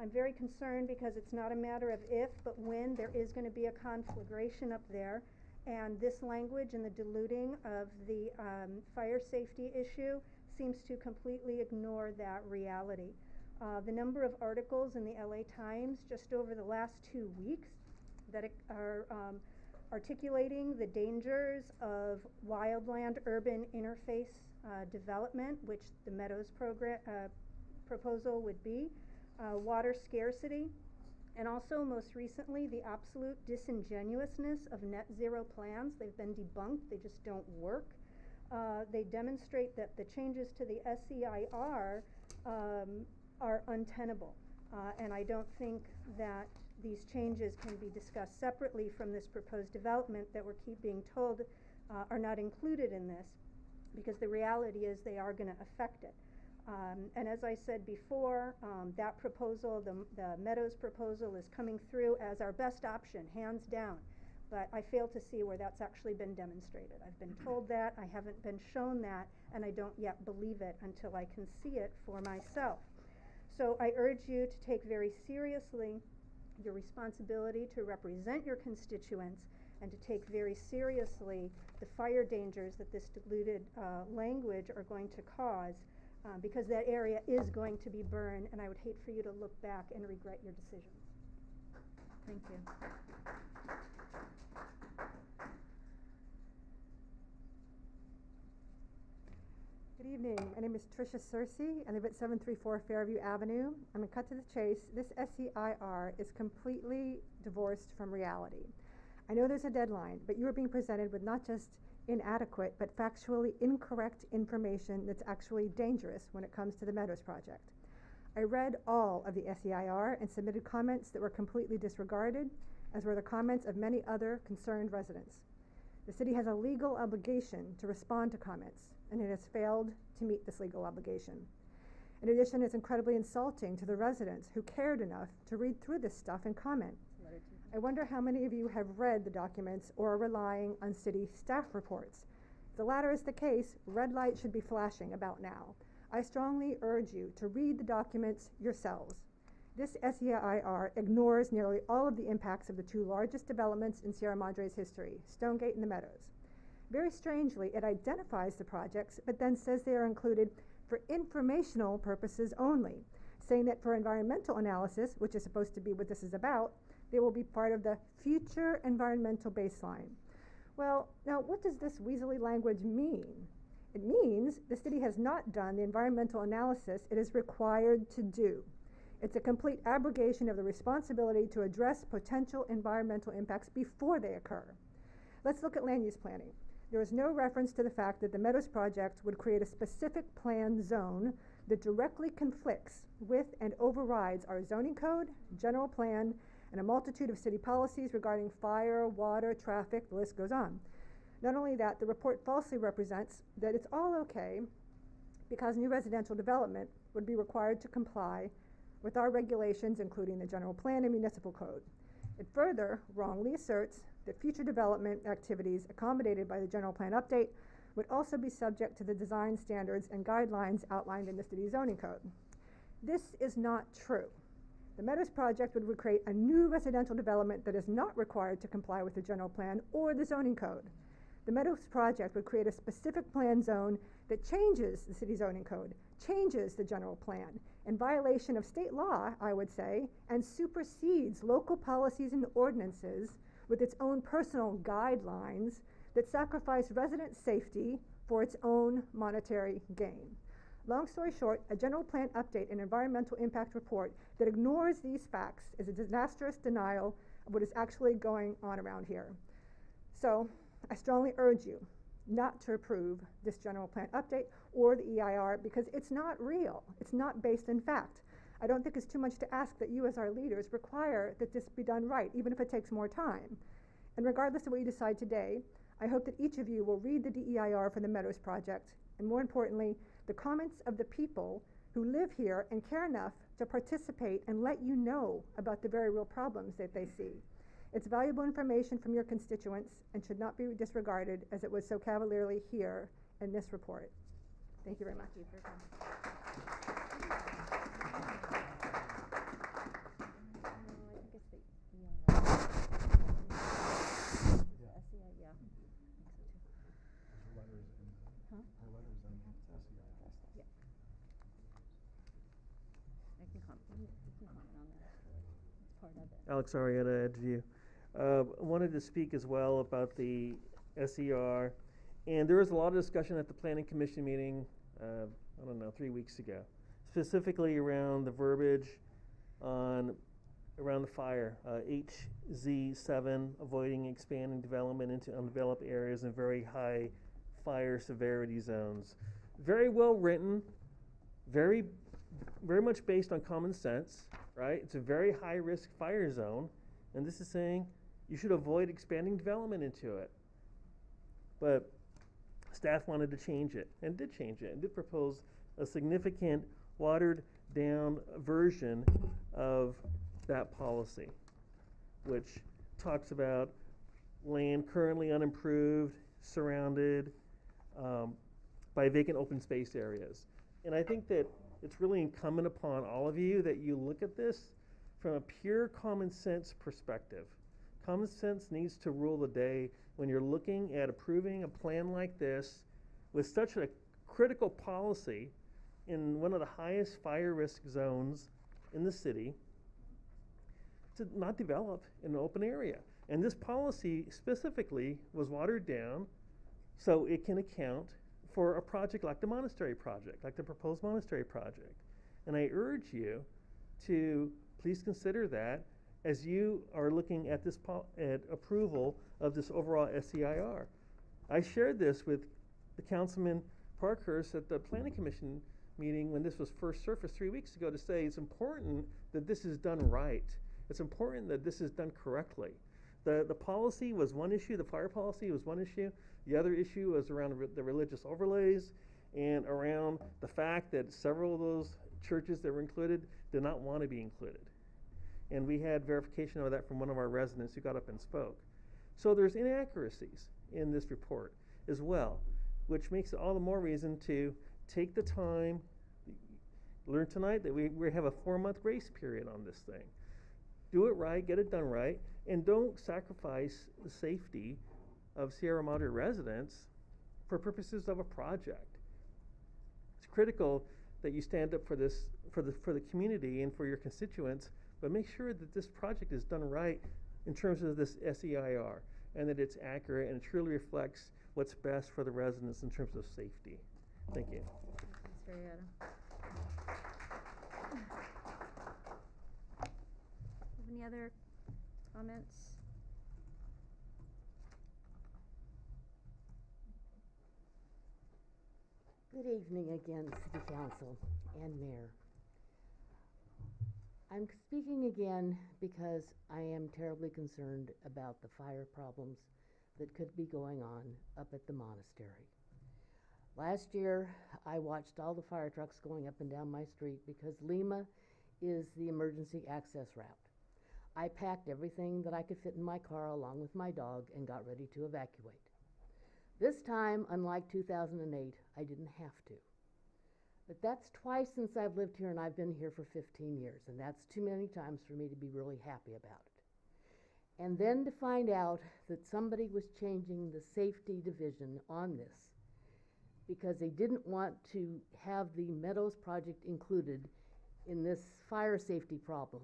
I'm very concerned because it's not a matter of if, but when there is going to be a conflagration up there, and this language and the diluting of the fire safety issue seems to completely ignore that reality. The number of articles in the LA Times just over the last 2 weeks that are articulating the dangers of wildland-urban interface development, which the Meadows proposal would be, water scarcity, and also most recently the absolute disingenuousness of net zero plans. They've been debunked, they just don't work. They demonstrate that the changes to the SEIR are untenable, and I don't think that these changes can be discussed separately from this proposed development that we're being told are not included in this, because the reality is they are going to affect it. And as I said before, that proposal, the Meadows proposal, is coming through as our best option, hands down. But I fail to see where that's actually been demonstrated. I've been told that, I haven't been shown that, and I don't yet believe it until I can see it for myself. So I urge you to take very seriously your responsibility to represent your constituents and to take very seriously the fire dangers that this diluted language are going to cause, because that area is going to be burned, and I would hate for you to look back and regret your decisions. Thank you. Good evening. My name is Tricia Searcy. I live at 734 Fairview Avenue. I'm going to cut to the chase. This SEIR is completely divorced from reality. I know there's a deadline, but you are being presented with not just inadequate, but factually incorrect information that's actually dangerous when it comes to the Meadows project. I read all of the SEIR and submitted comments that were completely disregarded, as were the comments of many other concerned residents. The city has a legal obligation to respond to comments, and it has failed to meet this legal obligation. In addition, it's incredibly insulting to the residents who cared enough to read through this stuff and comment. I wonder how many of you have read the documents or are relying on city staff reports. If the latter is the case, red light should be flashing about now. I strongly urge you to read the documents yourselves. This SEIR ignores nearly all of the impacts of the two largest developments in Sierra Madre's history, Stonegate and the Meadows. Very strangely, it identifies the projects, but then says they are included for informational purposes only, saying that for environmental analysis, which is supposed to be what this is about, they will be part of the future environmental baseline. Well, now what does this weaselly language mean? It means the city has not done the environmental analysis it is required to do. It's a complete abrogation of the responsibility to address potential environmental impacts before they occur. Let's look at land use planning. There is no reference to the fact that the Meadows project would create a specific planned zone that directly conflicts with and overrides our zoning code, general plan, and a multitude of city policies regarding fire, water, traffic, the list goes on. Not only that, the report falsely represents that it's all okay because new residential development would be required to comply with our regulations, including the general plan and municipal code. It further wrongly asserts that future development activities accommodated by the general plan update would also be subject to the design standards and guidelines outlined in the city zoning code. This is not true. The Meadows project would create a new residential development that is not required to comply with the general plan or the zoning code. The Meadows project would create a specific plan zone that changes the city zoning code, changes the general plan, in violation of state law, I would say, and supersedes local policies and ordinances with its own personal guidelines that sacrifice resident safety for its own monetary gain. Long story short, a general plan update and environmental impact report that ignores these facts is a disastrous denial of what is actually going on around here. So I strongly urge you not to approve this general plan update or the EIR, because it's not real. It's not based in fact. I don't think it's too much to ask that you as our leaders require that this be done right, even if it takes more time. And regardless of what you decide today, I hope that each of you will read the DEIR for the Meadows project, and more importantly, the comments of the people who live here and care enough to participate and let you know about the very real problems that they see. It's valuable information from your constituents and should not be disregarded as it was so cavalierly here in this report. Thank you very much. Thank you for coming. I think it's the EIR. Yeah. SEI, yeah. I think so too. Huh? Her letters in SEI. Yeah. You can comment on that. It's part of it. Alex Arietta, Edgeview. Wanted to speak as well about the SER. And there was a lot of discussion at the Planning Commission meeting, I don't know, 3 weeks ago, specifically around the verbiage around the fire, HZ7, avoiding expanding development into undeveloped areas and very high fire severity zones. Very well written, very much based on common sense, right? It's a very high risk fire zone, and this is saying you should avoid expanding development into it. But staff wanted to change it, and did change it, and did propose a significant watered down version of that policy, which talks about land currently unimproved, surrounded by vacant open space areas. And I think that it's really incumbent upon all of you that you look at this from a pure common sense perspective. Common sense needs to rule the day when you're looking at approving a plan like this with such a critical policy in one of the highest fire risk zones in the city to not develop in an open area. And this policy specifically was watered down so it can account for a project like the monastery project, like the proposed monastery project. And I urge you to please consider that as you are looking at this at approval of this overall SEIR. I shared this with the Councilman Parkhurst at the Planning Commission meeting when this was first surfaced 3 weeks ago, to say it's important that this is done right. It's important that this is done correctly. The policy was one issue, the fire policy was one issue. The other issue was around the religious overlays and around the fact that several of those churches that were included did not want to be included. And we had verification of that from one of our residents who got up and spoke. So there's inaccuracies in this report as well, which makes it all the more reason to take the time, learn tonight that we have a 4-month grace period on this thing. Do it right, get it done right, and don't sacrifice the safety of Sierra Madre residents for purposes of a project. It's critical that you stand up for this, for the community and for your constituents, but make sure that this project is done right in terms of this SEIR, and that it's accurate and it truly reflects what's best for the residents in terms of safety. Thank you. Thanks, Marietta. Any other comments? Good evening again, City Council and Mayor. I'm speaking again because I am terribly concerned about the fire problems that could be going on up at the monastery. Last year, I watched all the fire trucks going up and down my street because Lima is the emergency access route. I packed everything that I could fit in my car along with my dog and got ready to evacuate. This time, unlike 2008, I didn't have to. But that's twice since I've lived here, and I've been here for 15 years, and that's too many times for me to be really happy about it. And then to find out that somebody was changing the safety division on this because they didn't want to have the Meadows project included in this fire safety problem,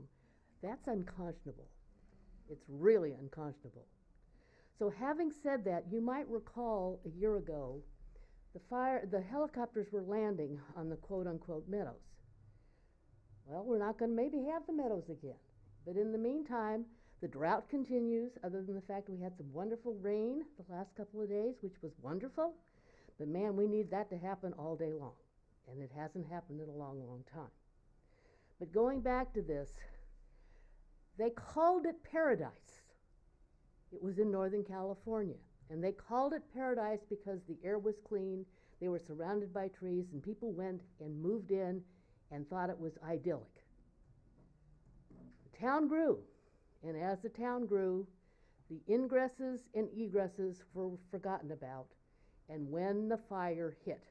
that's unconscionable. It's really unconscionable. So having said that, you might recall a year ago, the helicopters were landing on the quote-unquote Meadows. Well, we're not going to maybe have the Meadows again. But in the meantime, the drought continues, other than the fact we had some wonderful rain the last couple of days, which was wonderful. But man, we need that to happen all day long. And it hasn't happened in a long, long time. But going back to this, they called it paradise. It was in Northern California. And they called it paradise because the air was clean, they were surrounded by trees, and people went and moved in and thought it was idyllic. The town grew, and as the town grew, the ingresses and egresses were forgotten about, and when the fire hit,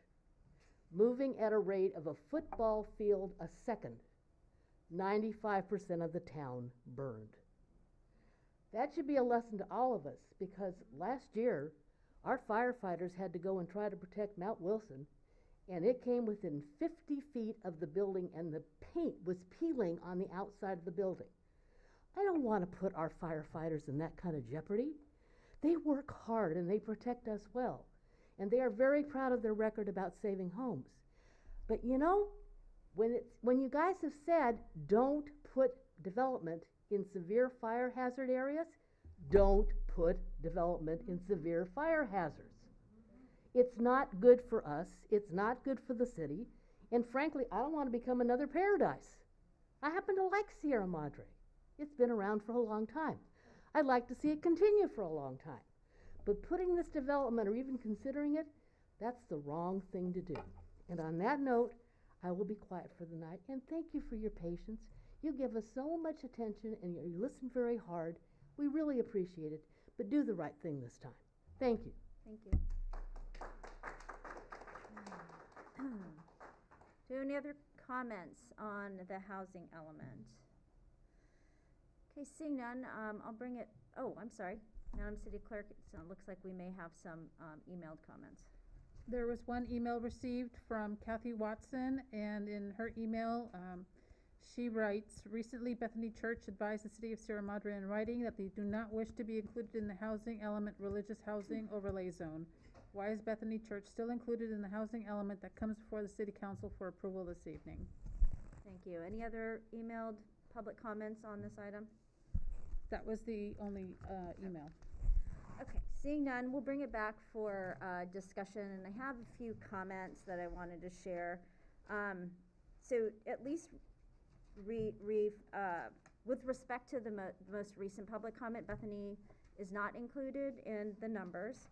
moving at a rate of a football field a second, 95% of the town burned. That should be a lesson to all of us, because last year, our firefighters had to go and try to protect Mount Wilson, and it came within 50 feet of the building, and the paint was peeling on the outside of the building. I don't want to put our firefighters in that kind of jeopardy. They work hard and they protect us well. And they are very proud of their record about saving homes. But you know, when you guys have said don't put development in severe fire hazard areas, don't put development in severe fire hazards. It's not good for us. It's not good for the city. And frankly, I don't want to become another Paradise. I happen to like Sierra Madre. It's been around for a long time. I'd like to see it continue for a long time. But putting this development or even considering it, that's the wrong thing to do. And on that note, I will be quiet for the night. And thank you for your patience. You give us so much attention and you listen very hard. We really appreciate it. But do the right thing this time. Thank you. Thank you. Do you have any other comments on the housing element? Okay, seeing none, I'll bring it, oh, I'm sorry. Madam City Clerk, it looks like we may have some emailed comments. There was one email received from Kathy Watson, and in her email, she writes, recently Bethany Church advised the City of Sierra Madre in writing that they do not wish to be included in the housing element religious housing overlay zone. Why is Bethany Church still included in the housing element that comes before the City Council for approval this evening? Thank you. Any other emailed public comments on this item? That was the only email. Okay, seeing none, we'll bring it back for discussion, and I have a few comments that I wanted to share. So at least with respect to the most recent public comment, Bethany is not included in the numbers.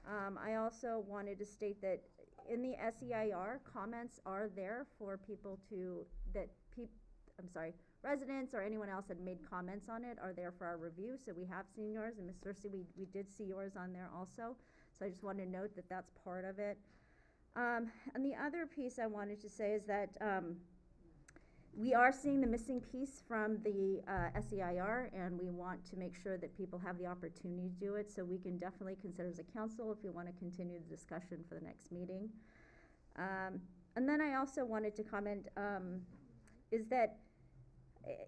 I also wanted to state that in the SEIR, comments are there for people to, residents or anyone else that made comments on it are there for our review. So we have seen yours, and Ms. Cersei, we did see yours on there also. So I just wanted to note that that's part of it. And the other piece I wanted to say is that we are seeing the missing piece from the SEIR, and we want to make sure that people have the opportunity to do it. So we can definitely consider as a council if we want to continue the discussion for the next meeting. And then I also wanted to comment is that,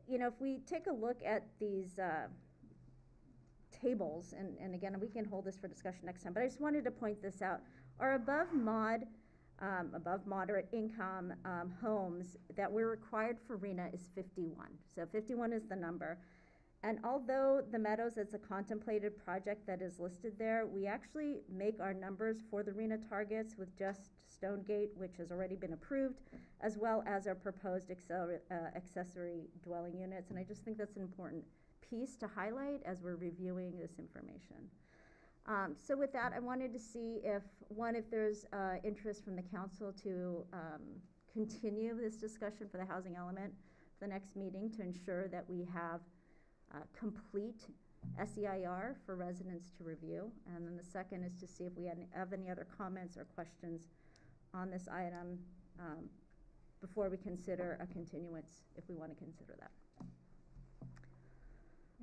you know, if we take a look at these tables, and again, we can hold this for discussion next time, but I just wanted to point this out. Our above moderate income homes that we're required for RHNA is 51. So 51 is the number. And although the Meadows is a contemplated project that is listed there, we actually make our numbers for the RHNA targets with just Stonegate, which has already been approved, as well as our proposed accessory dwelling units. And I just think that's an important piece to highlight as we're reviewing this information. So with that, I wanted to see if there's interest from the council to continue this discussion for the housing element for the next meeting to ensure that we have complete SEIR for residents to review. And then the second is to see if we have any other comments or questions on this item before we consider a continuance, if we want to consider that.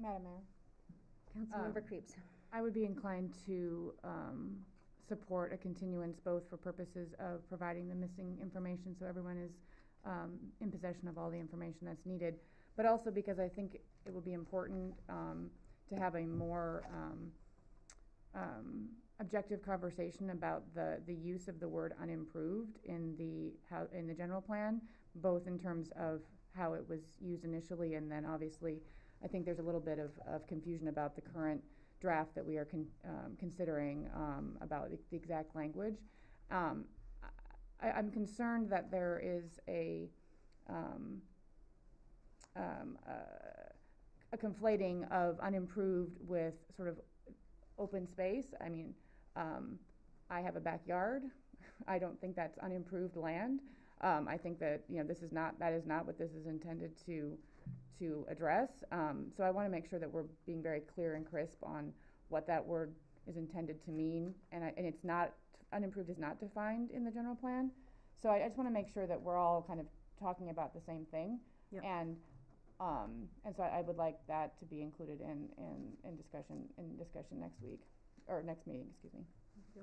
Madam Mayor. Councilmember Creeps. I would be inclined to support a continuance both for purposes of providing the missing information so everyone is in possession of all the information that's needed, but also because I think it will be important to have a more objective conversation about the use of the word unimproved in the general plan, both in terms of how it was used initially, and then obviously I think there's a little bit of confusion about the current draft that we are considering about the exact language. I'm concerned that there is a conflating of unimproved with sort of open space. I mean, I have a backyard. I don't think that's unimproved land. I think that, you know, that is not what this is intended to address. So I want to make sure that we're being very clear and crisp on what that word is intended to mean, and it's not, unimproved is not defined in the general plan. So I just want to make sure that we're all kind of talking about the same thing. Yep. And so I would like that to be included in discussion next week, or next meeting, excuse me. Thank you.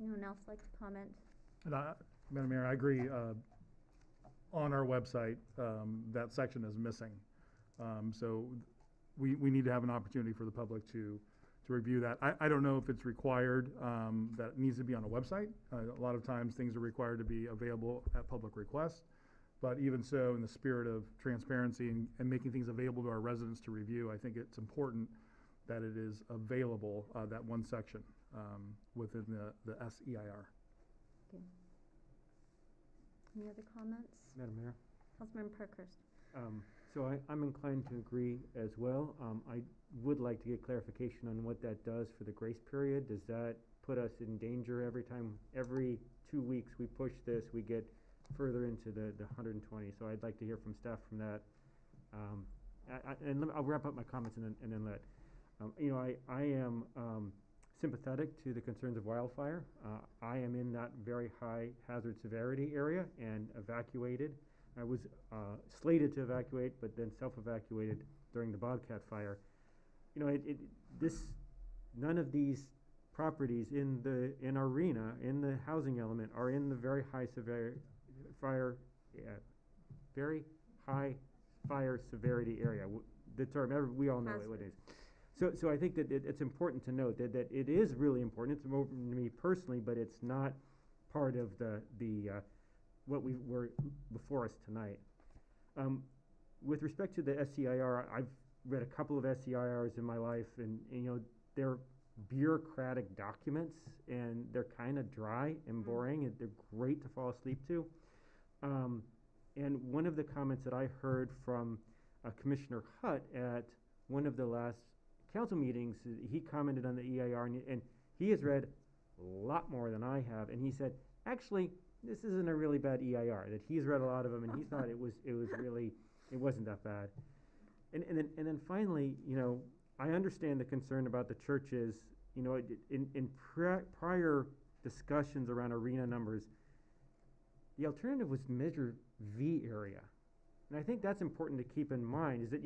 Anyone else like to comment? Madam Mayor, I agree. On our website, that section is missing. So we need to have an opportunity for the public to review that. I don't know if it's required, that it needs to be on a website. A lot of times things are required to be available at public request. But even so, in the spirit of transparency and making things available to our residents to review, I think it's important that it is available, that one section, within the SEIR. Okay. Any other comments? Madam Mayor? Councilmember Parkhurst. So I'm inclined to agree as well. I would like to get clarification on what that does for the grace period. Does that put us in danger every 2 weeks we push this, we get further into the 120? So I'd like to hear from staff from that. I'll wrap up my comments and then let. I am sympathetic to the concerns of wildfire. I am in that very high hazard severity area and evacuated. I was slated to evacuate, but then self-evacuated during the Bobcat fire. None of these properties in our arena, in the housing element, are in the very high very high fire severity area. The term, we all know what it is. So I think that it's important to note that it is really important. It's important to me personally, but it's not part of the what we were before us tonight. With respect to the SEIR, I've read a couple of SEIRs in my life, and they're bureaucratic documents, and they're kind of dry and boring, and they're great to fall asleep to. And one of the comments that I heard from Commissioner Hutt at one of the last council meetings, he commented on the EIR, and he has read a lot more than I have, and he said, actually, this isn't a really bad EIR, that he's read a lot of them, and he thought it wasn't that bad. And then finally, I understand the concern about the churches. In prior discussions around arena numbers, the alternative was Measure V area. And I think that's important to keep in mind, is that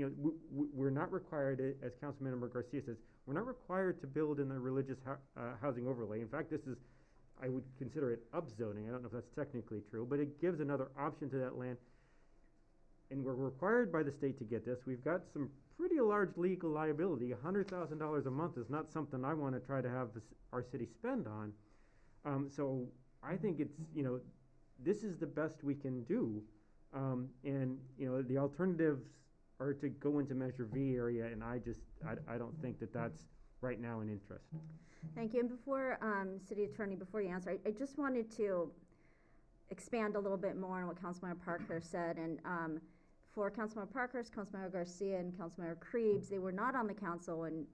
we're not required, as Councilmember Garcia says, we're not required to build in the religious housing overlay. In fact, I would consider it upzoning. I don't know if that's technically true, but it gives another option to that land. And we're required by the state to get this. We've got some pretty large legal liability. $100,000 a month is not something I want to try to have our city spend on. So I think it's, this is the best we can do. And the alternatives are to go into Measure V area, and I don't think that that's right now an interest. Thank you. And before, City Attorney, before you answer, I just wanted to expand a little bit more on what Councilmember Parkhurst said. And for Councilmember Parkhurst, Councilmember Garcia, and Councilmember Krebs, they were not on the council, and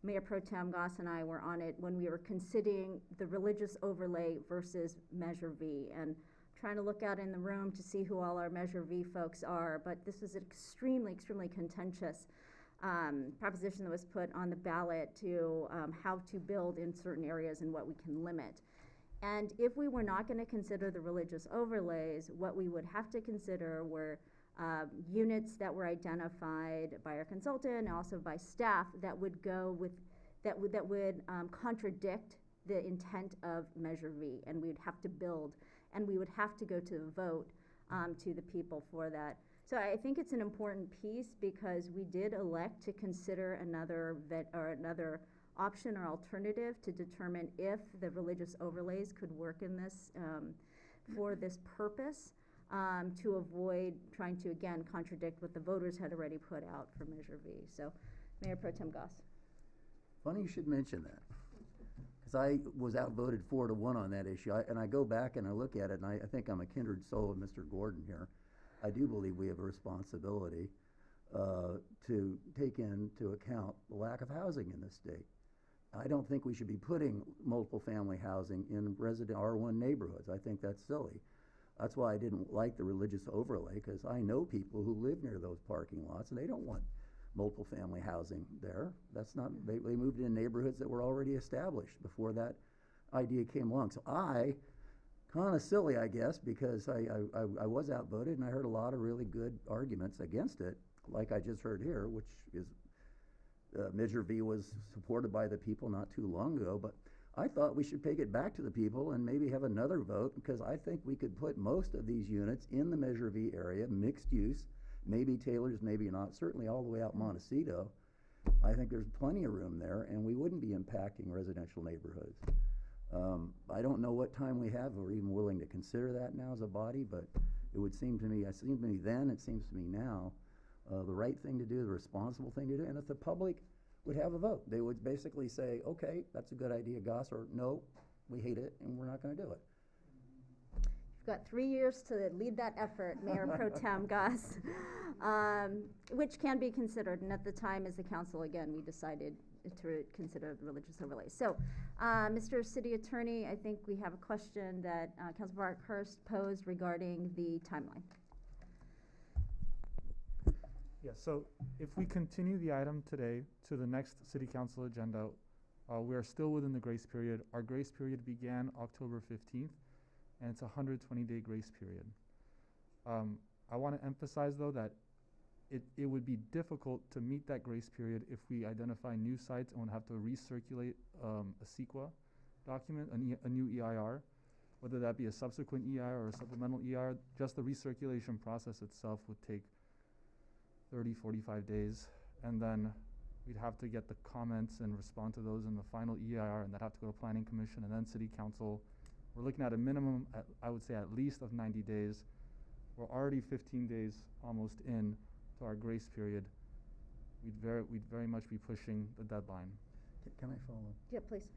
Mayor Pro Tem Goss and I were on it when we were considering the religious overlay versus Measure V, and trying to look out in the room to see who all our Measure V folks are. But this was an extremely, extremely contentious proposition that was put on the ballot to how to build in certain areas and what we can limit. And if we were not going to consider the religious overlays, what we would have to consider were units that were identified by our consultant and also by staff that would go with, that would contradict the intent of Measure V, and we would have to build, and we would have to go to the vote to the people for that. So I think it's an important piece, because we did elect to consider another option or alternative to determine if the religious overlays could work in this for this purpose, to avoid trying to again contradict what the voters had already put out for Measure V. So, Mayor Pro Tem Goss. Funny you should mention that, because I was outvoted 4-1 on that issue. And I go back and I look at it, and I think I'm a kindred soul with Mr. Gordon here. I do believe we have a responsibility to take into account the lack of housing in this state. I don't think we should be putting multiple family housing in resident R1 neighborhoods. I think that's silly. That's why I didn't like the religious overlay, because I know people who live near those parking lots, and they don't want multiple family housing there. That's not, they moved in neighborhoods that were already established before that idea came along. So kind of silly, I guess, because I was outvoted, and I heard a lot of really good arguments against it, like I just heard here, which is Measure V was supported by the people not too long ago. But I thought we should take it back to the people and maybe have another vote, because I think we could put most of these units in the Measure V area, mixed use, maybe Taylor's, maybe not, certainly all the way out Montecito. I think there's plenty of room there, and we wouldn't be impacting residential neighborhoods. I don't know what time we have, or even willing to consider that now as a body, but it would seem to me, it seemed to me then, it seems to me now, the right thing to do, the responsible thing to do, and if the public would have a vote, they would basically say, okay, that's a good idea, Goss, or no, we hate it, and we're not gonna do it. You've got 3 years to lead that effort, Mayor Pro Tem Goss, which can be considered, and at the time as the council, again, we decided to consider the religious overlay. So, Mr. City Attorney, I think we have a question that Councilor Parkhurst posed regarding the timeline. Yeah, so if we continue the item today to the next city council agenda, we are still within the grace period. Our grace period began October 15th, and it's a 120-day grace period. I want to emphasize, though, that it would be difficult to meet that grace period if we identify new sites and would have to recirculate a CEQA document, a new EIR, whether that be a subsequent EIR or a supplemental EIR. Just the recirculation process itself would take 30, 45 days, and then we'd have to get the comments and respond to those in the final EIR, and that'd have to go to Planning Commission and then City Council. We're looking at a minimum, I would say at least of 90 days. We're already 15 days almost in to our grace period. We'd very much be pushing the deadline. Can I follow? Yeah, please.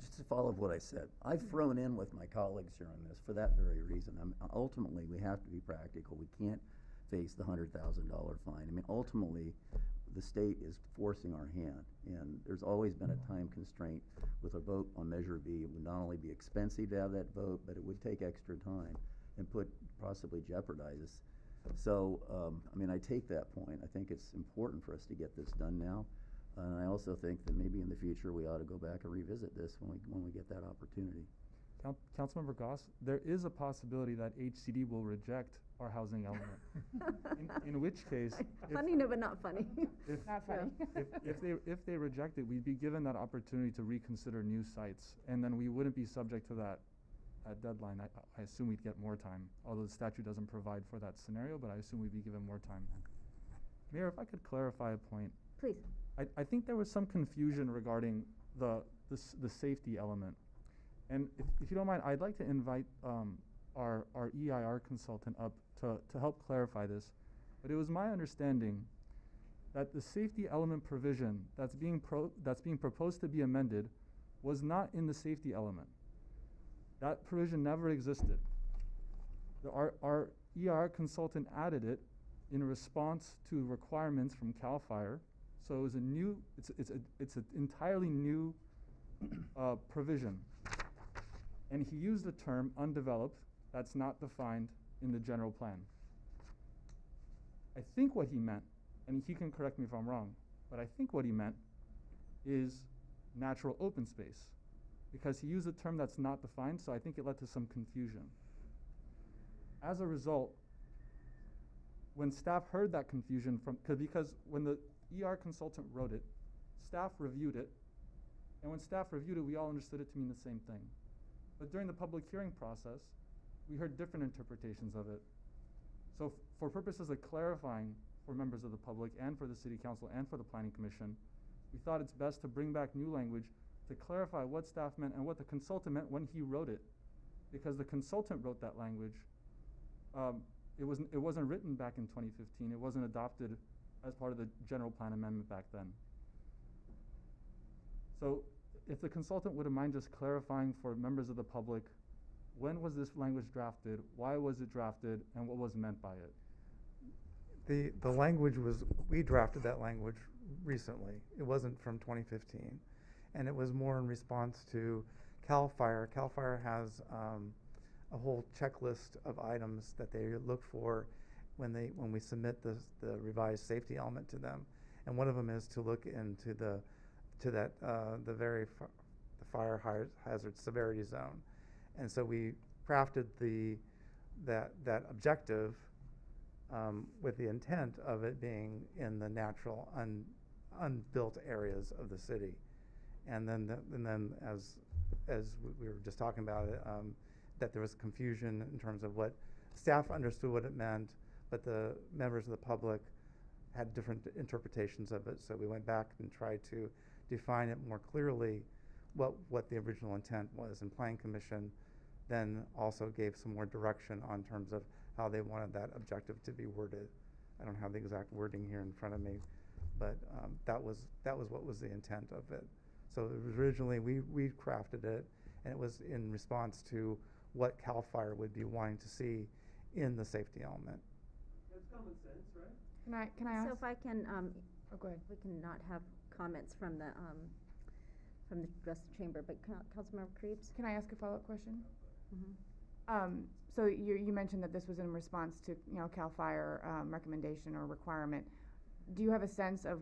Just to follow up what I said, I've thrown in with my colleagues here on this for that very reason. Ultimately, we have to be practical. We can't face the $100,000 fine. I mean, ultimately, the state is forcing our hand, and there's always been a time constraint with a vote on Measure B. It would not only be expensive to have that vote, but it would take extra time and possibly jeopardize us. So, I mean, I take that point. I think it's important for us to get this done now. And I also think that maybe in the future we ought to go back and revisit this when we get that opportunity. Councilmember Goss, there is a possibility that HCD will reject our housing element. in which case, funny, no, but not funny. Not funny. if they reject it, we'd be given that opportunity to reconsider new sites, and then we wouldn't be subject to that deadline. I assume we'd get more time, although the statute doesn't provide for that scenario, but I assume we'd be given more time. Mayor, if I could clarify a point. Please. I think there was some confusion regarding the safety element. And if you don't mind, I'd like to invite our EIR consultant up to help clarify this. But it was my understanding that the safety element provision that's being proposed to be amended was not in the safety element. That provision never existed. Our EIR consultant added it in response to requirements from CAL FIRE. So it was it's an entirely new provision. And he used the term undeveloped. That's not defined in the general plan. I think what he meant, and he can correct me if I'm wrong, but I think what he meant is natural open space, because he used a term that's not defined, so I think it led to some confusion. As a result, when staff heard that confusion because when the ER consultant wrote it, staff reviewed it, and when staff reviewed it, we all understood it to mean the same thing. But during the public hearing process, we heard different interpretations of it. So for purposes of clarifying for members of the public and for the City Council and for the Planning Commission, we thought it's best to bring back new language to clarify what staff meant and what the consultant meant when he wrote it. Because the consultant wrote that language. It wasn't written back in 2015. It wasn't adopted as part of the general plan amendment back then. So if the consultant wouldn't mind just clarifying for members of the public, when was this language drafted, why was it drafted, and what was meant by it? The language was, we drafted that language recently. It wasn't from 2015. And it was more in response to CAL FIRE. CAL FIRE has a whole checklist of items that they look for when we submit the revised safety element to them. And one of them is to look into the fire hazard severity zone. And so we crafted that objective with the intent of it being in the natural unbuilt areas of the city. And then as we were just talking about it, that there was confusion in terms of what staff understood what it meant, but the members of the public had different interpretations of it, so we went back and tried to define it more clearly what the original intent was, and Planning Commission then also gave some more direction on terms of how they wanted that objective to be worded. I don't have the exact wording here in front of me, but that was what was the intent of it. So originally we crafted it, and it was in response to what CAL FIRE would be wanting to see in the safety element. That's common sense, right? Can I ask? So if I can, oh, go ahead. we can not have comments from the rest of the chamber, but Councilmember Creeps? Can I ask a follow-up question? Mm-hmm. So you mentioned that this was in response to, CAL FIRE recommendation or requirement. Do you have a sense of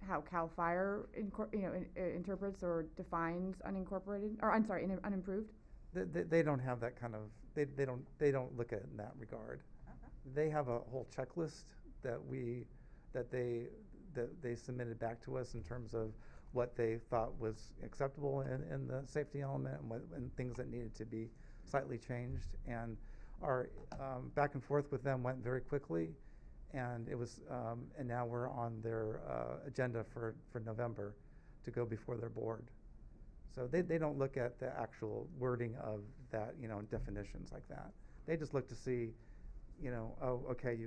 how CAL FIRE interprets or defines unincorporated, or I'm sorry, unimproved? They don't have that kind of, they don't look at it in that regard. They have a whole checklist that they submitted back to us in terms of what they thought was acceptable in the safety element, and things that needed to be slightly changed. And our back and forth with them went very quickly, and it was and now we're on their agenda for November to go before their board. So they don't look at the actual wording of that, definitions like that. They just look to see, oh, okay,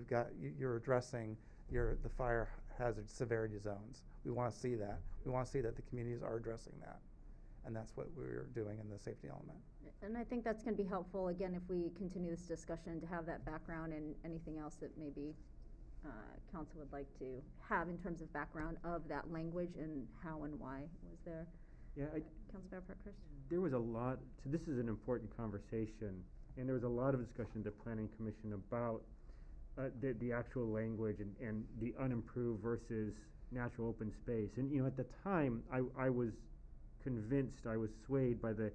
you're addressing the fire hazard severity zones. We want to see that. We want to see that the communities are addressing that. And that's what we're doing in the safety element. And I think that's going to be helpful, again, if we continue this discussion, to have that background and anything else that maybe council would like to have in terms of background of that language and how and why it was there. Yeah, Councilmember Parkhurst? There was a lot, so this is an important conversation, and there was a lot of discussion at the Planning Commission about the actual language and the unimproved versus natural open space. And, at the time, I was convinced, I was swayed by the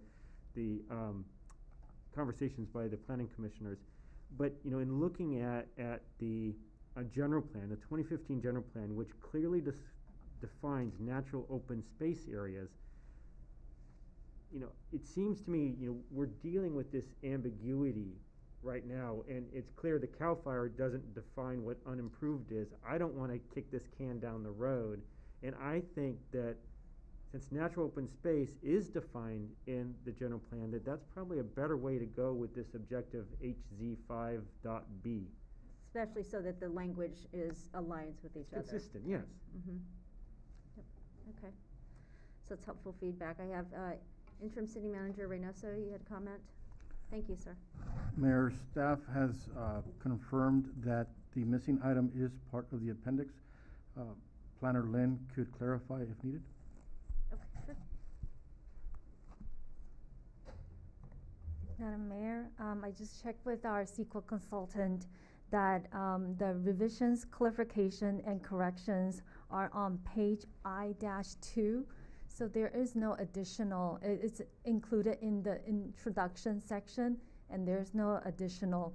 conversations by the planning commissioners. But, in looking at the general plan, the 2015 general plan, which clearly defines natural open space areas, it seems to me, we're dealing with this ambiguity right now, and it's clear the CAL FIRE doesn't define what unimproved is. I don't want to kick this can down the road, and I think that since natural open space is defined in the general plan, that's probably a better way to go with this objective HZ5.B. Especially so that the language aligns with each other. Consistent, yes. Mm-hmm. Yep. Okay. So it's helpful feedback. I have Interim City Manager Reynoso, you had a comment? Thank you, sir. Mayor, staff has confirmed that the missing item is part of the appendix. Planner Lynn could clarify if needed. Okay, sure. Madam Mayor, I just checked with our SQL consultant that the revisions, clarification, and corrections are on page I-2. So there is no additional, it's included in the introduction section, and there's no additional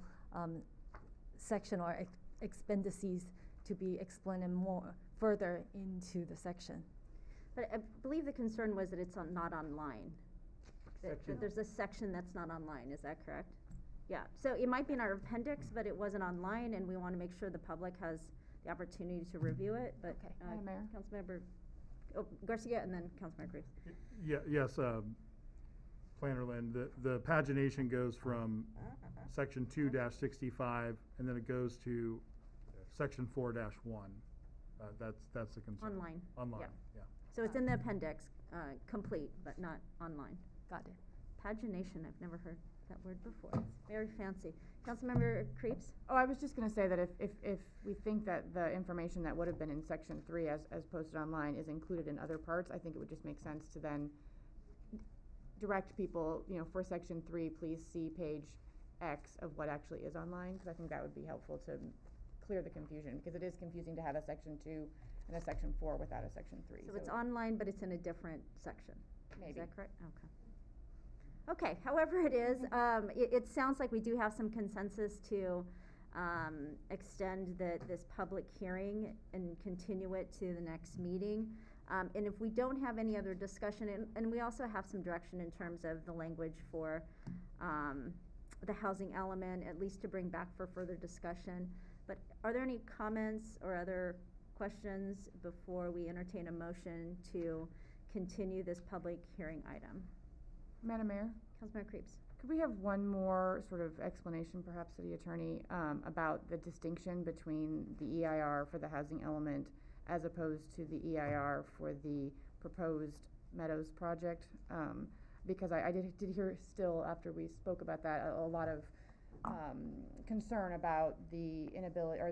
section or expendices to be explained more further into the section. But I believe the concern was that it's not online. That there's a section that's not online, is that correct? Yeah, so it might be in our appendix, but it wasn't online, and we want to make sure the public has the opportunity to review it, but, Okay, Madam Mayor. Councilmember Garcia, and then Councilmember Cruz. Yes, Planner Lynn, the pagination goes from section 2-65, and then it goes to section 4-1. That's the concern. Online. Online, yeah. So it's in the appendix, complete, but not online. Got it. Pagination, I've never heard that word before. It's very fancy. Councilmember Creeps? Oh, I was just gonna say that if we think that the information that would have been in section 3 as posted online is included in other parts, I think it would just make sense to then direct people, for section 3, please see page X of what actually is online, because I think that would be helpful to clear the confusion, because it is confusing to have a section 2 and a section 4 without a section 3. So it's online, but it's in a different section. Maybe. Is that correct? Okay. Okay, however it is, it sounds like we do have some consensus to extend this public hearing and continue it to the next meeting. And if we don't have any other discussion, and we also have some direction in terms of the language for the housing element, at least to bring back for further discussion. But are there any comments or other questions before we entertain a motion to continue this public hearing item? Madam Mayor? Councilmember Creeps. Could we have one more sort of explanation, perhaps, City Attorney, about the distinction between the EIR for the housing element as opposed to the EIR for the proposed Meadows project? Because I did hear still, after we spoke about that, a lot of concern about the inability, or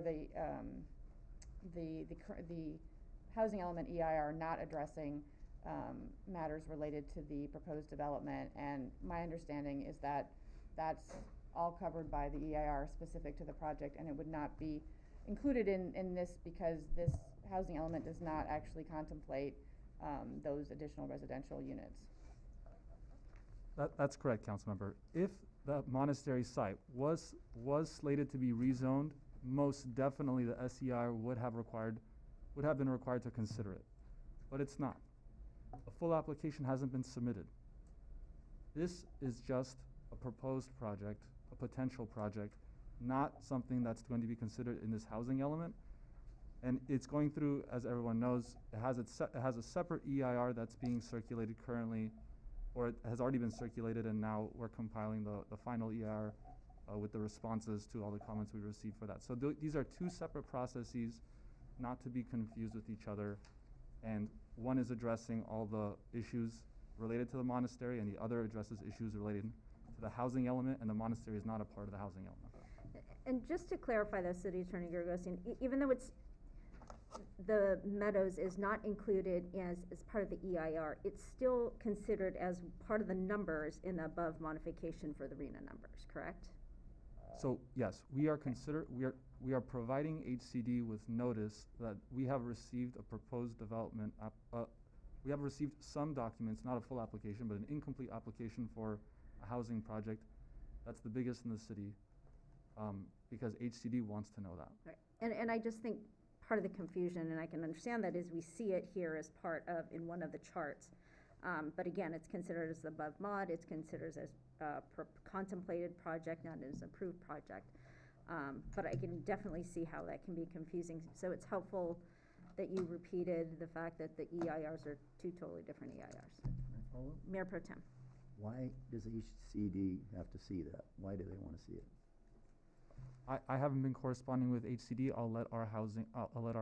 the housing element EIR not addressing matters related to the proposed development, and my understanding is that that's all covered by the EIR specific to the project, and it would not be included in this because this housing element does not actually contemplate those additional residential units. That's correct, Councilmember. If the monastery site was slated to be rezoned, most definitely the SEIR would have been required to consider it, but it's not. A full application hasn't been submitted. This is just a proposed project, a potential project, not something that's going to be considered in this housing element. And it's going through, as everyone knows, it has a separate EIR that's being circulated currently, or it has already been circulated, and now we're compiling the final EIR with the responses to all the comments we received for that. So these are two separate processes, not to be confused with each other. And one is addressing all the issues related to the monastery, and the other addresses issues related to the housing element, and the monastery is not a part of the housing element. And just to clarify though, City Attorney Gergosian, even though the Meadows is not included as part of the EIR, it's still considered as part of the numbers in the above modification for the RENA numbers, correct? So yes, we are providing HCD with notice that we have received a proposed development we have received some documents, not a full application, but an incomplete application for a housing project. That's the biggest in the city, because HCD wants to know that. Right. And I just think part of the confusion, and I can understand that, is we see it here as part of, in one of the charts. But again, it's considered as above mod, it's considered as contemplated project, not as approved project. But I can definitely see how that can be confusing. So it's helpful that you repeated the fact that the EIRs are two totally different EIRs. Mayor Pro Tem. Why does HCD have to see that? Why do they want to see it? I haven't been corresponding with HCD. I'll let our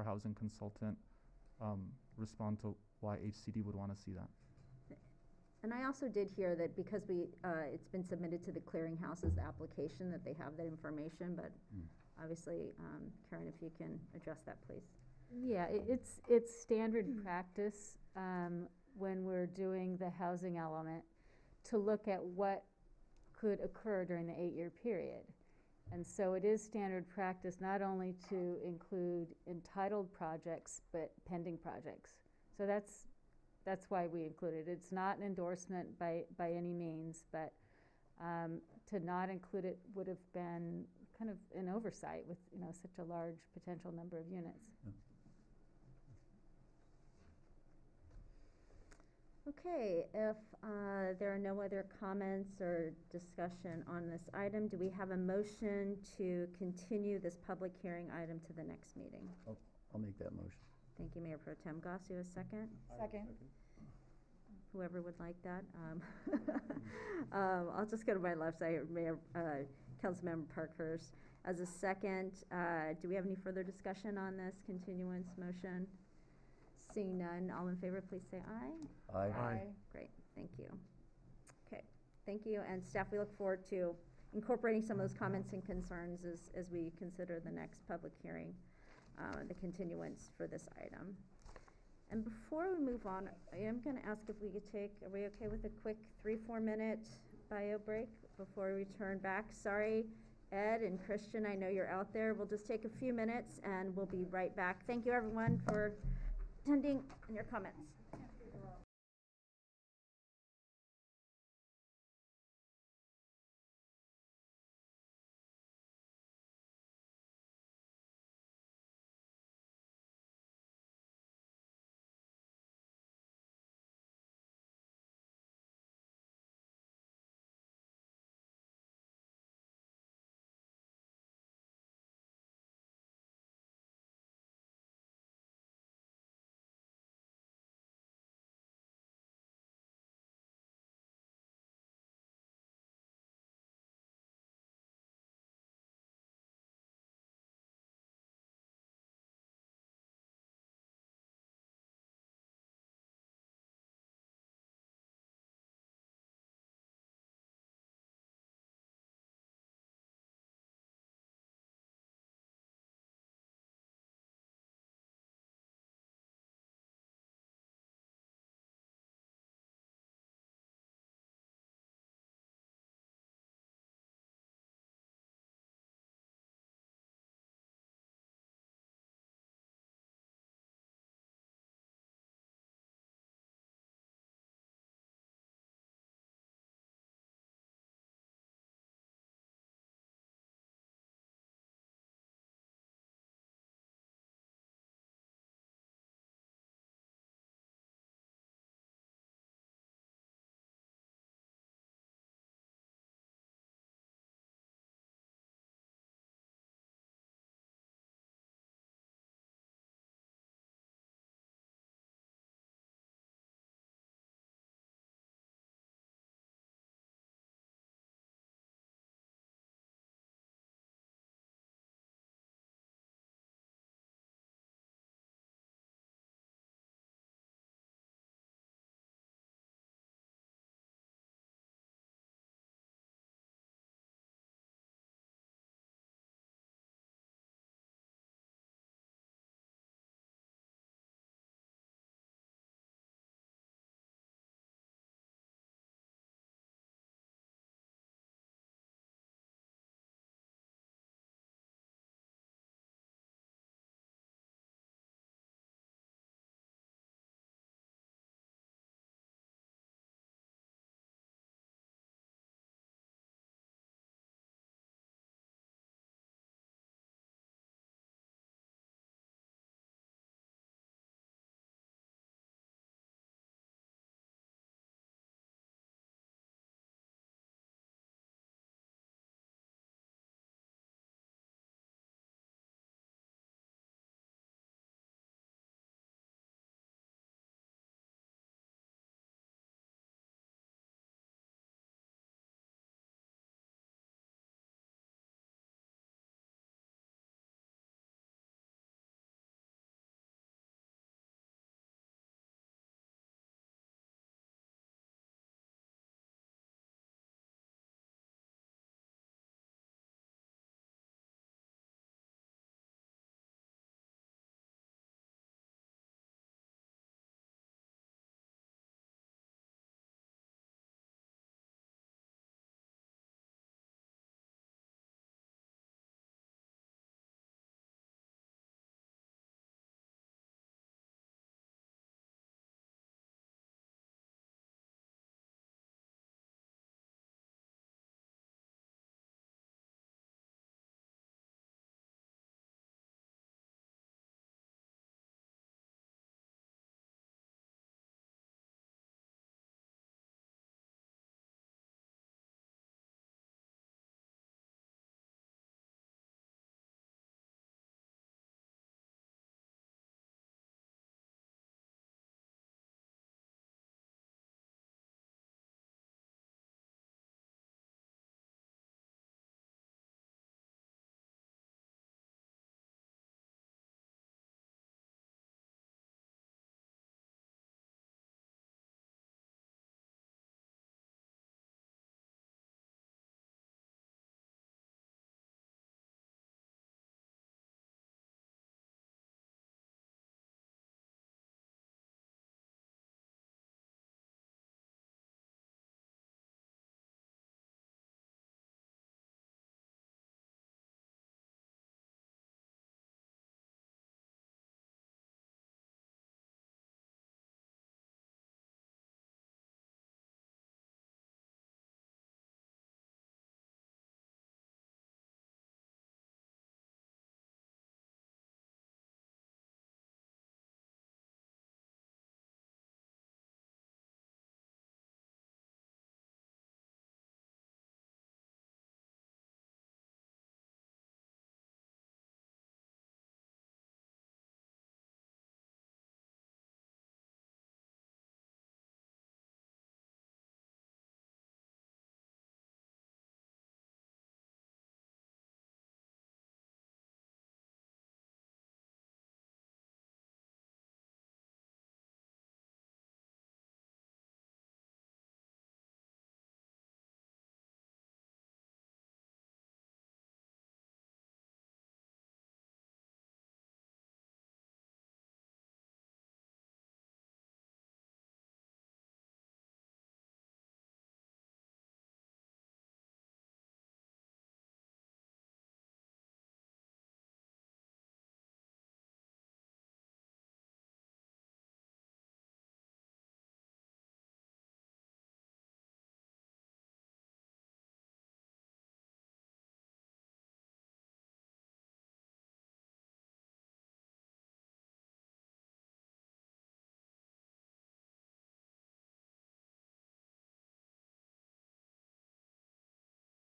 housing consultant respond to why HCD would want to see that. And I also did hear that because it's been submitted to the clearinghouses, the application, that they have that information, but obviously, Karen, if you can address that, please. Yeah, it's standard practice when we're doing the housing element to look at what could occur during the 8-year period. And so it is standard practice not only to include entitled projects, but pending projects. So that's why we include it. It's not an endorsement by any means, but to not include it would have been kind of an oversight with such a large potential number of units. Yeah. Okay, if there are no other comments or discussion on this item, do we have a motion to continue this public hearing item to the next meeting? I'll make that motion. Thank you, Mayor Pro Tem Gossio, a second? Second. Whoever would like that. I'll just go to my left side, Councilmember Parkhurst. As a second, do we have any further discussion on this continuance motion? Seeing none, all in favor, please say aye. Aye. Aye. Great, thank you. Okay, thank you, and staff, we look forward to incorporating some of those comments and concerns as we consider the next public hearing, the continuance for this item. And before we move on, I am going to ask if we could are we okay with a quick 3-4 minute bio break before we return back? Sorry, Ed and Christian, I know you're out there. We'll just take a few minutes and we'll be right back. Thank you, everyone, for attending and your comments.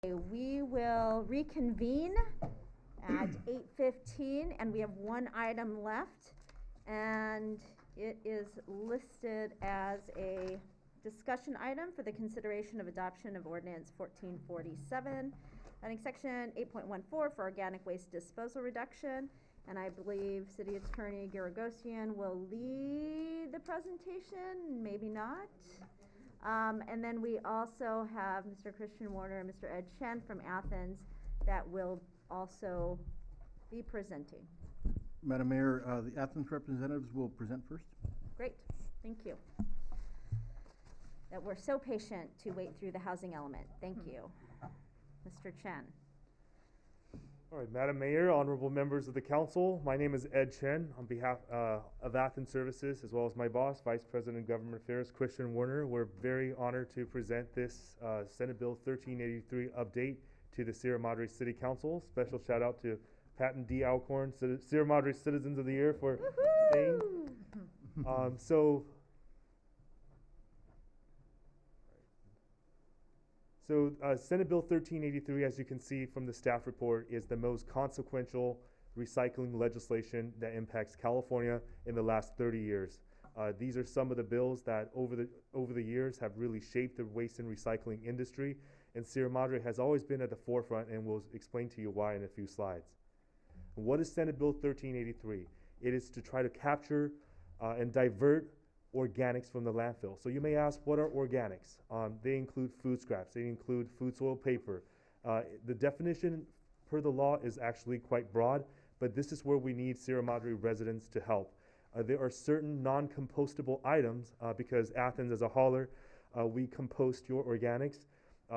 We will reconvene at 8:15, and we have one item left, and it is listed as a discussion item for the consideration of adoption of ordinance 1447, adding section 8.14 for organic waste disposal reduction. And I believe City Attorney Garagosian will lead the presentation, maybe not. And then we also have Mr. Christian Warner and Mr. Ed Chen from Athens that will also be presenting. Madam Mayor, the Athens representatives will present first. Great, thank you. That we're so patient to wait through the housing element. Thank you. Mr. Chen. All right, Madam Mayor, honorable members of the council, my name is Ed Chen on behalf of Athens Services, as well as my boss, Vice President of Government Affairs, Christian Warner. We're very honored to present this Senate Bill 1383 update to the Sierra Madre City Council. Special shout out to Patton D. Alcorn, Sierra Madre Citizens of the Year, for staying. So Senate Bill 1383, as you can see from the staff report, is the most consequential recycling legislation that impacts California in the last 30 years. These are some of the bills that over the years have really shaped the waste and recycling industry, and Sierra Madre has always been at the forefront, and we'll explain to you why in a few slides. What is Senate Bill 1383? It is to try to capture and divert organics from the landfill. So you may ask, what are organics? They include food scraps, they include food soil paper. The definition per the law is actually quite broad, but this is where we need Sierra Madre residents to help. There are certain non-compostable items, because Athens as a hauler, we compost your organics.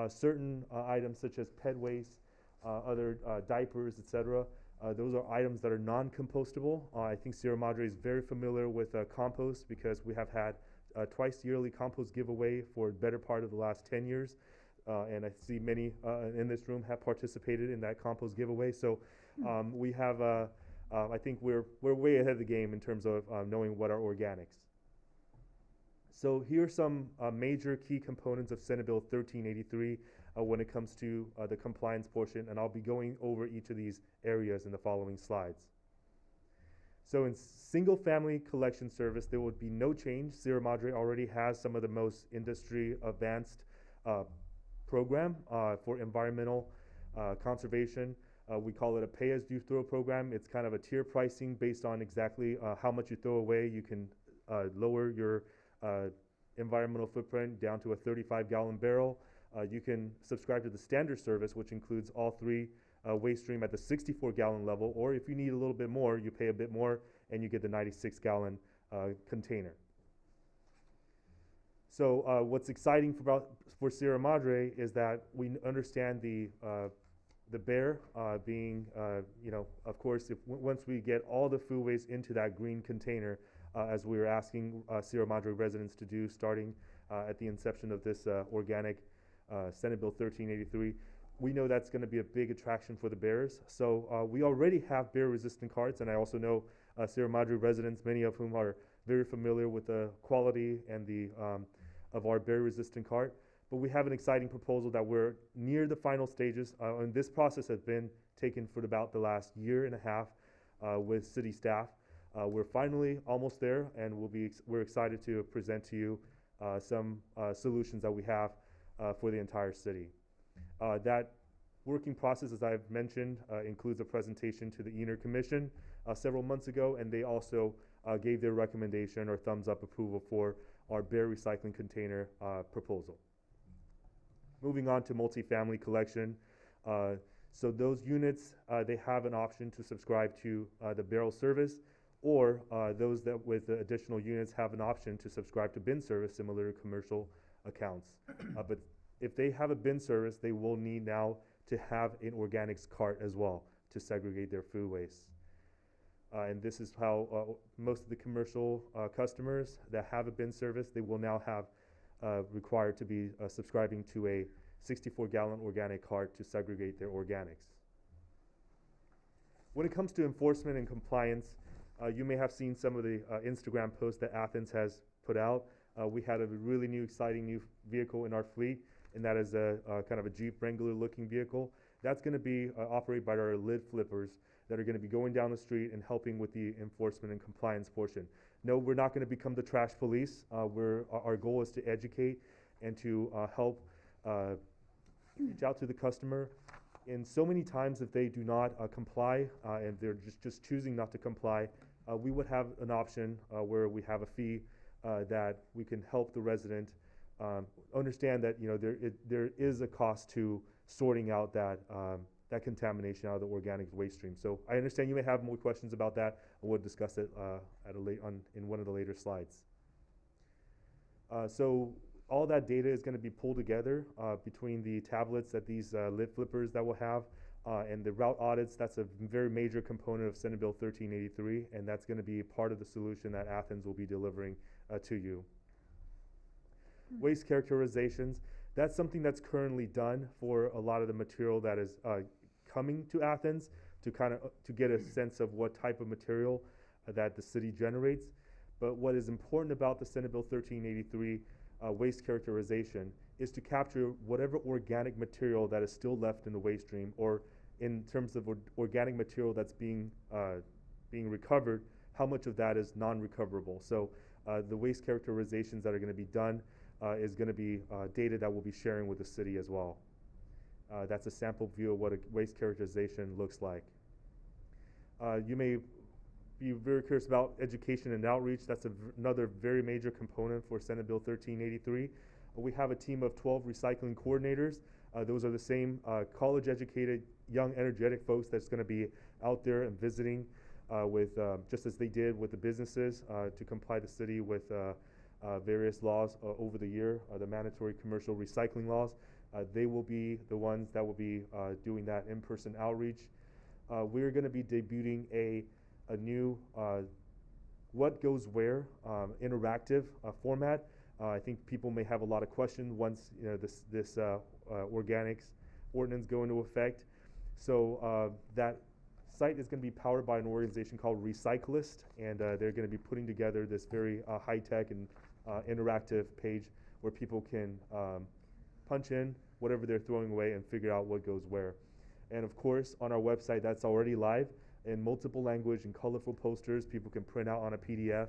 Certain items such as pet waste, other diapers, etc. Those are items that are non-compostable. I think Sierra Madre is very familiar with compost because we have had twice yearly compost giveaway for the better part of the last 10 years. And I see many in this room have participated in that compost giveaway. So we have, I think we're way ahead of the game in terms of knowing what are organics. So here are some major key components of Senate Bill 1383 when it comes to the compliance portion, and I'll be going over each of these areas in the following slides. So in single-family collection service, there would be no change. Sierra Madre already has some of the most industry advanced program for environmental conservation. We call it a pay-as-you-throw program. It's kind of a tier pricing based on exactly how much you throw away. You can lower your environmental footprint down to a 35-gallon barrel. You can subscribe to the standard service, which includes all three waste stream at the 64-gallon level, or if you need a little bit more, you pay a bit more and you get the 96-gallon container. So what's exciting for Sierra Madre is that we understand the bear being, of course, once we get all the food waste into that green container, as we were asking Sierra Madre residents to do starting at the inception of this organic Senate Bill 1383, we know that's going to be a big attraction for the bears. So we already have bear-resistant carts, and I also know Sierra Madre residents, many of whom are very familiar with the quality and the of our bear-resistant cart. But we have an exciting proposal that we're near the final stages, and this process has been taken for about the last year and a half with city staff. We're finally almost there, and we're excited to present to you some solutions that we have for the entire city. That working process, as I've mentioned, includes a presentation to the ENER Commission several months ago, and they also gave their recommendation or thumbs up approval for our bear recycling container proposal. Moving on to multifamily collection. So those units, they have an option to subscribe to the barrel service, or those that with the additional units have an option to subscribe to bin service, similar to commercial accounts. But if they have a bin service, they will need now to have an organics cart as well to segregate their food waste. And this is how most of the commercial customers that have a bin service, they will now have required to be subscribing to a 64-gallon organic cart to segregate their organics. When it comes to enforcement and compliance, you may have seen some of the Instagram posts that Athens has put out. We had a really exciting new vehicle in our fleet. and that is a kind of a Jeep Wrangler looking vehicle. That's going to be operated by our lid flippers that are going to be going down the street and helping with the enforcement and compliance portion. No, we're not going to become the trash police. Our goal is to educate and to help reach out to the customer. And so many times if they do not comply and they're just choosing not to comply, we would have an option where we have a fee that we can help the resident understand that there is a cost to sorting out that contamination out of the organic waste stream. So I understand you may have more questions about that. We'll discuss it in one of the later slides. So all that data is going to be pulled together between the tablets that these lid flippers that we'll have and the route audits. That's a very major component of Senate Bill 1383, and that's going to be part of the solution that Athens will be delivering to you. Waste characterizations, that's something that's currently done for a lot of the material that is coming to Athens to get a sense of what type of material that the city generates. But what is important about the Senate Bill 1383 waste characterization is to capture whatever organic material that is still left in the waste stream, or in terms of organic material that's being recovered, how much of that is non-recoverable. So the waste characterizations that are going to be done is going to be data that we'll be sharing with the city as well. That's a sample view of what a waste characterization looks like. You may be very curious about education and outreach. That's another very major component for Senate Bill 1383. We have a team of 12 recycling coordinators. Those are the same college-educated, young, energetic folks that's going to be out there and visiting with, just as they did with the businesses, to comply the city with various laws over the year, the mandatory commercial recycling laws. They will be the ones that will be doing that in-person outreach. We're going to be debuting a new what goes where interactive format. I think people may have a lot of questions once this organics ordinance go into effect. So that site is going to be powered by an organization called Recyclist, and they're going to be putting together this very high-tech and interactive page where people can punch in whatever they're throwing away and figure out what goes where. And of course, on our website, that's already live in multiple language and colorful posters. People can print out on a PDF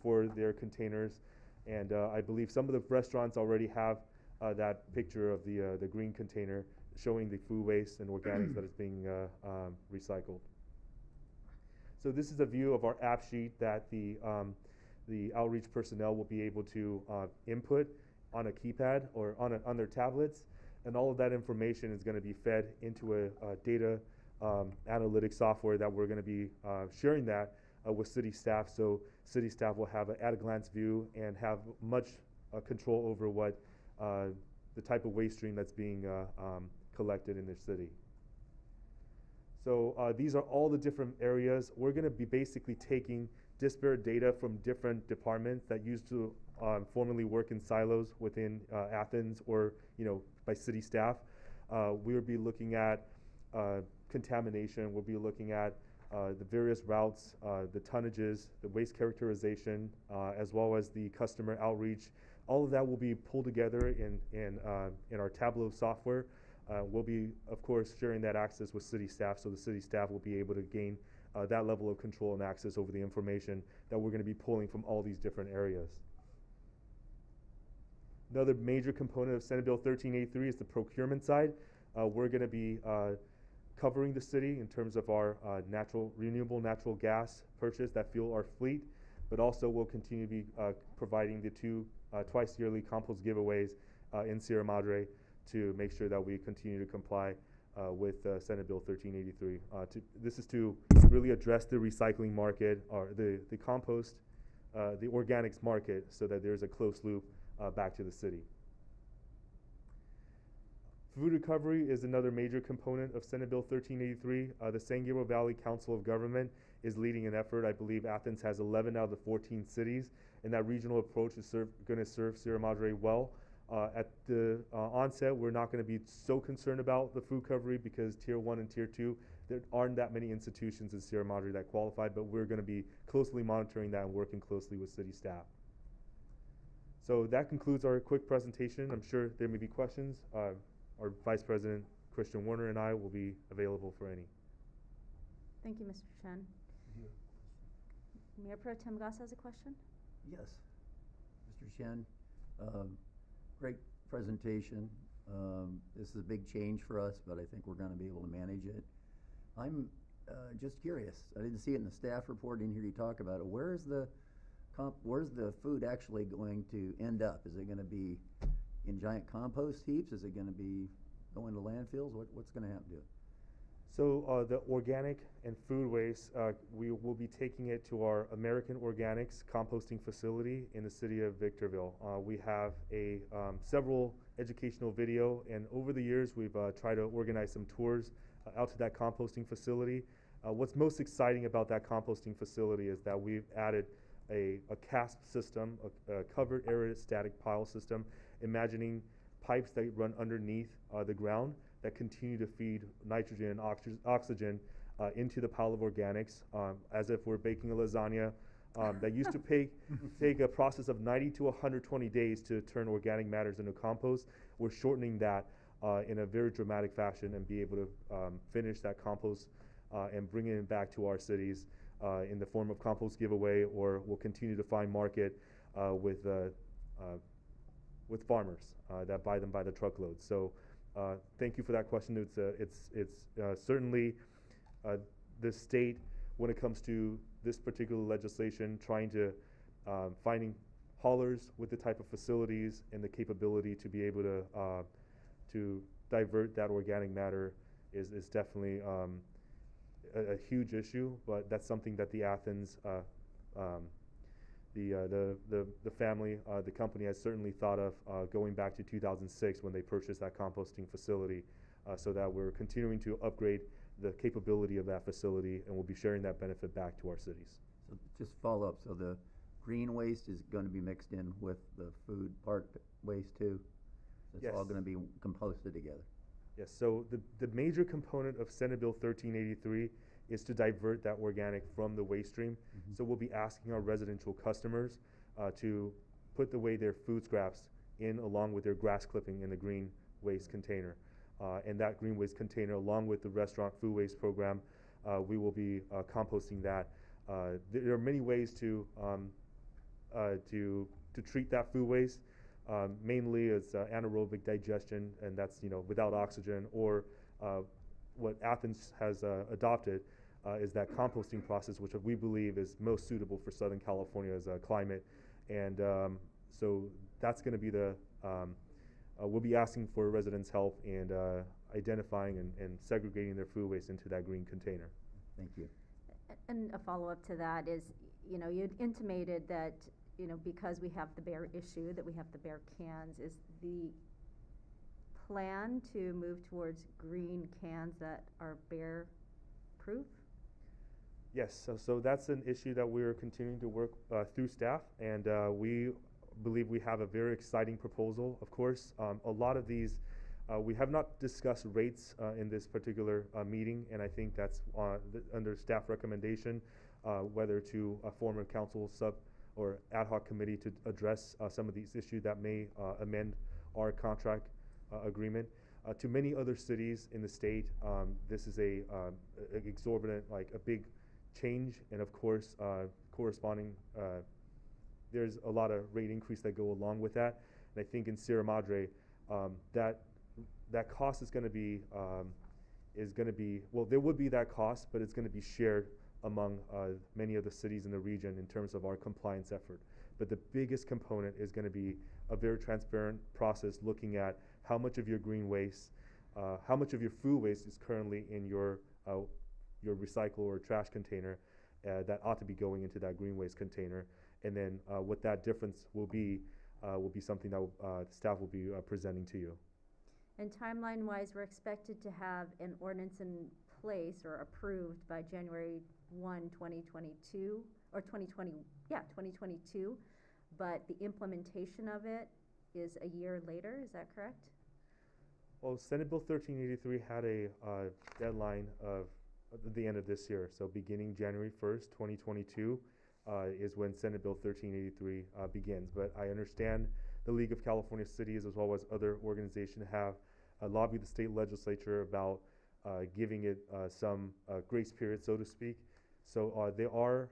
for their containers. And I believe some of the restaurants already have that picture of the green container showing the food waste and organics that is being recycled. So this is a view of our app sheet that the outreach personnel will be able to input on a keypad or on their tablets, and all of that information is going to be fed into a data analytics software that we're going to be sharing that with city staff, so city staff will have an at-a-glance view and have much control over what the type of waste stream that's being collected in their city. So these are all the different areas. We're going to be basically taking disparate data from different departments that used to formerly work in silos within Athens, or by city staff. We'll be looking at contamination. We'll be looking at the various routes, the tonnages, the waste characterization, as well as the customer outreach. All of that will be pulled together in our Tableau software. We'll be, of course, sharing that access with city staff, so the city staff will be able to gain that level of control and access over the information that we're going to be pulling from all these different areas. Another major component of Senate Bill 1383 is the procurement side. We're going to be covering the city in terms of our renewable natural gas purchase that fuel our fleet, but also we'll continue to be providing the twice yearly compost giveaways in Sierra Madre to make sure that we continue to comply with Senate Bill 1383. This is to really address the recycling market, or the compost, the organics market, so that there's a closed loop back to the city. Food recovery is another major component of Senate Bill 1383. The San Gabriel Valley Council of Government is leading an effort. I believe Athens has 11 out of the 14 cities, and that regional approach is going to serve Sierra Madre well. At the onset, we're not going to be so concerned about the food recovery because Tier 1 and Tier 2, there aren't that many institutions in Sierra Madre that qualify, but we're going to be closely monitoring that and working closely with city staff. So that concludes our quick presentation. I'm sure there may be questions. Our Vice President, Christian Warner, and I will be available for any. Thank you, Mr. Chen. Mayor Pro Tem Goss has a question? Yes. Mr. Chen, great presentation. This is a big change for us, but I think we're going to be able to manage it. I'm just curious. I didn't see it in the staff report. Didn't hear you talk about it. Where's the food actually going to end up? Is it going to be in giant compost heaps? Is it going to be going to landfills? What's going to happen to it? So the organic and food waste, we will be taking it to our American Organics composting facility in the city of Victorville. We have several educational video, and over the years we've tried to organize some tours out to that composting facility. What's most exciting about that composting facility is that we've added a CASP system, a covered aerostatic pile system, imagining pipes that run underneath the ground that continue to feed nitrogen and oxygen into the pile of organics, as if we're baking a lasagna. That used to take a process of 90 to 120 days to turn organic matters into compost. We're shortening that in a very dramatic fashion and be able to finish that compost and bring it back to our cities in the form of compost giveaway, or we'll continue to find market with farmers that buy them by the truckload. So thank you for that question. It's certainly the state, when it comes to this particular legislation, trying to finding haulers with the type of facilities and the capability to be able to divert that organic matter is definitely a huge issue. But that's something that the Athens the family, the company has certainly thought of going back to 2006 when they purchased that composting facility, so that we're continuing to upgrade the capability of that facility, and we'll be sharing that benefit back to our cities. So just follow up. So the green waste is going to be mixed in with the food part waste too? It's Yes. all going to be composted together? Yes, so the major component of Senate Bill 1383 is to divert that organic from the waste stream. So we'll be asking our residential customers to put away their food scraps in along with their grass clipping in the green waste container. And that green waste container, along with the restaurant food waste program, we will be composting that. There are many ways to treat that food waste. Mainly it's anaerobic digestion, and that's without oxygen, or what Athens has adopted is that composting process, which we believe is most suitable for Southern California's climate. And so that's going to be we'll be asking for residents' help and identifying and segregating their food waste into that green container. Thank you. And a follow-up to that is, you'd intimated that, because we have the bare issue, that we have the bare cans, is the plan to move towards green cans that are bear proof? Yes, so that's an issue that we're continuing to work through staff, and we believe we have a very exciting proposal. Of course, a lot of these, we have not discussed rates in this particular meeting, and I think that's under staff recommendation, whether to form a council sub or ad hoc committee to address some of these issues that may amend our contract agreement. To many other cities in the state, this is a exorbitant, like a big change, and of course, corresponding, there's a lot of rate increase that go along with that. And I think in Sierra Madre, that cost is going to be, well, there would be that cost, but it's going to be shared among many of the cities in the region in terms of our compliance effort. But the biggest component is going to be a very transparent process looking at how much of your green waste, how much of your food waste is currently in your recycle or trash container that ought to be going into that green waste container. And then what that difference will be something that the staff will be presenting to you. And timeline-wise, we're expected to have an ordinance in place or approved by January 1, 2022, or 2022, but the implementation of it is a year later, is that correct? Well, Senate Bill 1383 had a deadline of the end of this year, so beginning January 1st, 2022. is when Senate Bill 1383 begins. But I understand the League of California Cities, as well as other organizations, have lobbied the state legislature about giving it some grace period, so to speak. So there are,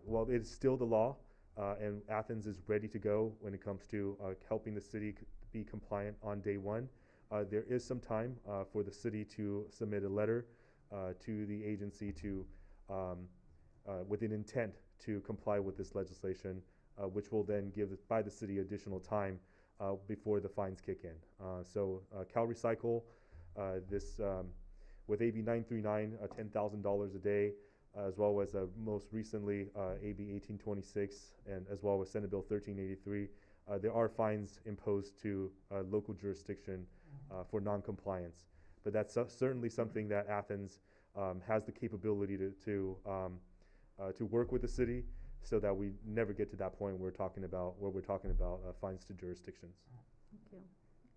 well, it is still the law, and Athens is ready to go when it comes to helping the city be compliant on day one. There is some time for the city to submit a letter to the agency to, with an intent to comply with this legislation, which will then give by the city additional time before the fines kick in. So Cal Recycle, this with AB 939, $10,000 a day, as well as most recently AB 1826, and as well as Senate Bill 1383. There are fines imposed to local jurisdiction for non-compliance, but that's certainly something that Athens has the capability to work with the city, so that we never get to that point where we're talking about fines to jurisdictions. Thank you.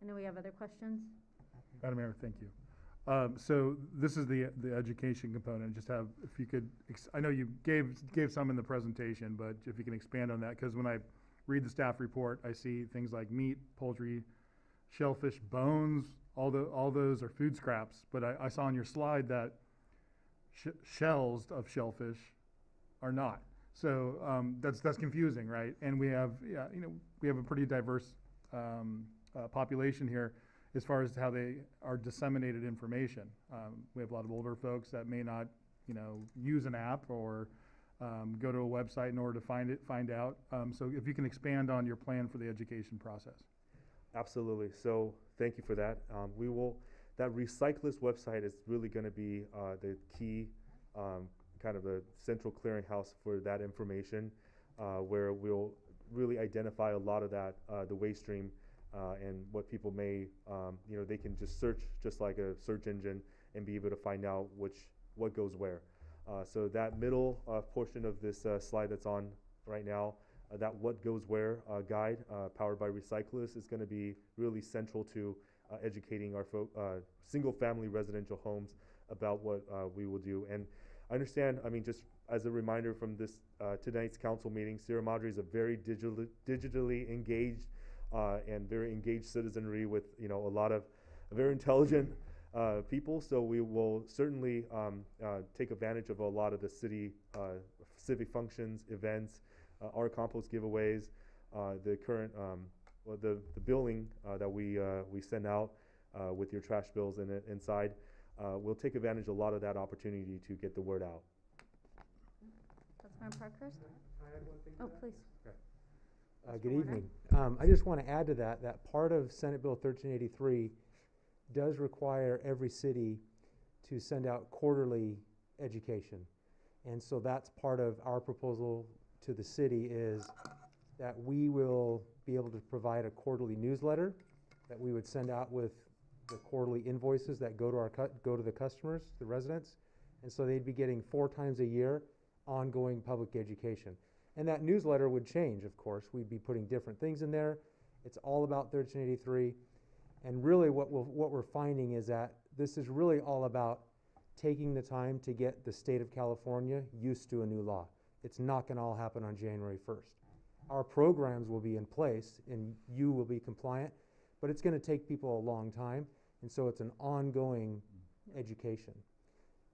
I know we have other questions. Madam Mayor, thank you. So this is the education component. Just have, if you could, I know you gave some in the presentation, but if you can expand on that, because when I read the staff report, I see things like meat, poultry, shellfish, bones, all those are food scraps. But I saw on your slide that shells of shellfish are not. So that's confusing, right? And we have, we have a pretty diverse population here as far as how they are disseminated information. We have a lot of older folks that may not, use an app or go to a website in order to find out. So if you can expand on your plan for the education process. Absolutely. So thank you for that. That Recyclist website is really going to be the key kind of a central clearinghouse for that information, where we'll really identify a lot of that, the waste stream, and what people may, they can just search just like a search engine and be able to find out what goes where. So that middle portion of this slide that's on right now, that what goes where guide powered by Recyclist is going to be really central to educating our single family residential homes about what we will do. And I understand, just as a reminder from this tonight's council meeting, Sierra Madre is a very digitally engaged and very engaged citizenry with a lot of very intelligent people. So we will certainly take advantage of a lot of the city civic functions, events, our compost giveaways, the current the billing that we send out with your trash bills inside. We'll take advantage of a lot of that opportunity to get the word out. Councilmember Parkhurst? Oh, please. Good evening. I just want to add to that part of Senate Bill 1383 does require every city to send out quarterly education. And so that's part of our proposal to the city, is that we will be able to provide a quarterly newsletter that we would send out with the quarterly invoices that go to the customers, the residents. And so they'd be getting 4 times a year ongoing public education. And that newsletter would change, of course. We'd be putting different things in there. It's all about 1383. And really what we're finding is that this is really all about taking the time to get the state of California used to a new law. It's not going to all happen on January 1st. Our programs will be in place and you will be compliant, but it's going to take people a long time. And so it's an ongoing education.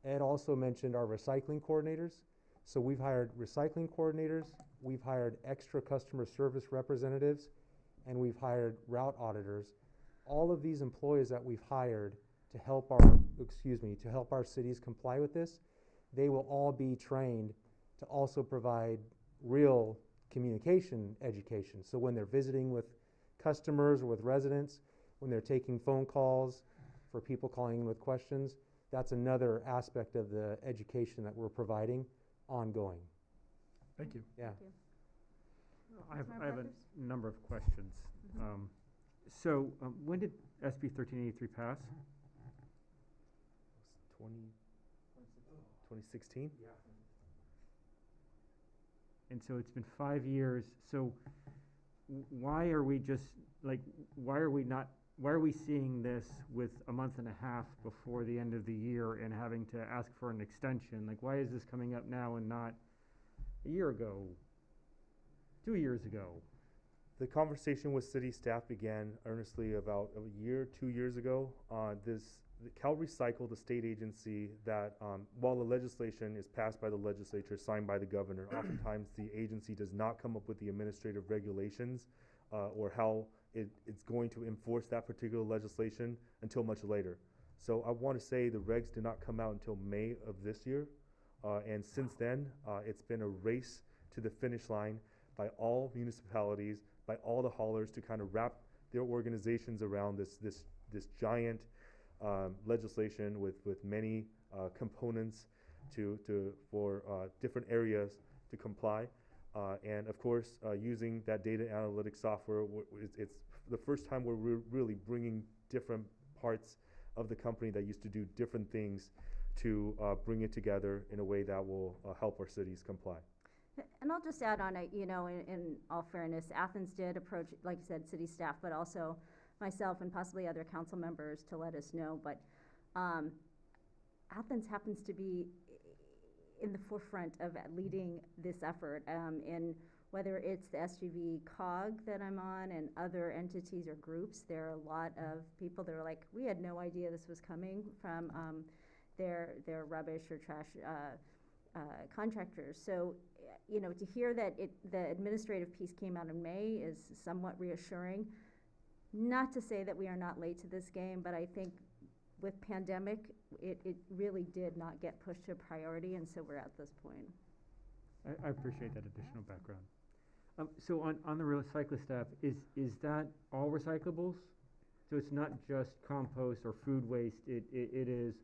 Ed also mentioned our recycling coordinators. So we've hired recycling coordinators, we've hired extra customer service representatives, and we've hired route auditors. All of these employees that we've hired to help our cities comply with this, they will all be trained to also provide real communication education. So when they're visiting with customers or with residents, when they're taking phone calls for people calling in with questions, that's another aspect of the education that we're providing ongoing. Thank you. Yeah. Thank you. I have a number of questions. So when did SB 1383 pass? 2016? Yeah. And so it's been 5 years. So why are we seeing this with a month and a half before the end of the year and having to ask for an extension? Like, why is this coming up now and not a year ago, 2 years ago. The conversation with city staff began earnestly about a year, 2 years ago. The Cal Recycle, the state agency that, while the legislation is passed by the legislature, signed by the governor, oftentimes the agency does not come up with the administrative regulations or how it's going to enforce that particular legislation until much later. So I want to say the regs did not come out until May of this year. And since then, it's been a race to the finish line by all municipalities, by all the haulers to kind of wrap their organizations around this giant legislation with many components for different areas to comply. And of course, using that data analytics software, it's the first time where we're really bringing different parts of the company that used to do different things to bring it together in a way that will help our cities comply. And I'll just add on it, you know, in all fairness, Athens did approach, like you said, city staff, but also myself and possibly other council members to let us know. But Athens happens to be in the forefront of leading this effort, in whether it's the SGV COG that I'm on and other entities or groups. There are a lot of people that are like, we had no idea this was coming from their rubbish or trash contractors. So, you know, to hear that the administrative piece came out in May is somewhat reassuring. Not to say that we are not late to this game, but I think with pandemic, it really did not get pushed to a priority, and so we're at this point. I appreciate that additional background. So on the recycling staff, is that all recyclables? So it's not just compost or food waste, it is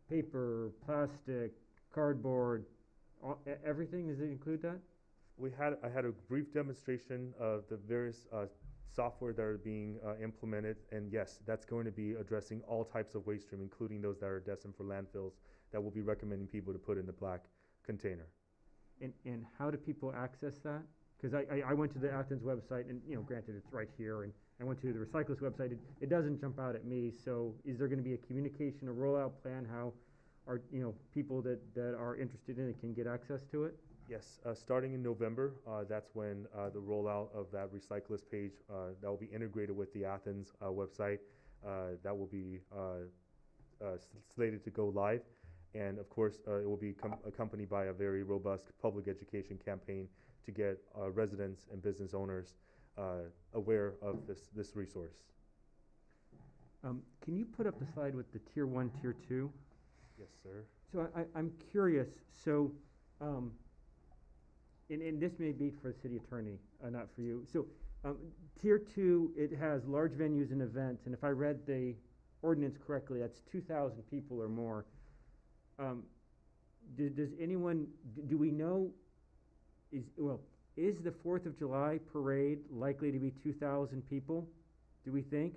paper, plastic, cardboard, everything? Does it include that? I had a brief demonstration of the various software that are being implemented, and yes, that's going to be addressing all types of waste stream, including those that are destined for landfills, that we'll be recommending people to put in the black container. And how do people access that? Because I went to the Athens website, and, you know, granted it's right here, and I went to the Recyclist website. It doesn't jump out at me. So is there going to be a communication, a rollout plan, how are, you know, people that are interested in it can get access to it? Yes, starting in November, that's when the rollout of that Recyclist page that will be integrated with the Athens website, that will be slated to go live. And of course, it will be accompanied by a very robust public education campaign to get residents and business owners aware of this resource. Can you put up the slide with the Tier 1, Tier 2? Yes, sir. So I'm curious, so, and this may be for the city attorney, not for you. So, Tier 2, it has large venues and events, and if I read the ordinance correctly, that's 2,000 people or more. Does anyone, do we know, is the 4th of July parade likely to be 2,000 people, do we think?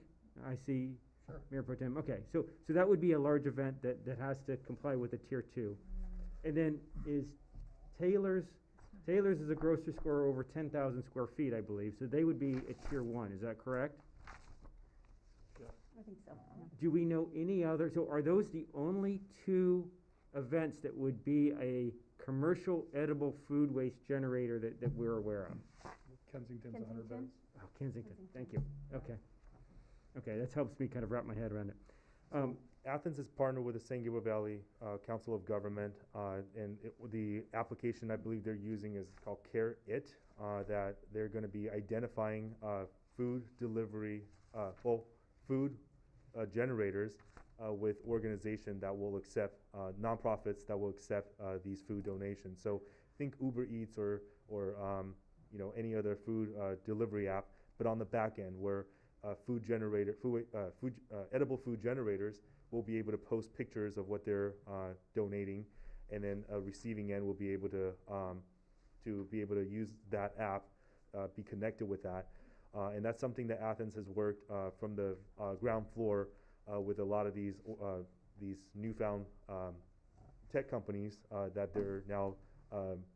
I see. Sure. Mayor Pro Tem, okay, so that would be a large event that has to comply with a Tier 2. And then is Taylor's is a grocery store over 10,000 square feet, I believe, so they would be a Tier 1, is that correct? Yeah. I think so. Yeah. Do we know any other, so are those the only two events that would be a commercial edible food waste generator that we're aware of? Kensington's 100 beds. Oh, Kensington, thank you, okay. Okay, that helps me kind of wrap my head around it. Athens is partnered with the San Gabriel Valley Council of Government, and the application I believe they're using is called Care It, that they're going to be identifying food delivery, food generators with organizations that will accept, nonprofits that will accept these food donations. So think Uber Eats or you know, any other food delivery app, but on the back end where edible food generators will be able to post pictures of what they're donating, and then a receiving end will be able to use that app, be connected with that, and that's something that Athens has worked from the ground floor with a lot of these newfound tech companies that they're now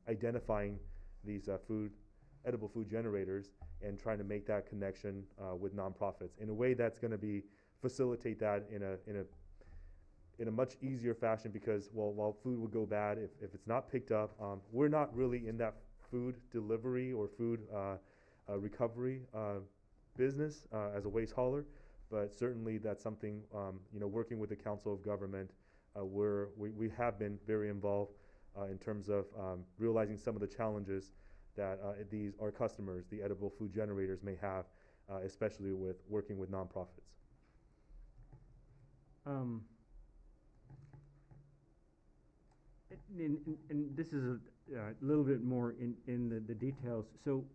identifying these edible food generators and trying to make that connection with nonprofits in a way that's going to facilitate that in a much easier fashion, because while food would go bad if it's not picked up, we're not really in that food delivery or food recovery business as a waste hauler, but certainly that's something, working with the Council of Government, we have been very involved in terms of realizing some of the challenges that our customers, the edible food generators, may have, especially with working with nonprofits. And this is a little bit more in the details. So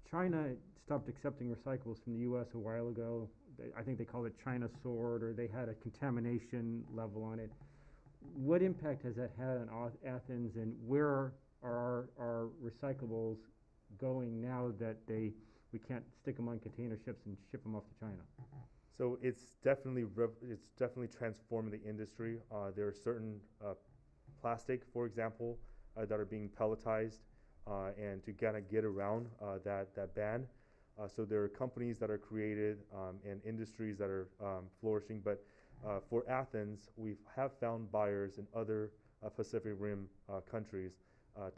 China stopped accepting recyclables from the U.S. a while ago. I think they called it China Sword, or they had a contamination level on it. What impact has that had on Athens, and where are our recyclables going now that we can't stick them on container ships and ship them off to China? So it's definitely transformed the industry. There are certain plastic, for example, that are being pelletized, and to kind of get around that ban. So there are companies that are created and industries that are flourishing. But for Athens, we have found buyers in other Pacific Rim countries.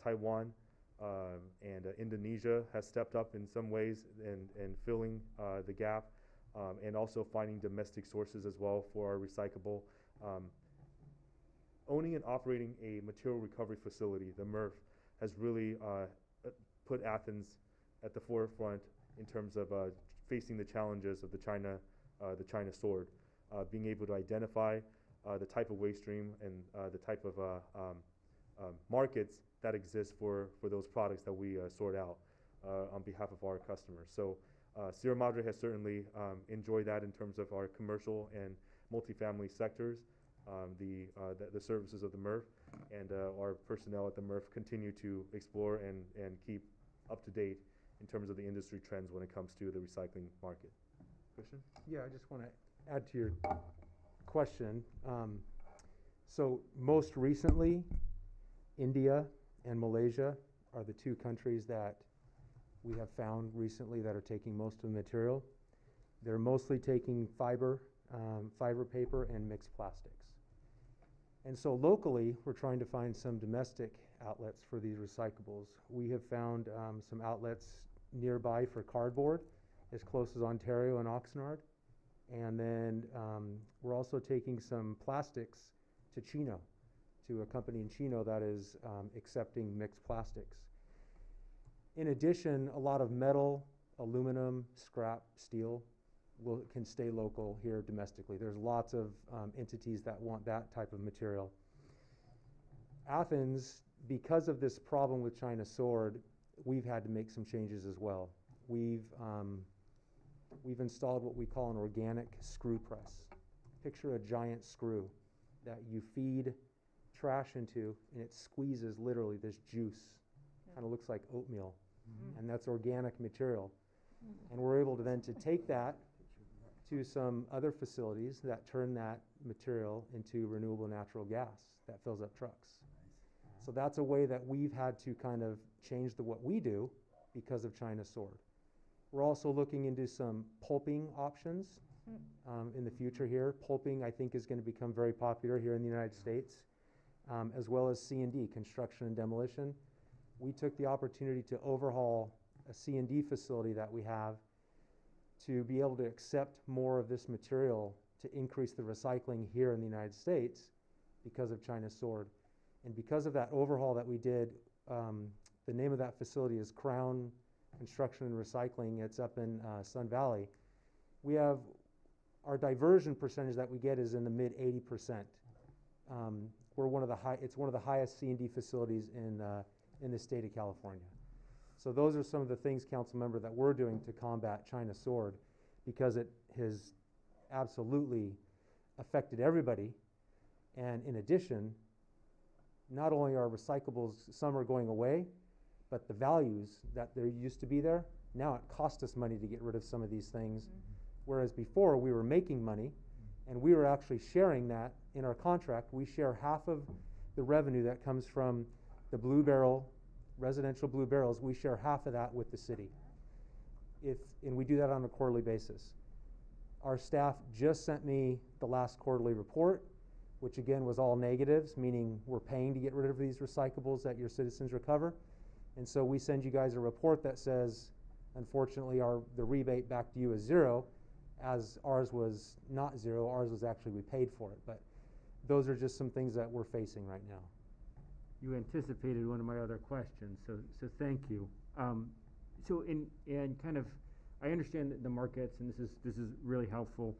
Taiwan and Indonesia has stepped up in some ways in filling the gap, and also finding domestic sources as well for our recyclable. Owning and operating a material recovery facility, the MRF, has really put Athens at the forefront in terms of facing the challenges of the China Sword, being able to identify the type of waste stream and the type of markets that exist for those products that we sort out on behalf of our customers. So Sierra Madre has certainly enjoyed that in terms of our commercial and multifamily sectors. The services of the MRF and our personnel at the MRF continue to explore and keep up to date in terms of the industry trends when it comes to the recycling market. Christian? Yeah, I just want to add to your question. So most recently, India and Malaysia are the two countries that we have found recently that are taking most of the material. They're mostly taking fiber paper and mixed plastics. And so locally, we're trying to find some domestic outlets for these recyclables. We have found some outlets nearby for cardboard, as close as Ontario and Oxnard. And then we're also taking some plastics to Chino, to a company in Chino that is accepting mixed plastics. In addition, a lot of metal, aluminum, scrap, steel can stay local here domestically. There's lots of entities that want that type of material. Athens, because of this problem with China Sword, we've had to make some changes as well. We've installed what we call an organic screw press. Picture a giant screw that you feed trash into, and it squeezes literally this juice. Kind of looks like oatmeal, and that's organic material. And we're able to then take that to some other facilities that turn that material into renewable natural gas that fills up trucks. So that's a way that we've had to kind of change what we do because of China Sword. We're also looking into some pulping options in the future here. Pulping, I think, is going to become very popular here in the United States, as well as C&D, construction and demolition. We took the opportunity to overhaul a C&D facility that we have to be able to accept more of this material to increase the recycling here in the United States because of China Sword. And because of that overhaul that we did, the name of that facility is Crown Construction and Recycling. It's up in Sun Valley. We have our diversion percentage that we get is in the mid 80%. We're it's one of the highest C&D facilities in the state of California. So those are some of the things, council member, that we're doing to combat China Sword, because it has absolutely affected everybody. And in addition, not only are recyclables, some are going away, but the values that there used to be there, now it costs us money to get rid of some of these things. Whereas before we were making money, and we were actually sharing that in our contract. We share half of the revenue that comes from the Blue Barrel, residential Blue Barrels. We share half of that with the city. And we do that on a quarterly basis. Our staff just sent me the last quarterly report, which again was all negatives, meaning we're paying to get rid of these recyclables that your citizens recover. And so we send you guys a report that says, unfortunately, the rebate back to you is 0, as ours was not 0, ours was actually, we paid for it. But those are just some things that we're facing right now. You anticipated one of my other questions, so thank you. So in kind of, I understand the markets, and this is really helpful.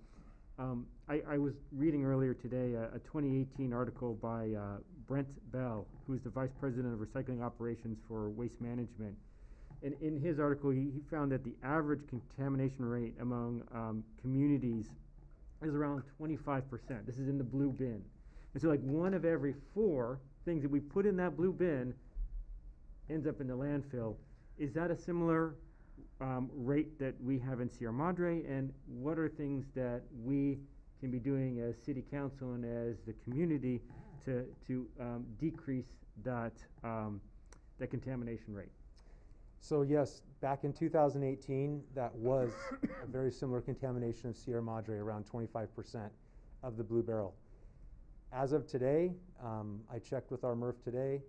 I was reading earlier today a 2018 article by Brent Bell, who's the Vice President of Recycling Operations for Waste Management. And in his article, he found that the average contamination rate among communities is around 25%. This is in the blue bin. And so like 1 of every 4 things that we put in that blue bin ends up in the landfill. Is that a similar rate that we have in Sierra Madre? And what are things that we can be doing as city council and as the community to decrease that contamination rate? So yes, back in 2018, that was a very similar contamination of Sierra Madre, around 25% of the blue barrel. As of today, I checked with our MRF today,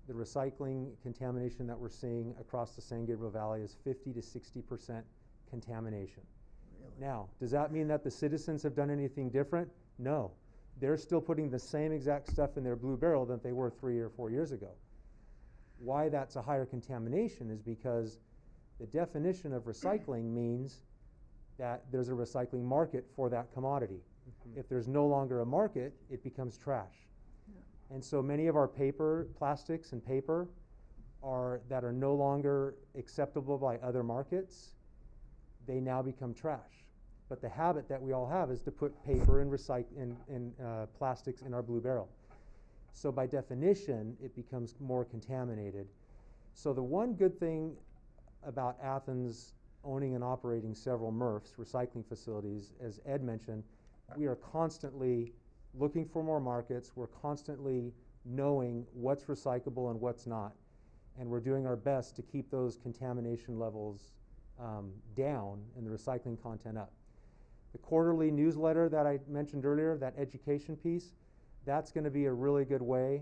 the recycling contamination that we're seeing across the San Gabriel Valley is 50 to 60% contamination. Really? Now, does that mean that the citizens have done anything different? No. They're still putting the same exact stuff in their blue barrel that they were 3 or 4 years ago. Why that's a higher contamination is because the definition of recycling means that there's a recycling market for that commodity. Mm-hmm. If there's no longer a market, it becomes trash. Yeah. And so many of our plastics and paper that are no longer acceptable by other markets, they now become trash. But the habit that we all have is to put paper and plastics in our blue barrel. So by definition, it becomes more contaminated. So the one good thing about Athens owning and operating several MRFs, recycling facilities, as Ed mentioned, we are constantly looking for more markets. We're constantly knowing what's recyclable and what's not. And we're doing our best to keep those contamination levels down and the recycling content up. The quarterly newsletter that I mentioned earlier, that education piece, that's going to be a really good way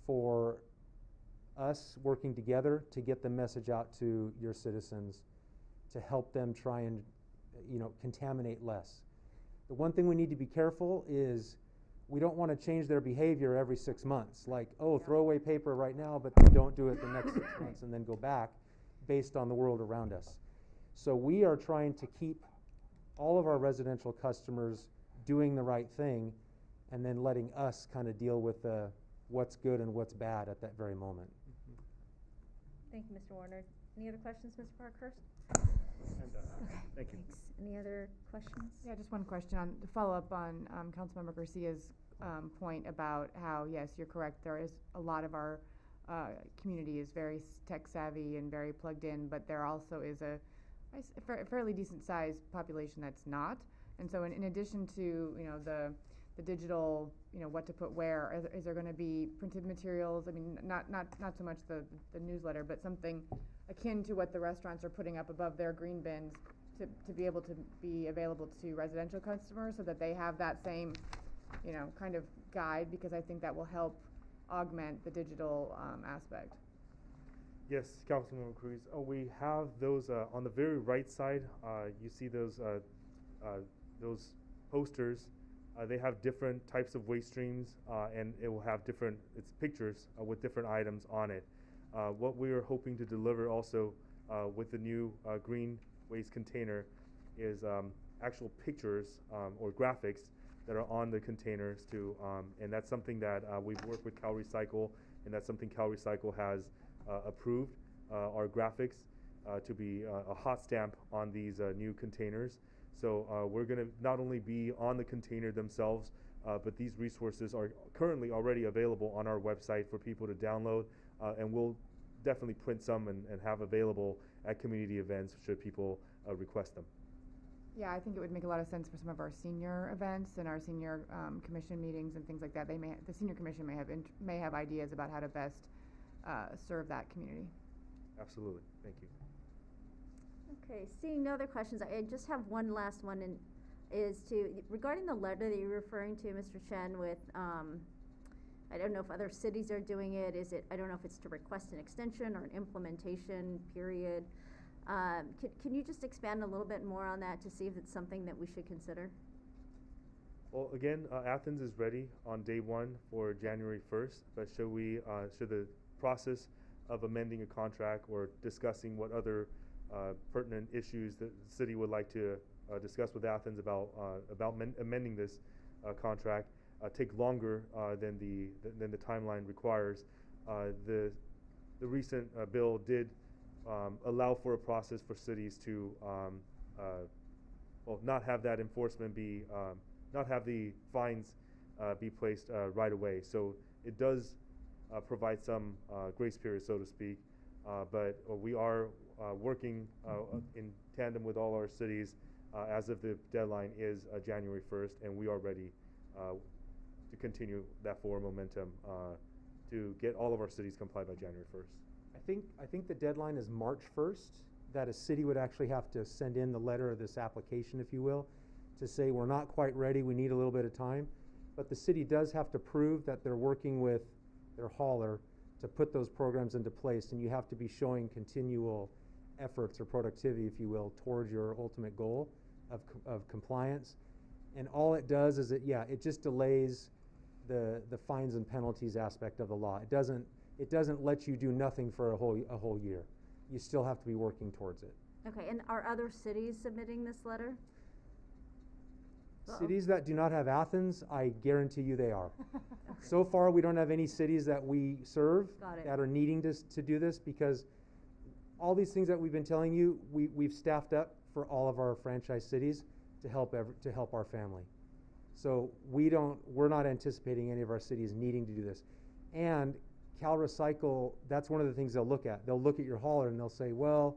for us working together to get the message out to your citizens to help them try and contaminate less. The one thing we need to be careful is we don't want to change their behavior every 6 months. Like, throw away paper right now, but then don't do it the next 6 months and then go back based on the world around us. So we are trying to keep all of our residential customers doing the right thing and then letting us kind of deal with what's good and what's bad at that very moment. Thank you, Mr. Warner. Any other questions, Mr. Parkhurst? Okay, thank you. Thanks. Any other questions? Yeah, just one question to follow up on Councilmember Garcia's point about how, yes, you're correct, there is a lot of our community is very tech savvy and very plugged in, but there also is a fairly decent sized population that's not. And so in addition to, the digital, what to put where, is there going to be printed materials? I mean, not so much the newsletter, but something akin to what the restaurants are putting up above their green bins to be able to be available to residential customers so that they have that same, kind of guide, because I think that will help augment the digital aspect. Yes, Councilmember Cruz. We have those on the very right side. You see those posters. They have different types of waste streams, and it will have it's pictures with different items on it. What we are hoping to deliver also with the new green waste container is actual pictures or graphics that are on the containers too, and that's something that we've worked with Cal Recycle, and that's something Cal Recycle has approved, our graphics to be a hot stamp on these new containers. So we're going to not only be on the container themselves, but these resources are currently already available on our website for people to download, and we'll definitely print some and have available at community events should people request them. Yeah, I think it would make a lot of sense for some of our senior events and our senior commission meetings and things like that. The senior commission may have ideas about how to best serve that community. Absolutely, thank you. Okay, seeing no other questions, I just have one last one, and regarding the letter that you're referring to, Mr. Chen, with I don't know if other cities are doing it. I don't know if it's to request an extension or an implementation period. Can you just expand a little bit more on that to see if it's something that we should consider? Well, again, Athens is ready on day one for January 1st, but should the process of amending a contract or discussing what other pertinent issues that the city would like to discuss with Athens about amending this contract take longer than the timeline requires. The recent bill did allow for a process for cities to not have that enforcement be not have the fines be placed right away. So it does provide some grace period, so to speak. But we are working in tandem with all our cities as of the deadline is January 1st, and we are ready to continue that forward momentum to get all of our cities complied by January 1st. I think the deadline is March 1st, that a city would actually have to send in the letter of this application, if you will, to say we're not quite ready, we need a little bit of time. But the city does have to prove that they're working with their hauler to put those programs into place, and you have to be showing continual efforts or productivity, if you will, towards your ultimate goal of compliance. And all it does is it just delays the fines and penalties aspect of the law. It doesn't let you do nothing for a whole year. You still have to be working towards it. Okay, and are other cities submitting this letter? Cities that do not have Athens, I guarantee you they are. So far, we don't have any cities that we serve that are needing to do this, because all these things that we've been telling you, we've staffed up for all of our franchise cities to help our family. So we're not anticipating any of our cities needing to do this. And Cal Recycle, that's one of the things they'll look at. They'll look at your hauler and they'll say, well,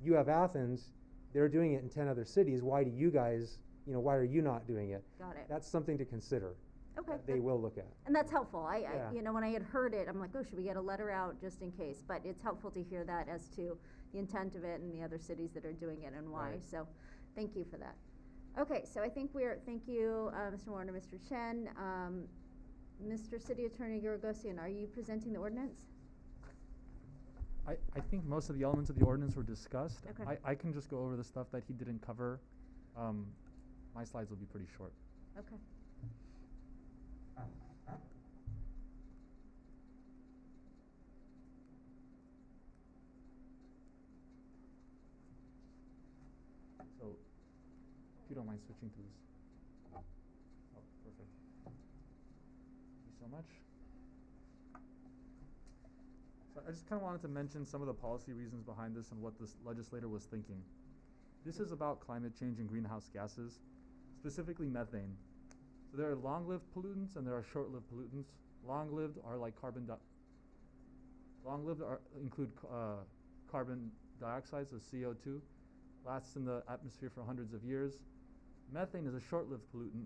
you have Athens, they're doing it in 10 other cities. Why do you guys, why are you not doing it? Got it. That's something to consider. Okay. They will look at. And that's helpful. I when I had heard it, I'm like, oh, should we get a letter out just in case? But it's helpful to hear that as to the intent of it and the other cities that are doing it and why. Right. So thank you for that. Okay, so I think thank you, Mr. Warner, Mr. Chen. Mr. City Attorney Garagosian, are you presenting the ordinance? I think most of the elements of the ordinance were discussed. Okay. I can just go over the stuff that he didn't cover. My slides will be pretty short. Okay. So, if you don't mind switching to this. Oh, perfect. Thank you so much. So I just kind of wanted to mention some of the policy reasons behind this and what this legislator was thinking. This is about climate change and greenhouse gases, specifically methane. So there are long-lived pollutants and there are short-lived pollutants. Long-lived are like include carbon dioxide, so CO2, lasts in the atmosphere for hundreds of years. Methane is a short-lived pollutant.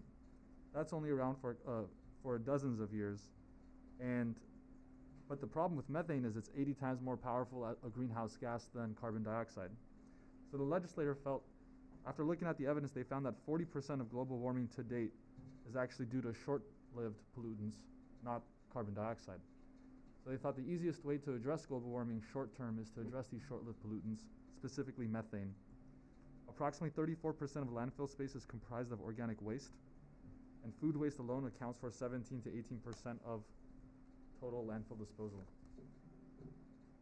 That's only around for dozens of years. But the problem with methane is it's 80 times more powerful a greenhouse gas than carbon dioxide. So the legislator felt, after looking at the evidence, they found that 40% of global warming to date is actually due to short-lived pollutants, not carbon dioxide. So they thought the easiest way to address global warming short-term is to address these short-lived pollutants, specifically methane. Approximately 34% of landfill space is comprised of organic waste, and food waste alone accounts for 17 to 18% of total landfill disposal.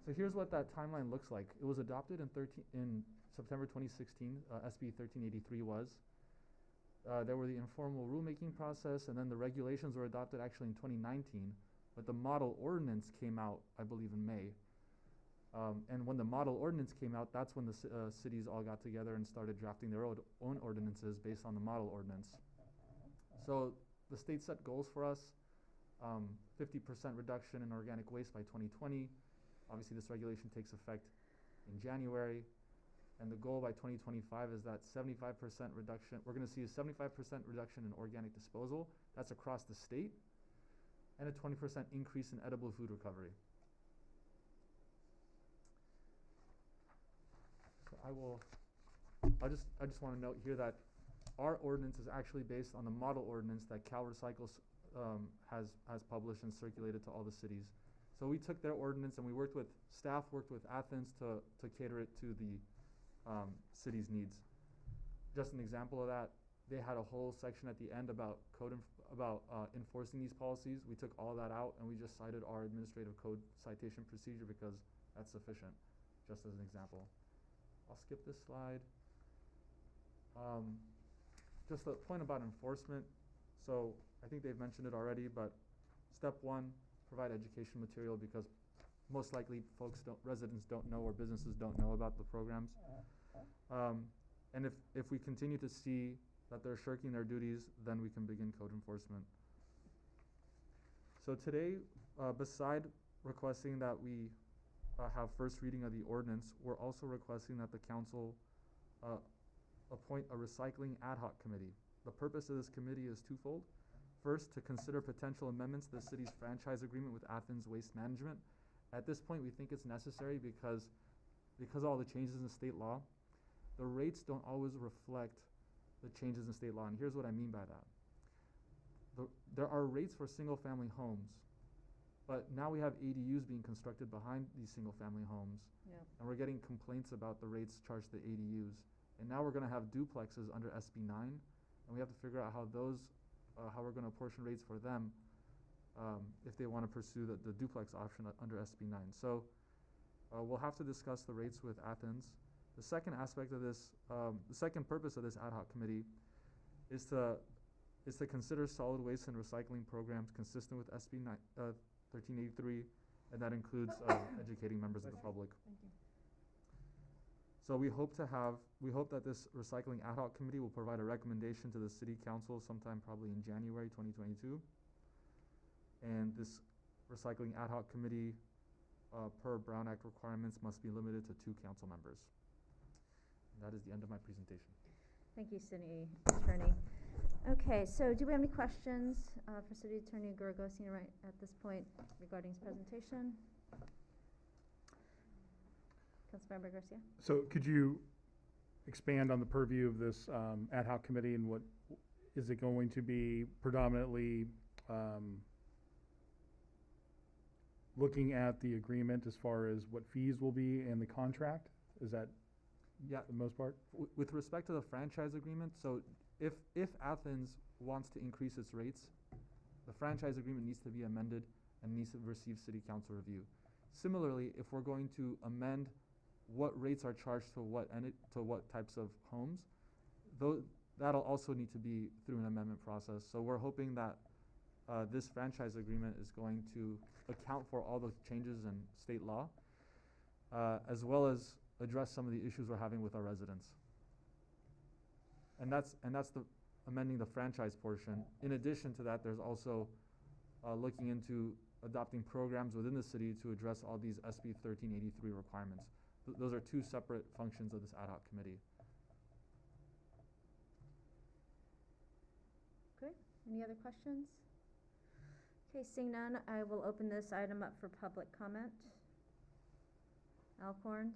So here's what that timeline looks like. It was adopted in September 2016, SB 1383 was. There were the informal rulemaking process, and then the regulations were adopted actually in 2019, but the model ordinance came out, I believe, in May. And when the model ordinance came out, that's when the cities all got together and started drafting their own ordinances based on the model ordinance. So the state set goals for us, 50% reduction in organic waste by 2020. Obviously, this regulation takes effect in January. And the goal by 2025 is that 75% reduction. We're going to see a 75% reduction in organic disposal. That's across the state. And a 20% increase in edible food recovery. So I just want to note here that our ordinance is actually based on the model ordinance that Cal Recycle has published and circulated to all the cities. So we took their ordinance and staff worked with Athens to cater it to the city's needs. Just an example of that, they had a whole section at the end about enforcing these policies. We took all that out and we just cited our administrative code citation procedure because that's sufficient, just as an example. I'll skip this slide. Just a point about enforcement. So I think they've mentioned it already, but step one, provide education material because most likely residents don't know or businesses don't know about the programs. And if we continue to see that they're shirking their duties, then we can begin code enforcement. So today, beside requesting that we have first reading of the ordinance, we're also requesting that the council appoint a recycling ad hoc committee. The purpose of this committee is twofold. First, to consider potential amendments to the city's franchise agreement with Athens Waste Management. At this point, we think it's necessary because of all the changes in state law, the rates don't always reflect the changes in state law. And here's what I mean by that. There are rates for single-family homes, but now we have ADUs being constructed behind these single-family homes, and we're getting complaints about the rates charged to ADUs. And now we're going to have duplexes under SB 9, and we have to figure out how we're going to apportion rates for them if they want to pursue the duplex option under SB 9. So we'll have to discuss the rates with Athens. The second aspect of this, the second purpose of this ad hoc committee is to consider solid waste and recycling programs consistent with SB 1383, and that includes educating members of the public. Thank you. So we hope that this recycling ad hoc committee will provide a recommendation to the city council sometime probably in January 2022. And this recycling ad hoc committee, per Brown Act requirements, must be limited to 2 council members. And that is the end of my presentation. Thank you, City Attorney. Okay, so do we have any questions for City Attorney Gorgosian right at this point regarding his presentation? Councilmember Garcia? So could you expand on the purview of this ad hoc committee and what is it going to be predominantly looking at the agreement as far as what fees will be and the contract? Is that the most part? With respect to the franchise agreement, so if Athens wants to increase its rates, the franchise agreement needs to be amended and needs to receive city council review. Similarly, if we're going to amend what rates are charged to what types of homes, that'll also need to be through an amendment process. So we're hoping that this franchise agreement is going to account for all the changes in state law, as well as address some of the issues we're having with our residents. And that's the amending the franchise portion. In addition to that, there's also looking into adopting programs within the city to address all these SB 1383 requirements. Those are 2 separate functions of this ad hoc committee. Good. Any other questions? Okay, seeing none, I will open this item up for public comment. Alcorns?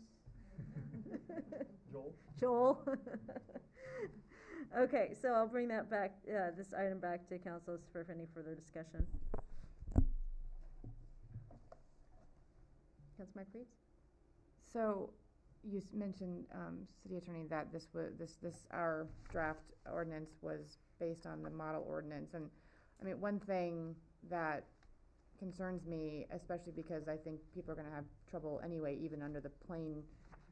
Joel? Okay, so I'll bring that back, this item back to council for any further discussion. Councilmember Creeds? So you mentioned, City Attorney, that our draft ordinance was based on the model ordinance. And I mean, one thing that concerns me, especially because I think people are going to have trouble anyway, even under the plain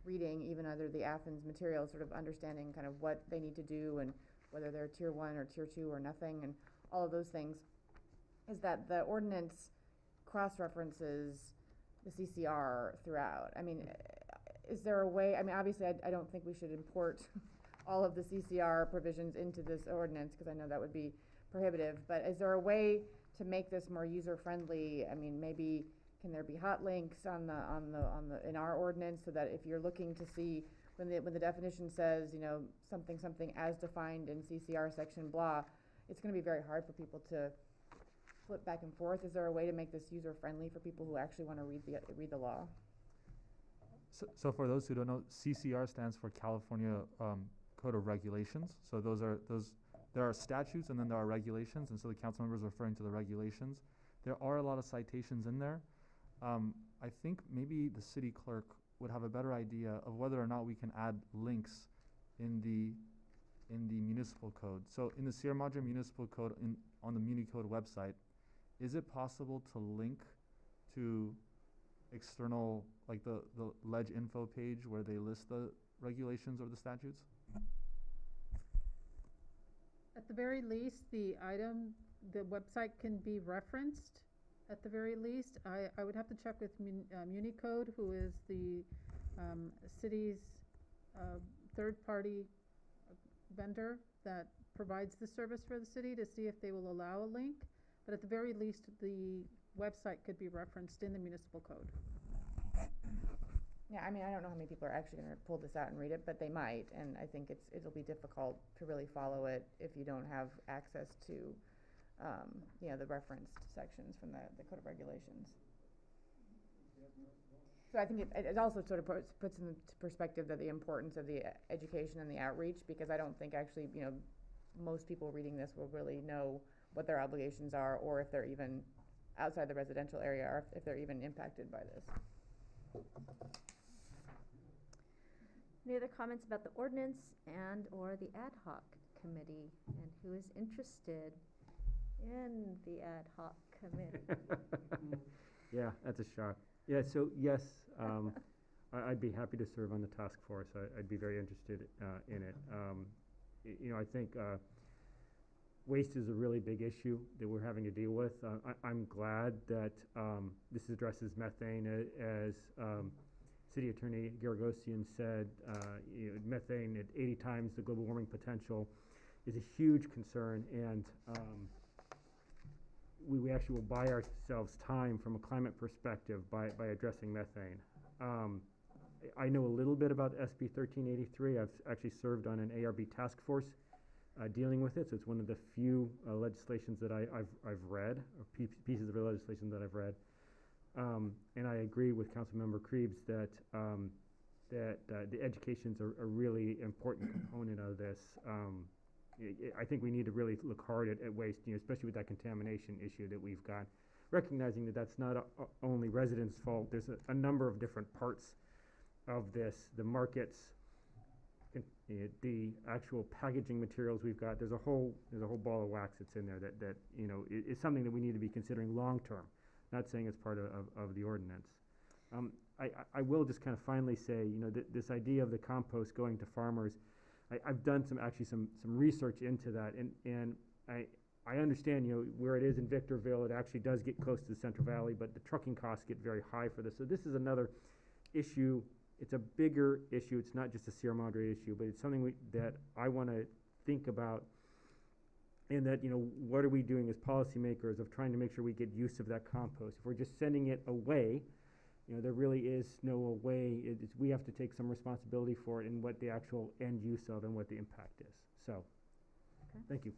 reading, even under the Athens material, sort of understanding kind of what they need to do and whether they're tier 1 or tier 2 or nothing and all of those things, is that the ordinance cross-references the CCR throughout. I mean, is there a way, I mean, obviously I don't think we should import all of the CCR provisions into this ordinance because I know that would be prohibitive, but is there a way to make this more user-friendly? I mean, maybe can there be hot links in our ordinance so that if you're looking to see when the definition says, you know, something as defined in CCR section blah, it's going to be very hard for people to flip back and forth. Is there a way to make this user-friendly for people who actually want to read the law? So for those who don't know, CCR stands for California Code of Regulations. So those there are statutes and then there are regulations, and so the council member is referring to the regulations. There are a lot of citations in there. I think maybe the city clerk would have a better idea of whether or not we can add links in the municipal code. So in the Sierra Madre Municipal Code on the MuniCode website, is it possible to link to external, like the ledge info page where they list the regulations or the statutes? At the very least, the website can be referenced, at the very least. I would have to check with MuniCode, who is the city's third-party vendor that provides the service for the city, to see if they will allow a link. But at the very least, the website could be referenced in the municipal code. Yeah, I mean, I don't know how many people are actually gonna pull this out and read it, but they might, and I think it'll be difficult to really follow it if you don't have access to, you know, the referenced sections from the Code of Regulations. So I think it also sort of puts into perspective the importance of the education and the outreach, because I don't think actually, you know, most people reading this will really know what their obligations are, or if they're even outside the residential area, or if they're even impacted by this. Any other comments about the ordinance and or the ad hoc committee? And who is interested in the ad hoc committee? Yeah, that's a shock. Yeah, so yes, I'd be happy to serve on the task force. I'd be very interested in it. You know, I think waste is a really big issue that we're having to deal with. I'm glad that this addresses methane. As City Attorney Garagosian said, you know, methane at 80 times the global warming potential is a huge concern, and we actually will buy ourselves time from a climate perspective by addressing methane. I know a little bit about SB 1383. I've actually served on an ARB task force dealing with it, so it's one of the few legislations that I've read, or pieces of legislation that I've read. And I agree with Councilmember Krebs that the education's a really important component of this. I think we need to really look hard at waste, you know, especially with that contamination issue that we've got. Recognizing that that's not only residents' fault. There's a number of different parts of this, the markets, the actual packaging materials we've got. There's a whole ball of wax that's in there that you know, is something that we need to be considering long term. Not saying it's part of the ordinance. I will just kind of finally say, you know, this idea of the compost going to farmers, I've done some research into that, and I understand, you know, where it is in Victorville, it actually does get close to the Central Valley, but the trucking costs get very high for this. So this is another issue. It's a bigger issue. It's not just a Sierra Madre issue, but it's something that I want to think about. And that, you know, what are we doing as policymakers of trying to make sure we get use of that compost? If we're just sending it away, you know, there really is no way. We have to take some responsibility for it and what the actual end use of and what the impact is. So, Okay. Thank you.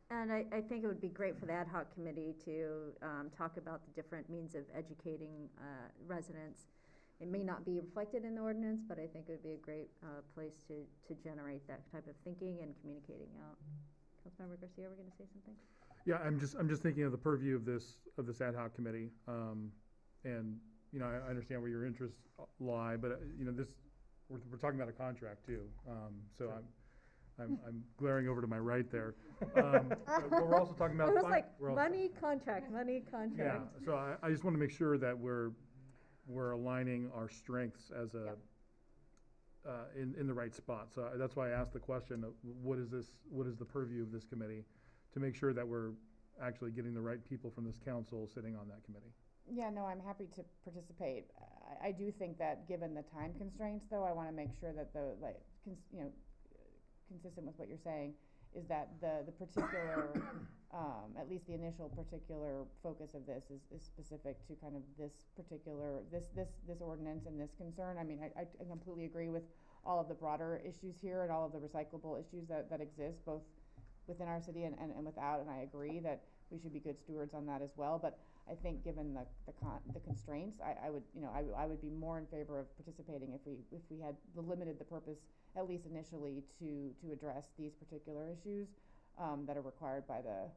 And I think it would be great for the ad hoc committee to talk about the different means of educating residents. It may not be reflected in the ordinance, but I think it would be a great place to generate that type of thinking and communicating out. Councilmember Garcia, we're going to say something? Yeah, I'm just thinking of the purview of this ad hoc committee, and you know, I understand where your interests lie, but you know, we're talking about a contract too, so Sure. I'm glaring over to my right there. But we're also talking about. It was like money contract. Yeah, so I just want to make sure that we're aligning our strengths as a in the right spot. So that's why I asked the question of what is the purview of this committee, to make sure that we're actually getting the right people from this council sitting on that committee. Yeah, no, I'm happy to participate. I do think that given the time constraints, though, I want to make sure that consistent with what you're saying, is that the particular, at least the initial particular focus of this is specific to kind of this particular, this ordinance and this concern. I mean, I completely agree with all of the broader issues here and all of the recyclable issues that exist, both within our city and without, and I agree that we should be good stewards on that as well. But I think given the constraints, I would be more in favor of participating if we had limited the purpose, at least initially, to address these particular issues. that are required by the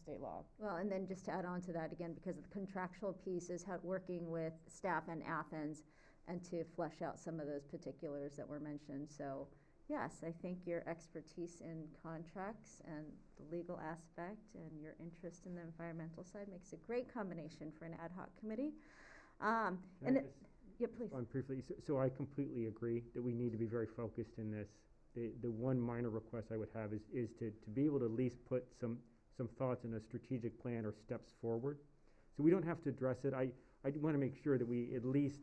state law. Well, and then just to add on to that again, because the contractual piece is working with staff in Athens and to flesh out some of those particulars that were mentioned. So yes, I think your expertise in contracts and the legal aspect and your interest in the environmental side makes a great combination for an ad hoc committee. Yeah, please. Briefly, so I completely agree that we need to be very focused in this. The one minor request I would have is to be able to at least put some thoughts in a strategic plan or steps forward. So we don't have to address it. I want to make sure that we at least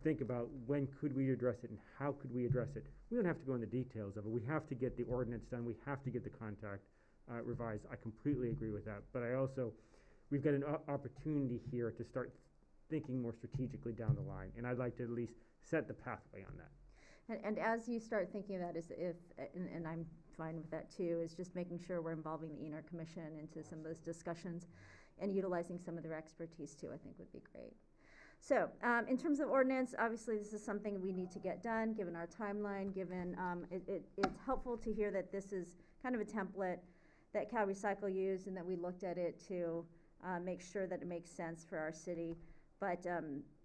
think about when could we address it and how could we address it. We don't have to go into details of it. We have to get the ordinance done. We have to get the contract revised. I completely agree with that. But we've got an opportunity here to start thinking more strategically down the line. And I'd like to at least set the pathway on that. And as you start thinking of that, and I'm fine with that too, is just making sure we're involving the ENR Commission into some of those discussions and utilizing some of their expertise too, I think would be great. So, in terms of ordinance, obviously this is something we need to get done, given our timeline, given, it's helpful to hear that this is kind of a template that Cal Recycle used and that we looked at it to make sure that it makes sense for our city. But,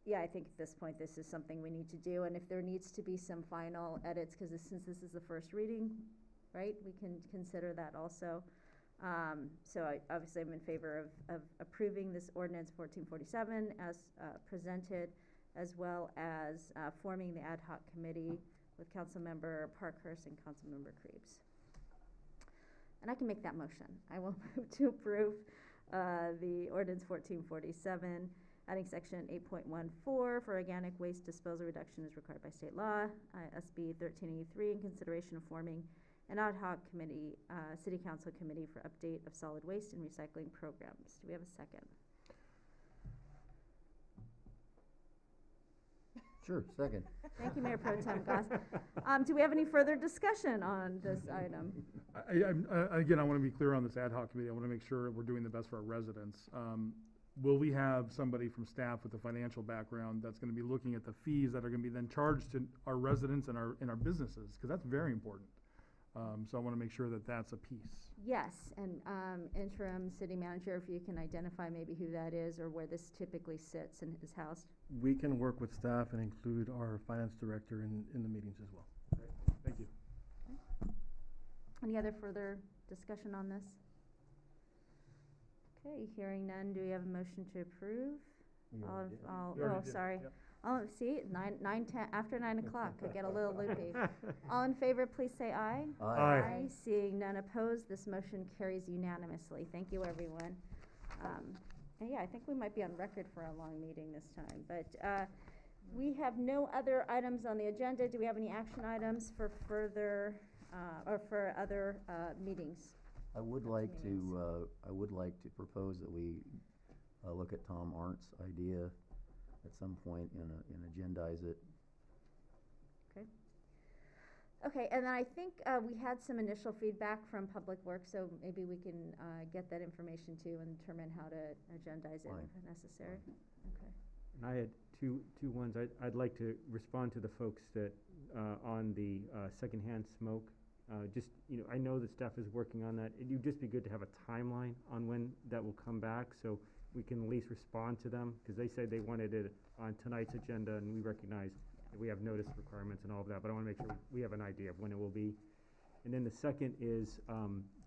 yeah, I think at this point, this is something we need to do, and if there needs to be some final edits, because since this is the first reading, right, we can consider that also. So obviously I'm in favor of approving this ordinance 1447 as presented, as well as forming the ad hoc committee with Councilmember Parkhurst and Councilmember Krebs. And I can make that motion. I will move to approve the ordinance 1447, adding section 8.14 for organic waste disposal reduction as required by state law, SB 1383, in consideration of forming an ad hoc committee, city council committee for update of solid waste and recycling programs. Do we have a second? Sure, second. Thank you, Mayor Pro Tem Goss. Do we have any further discussion on this item? Again, I want to be clear on this ad hoc committee. I want to make sure we're doing the best for our residents. Will we have somebody from staff with a financial background that's going to be looking at the fees that are going to be then charged to our residents and our businesses? Because that's very important. So I want to make sure that that's a piece. Yes, and interim city manager, if you can identify maybe who that is or where this typically sits and is housed. We can work with staff and include our finance director in the meetings as well. Great. Thank you. Okay. Any other further discussion on this? Okay, hearing none, do we have a motion to approve? Sorry. Yep. Oh, see, 10, after 9 o'clock, I get a little loopy. All in favor, please say aye. Aye. Seeing none opposed, this motion carries unanimously. Thank you, everyone. And yeah, I think we might be on record for a long meeting this time, but we have no other items on the agenda. Do we have any action items for further, or for other meetings? I would like to propose that we look at Tom Arndt's idea at some point and agendize it. Okay. Okay, and then I think we had some initial feedback from Public Works, so maybe we can get that information too and determine how to agendize it if necessary. Okay. And I had two ones. I'd like to respond to the folks that on the secondhand smoke. I know the staff is working on that. It would just be good to have a timeline on when that will come back, so we can at least respond to them, because they said they wanted it on tonight's agenda, and we recognize that we have notice requirements and all of that, but I want to make sure we have an idea of when it will be. And then the second is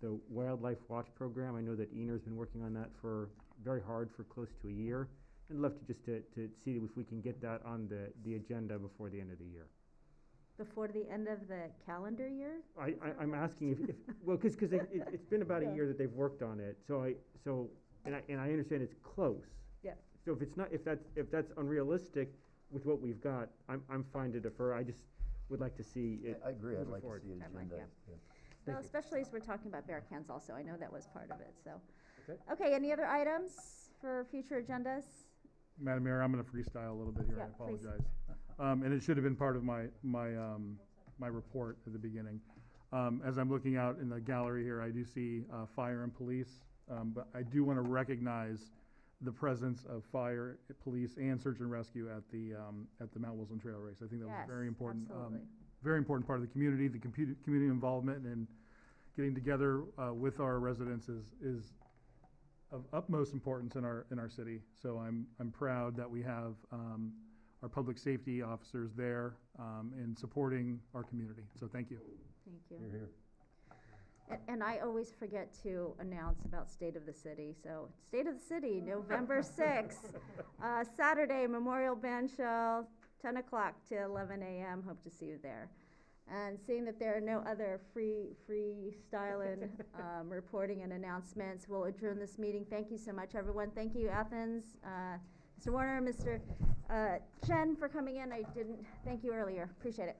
the Wildlife Watch Program. I know that ENR's been working on that very hard for close to a year. I'd love to see if we can get that on the agenda before the end of the year. Before the end of the calendar year? I'm asking if well, because it's been about a year that they've worked on it, and I understand it's close. Yeah. So if that's unrealistic with what we've got, I'm fine to defer. I just would like to see it. I agree. I'd like forward. to see it agendized. Well, especially as we're talking about bear cans also. I know that was part of it, so. Okay. Any other items for future agendas? Madam Mayor, I'm going to freestyle a little bit here. Yeah, I apologize. And it should have been part of my report at the beginning. As I'm looking out in the gallery here, I do see fire and police, but I do want to recognize the presence of fire, police, and search and rescue at the Mount Wilson Trail Race. I think that was very important. Absolutely. Very important part of the community involvement, getting together with our residents is of utmost importance in our city. So I'm proud that we have our public safety officers there in supporting our community. So thank you. Thank you. You're here. And I always forget to announce about State of the City. So, State of the City, November 6th, Saturday, Memorial Band Shell, 10 o'clock to 11 a.m. Hope to see you there. And seeing that there are no other freestyling reporting and announcements, we'll adjourn this meeting. Thank you so much, everyone. Thank you, Athens, Mr. Warner, Mr. Chen, for coming in. I didn't thank you earlier. Appreciate it.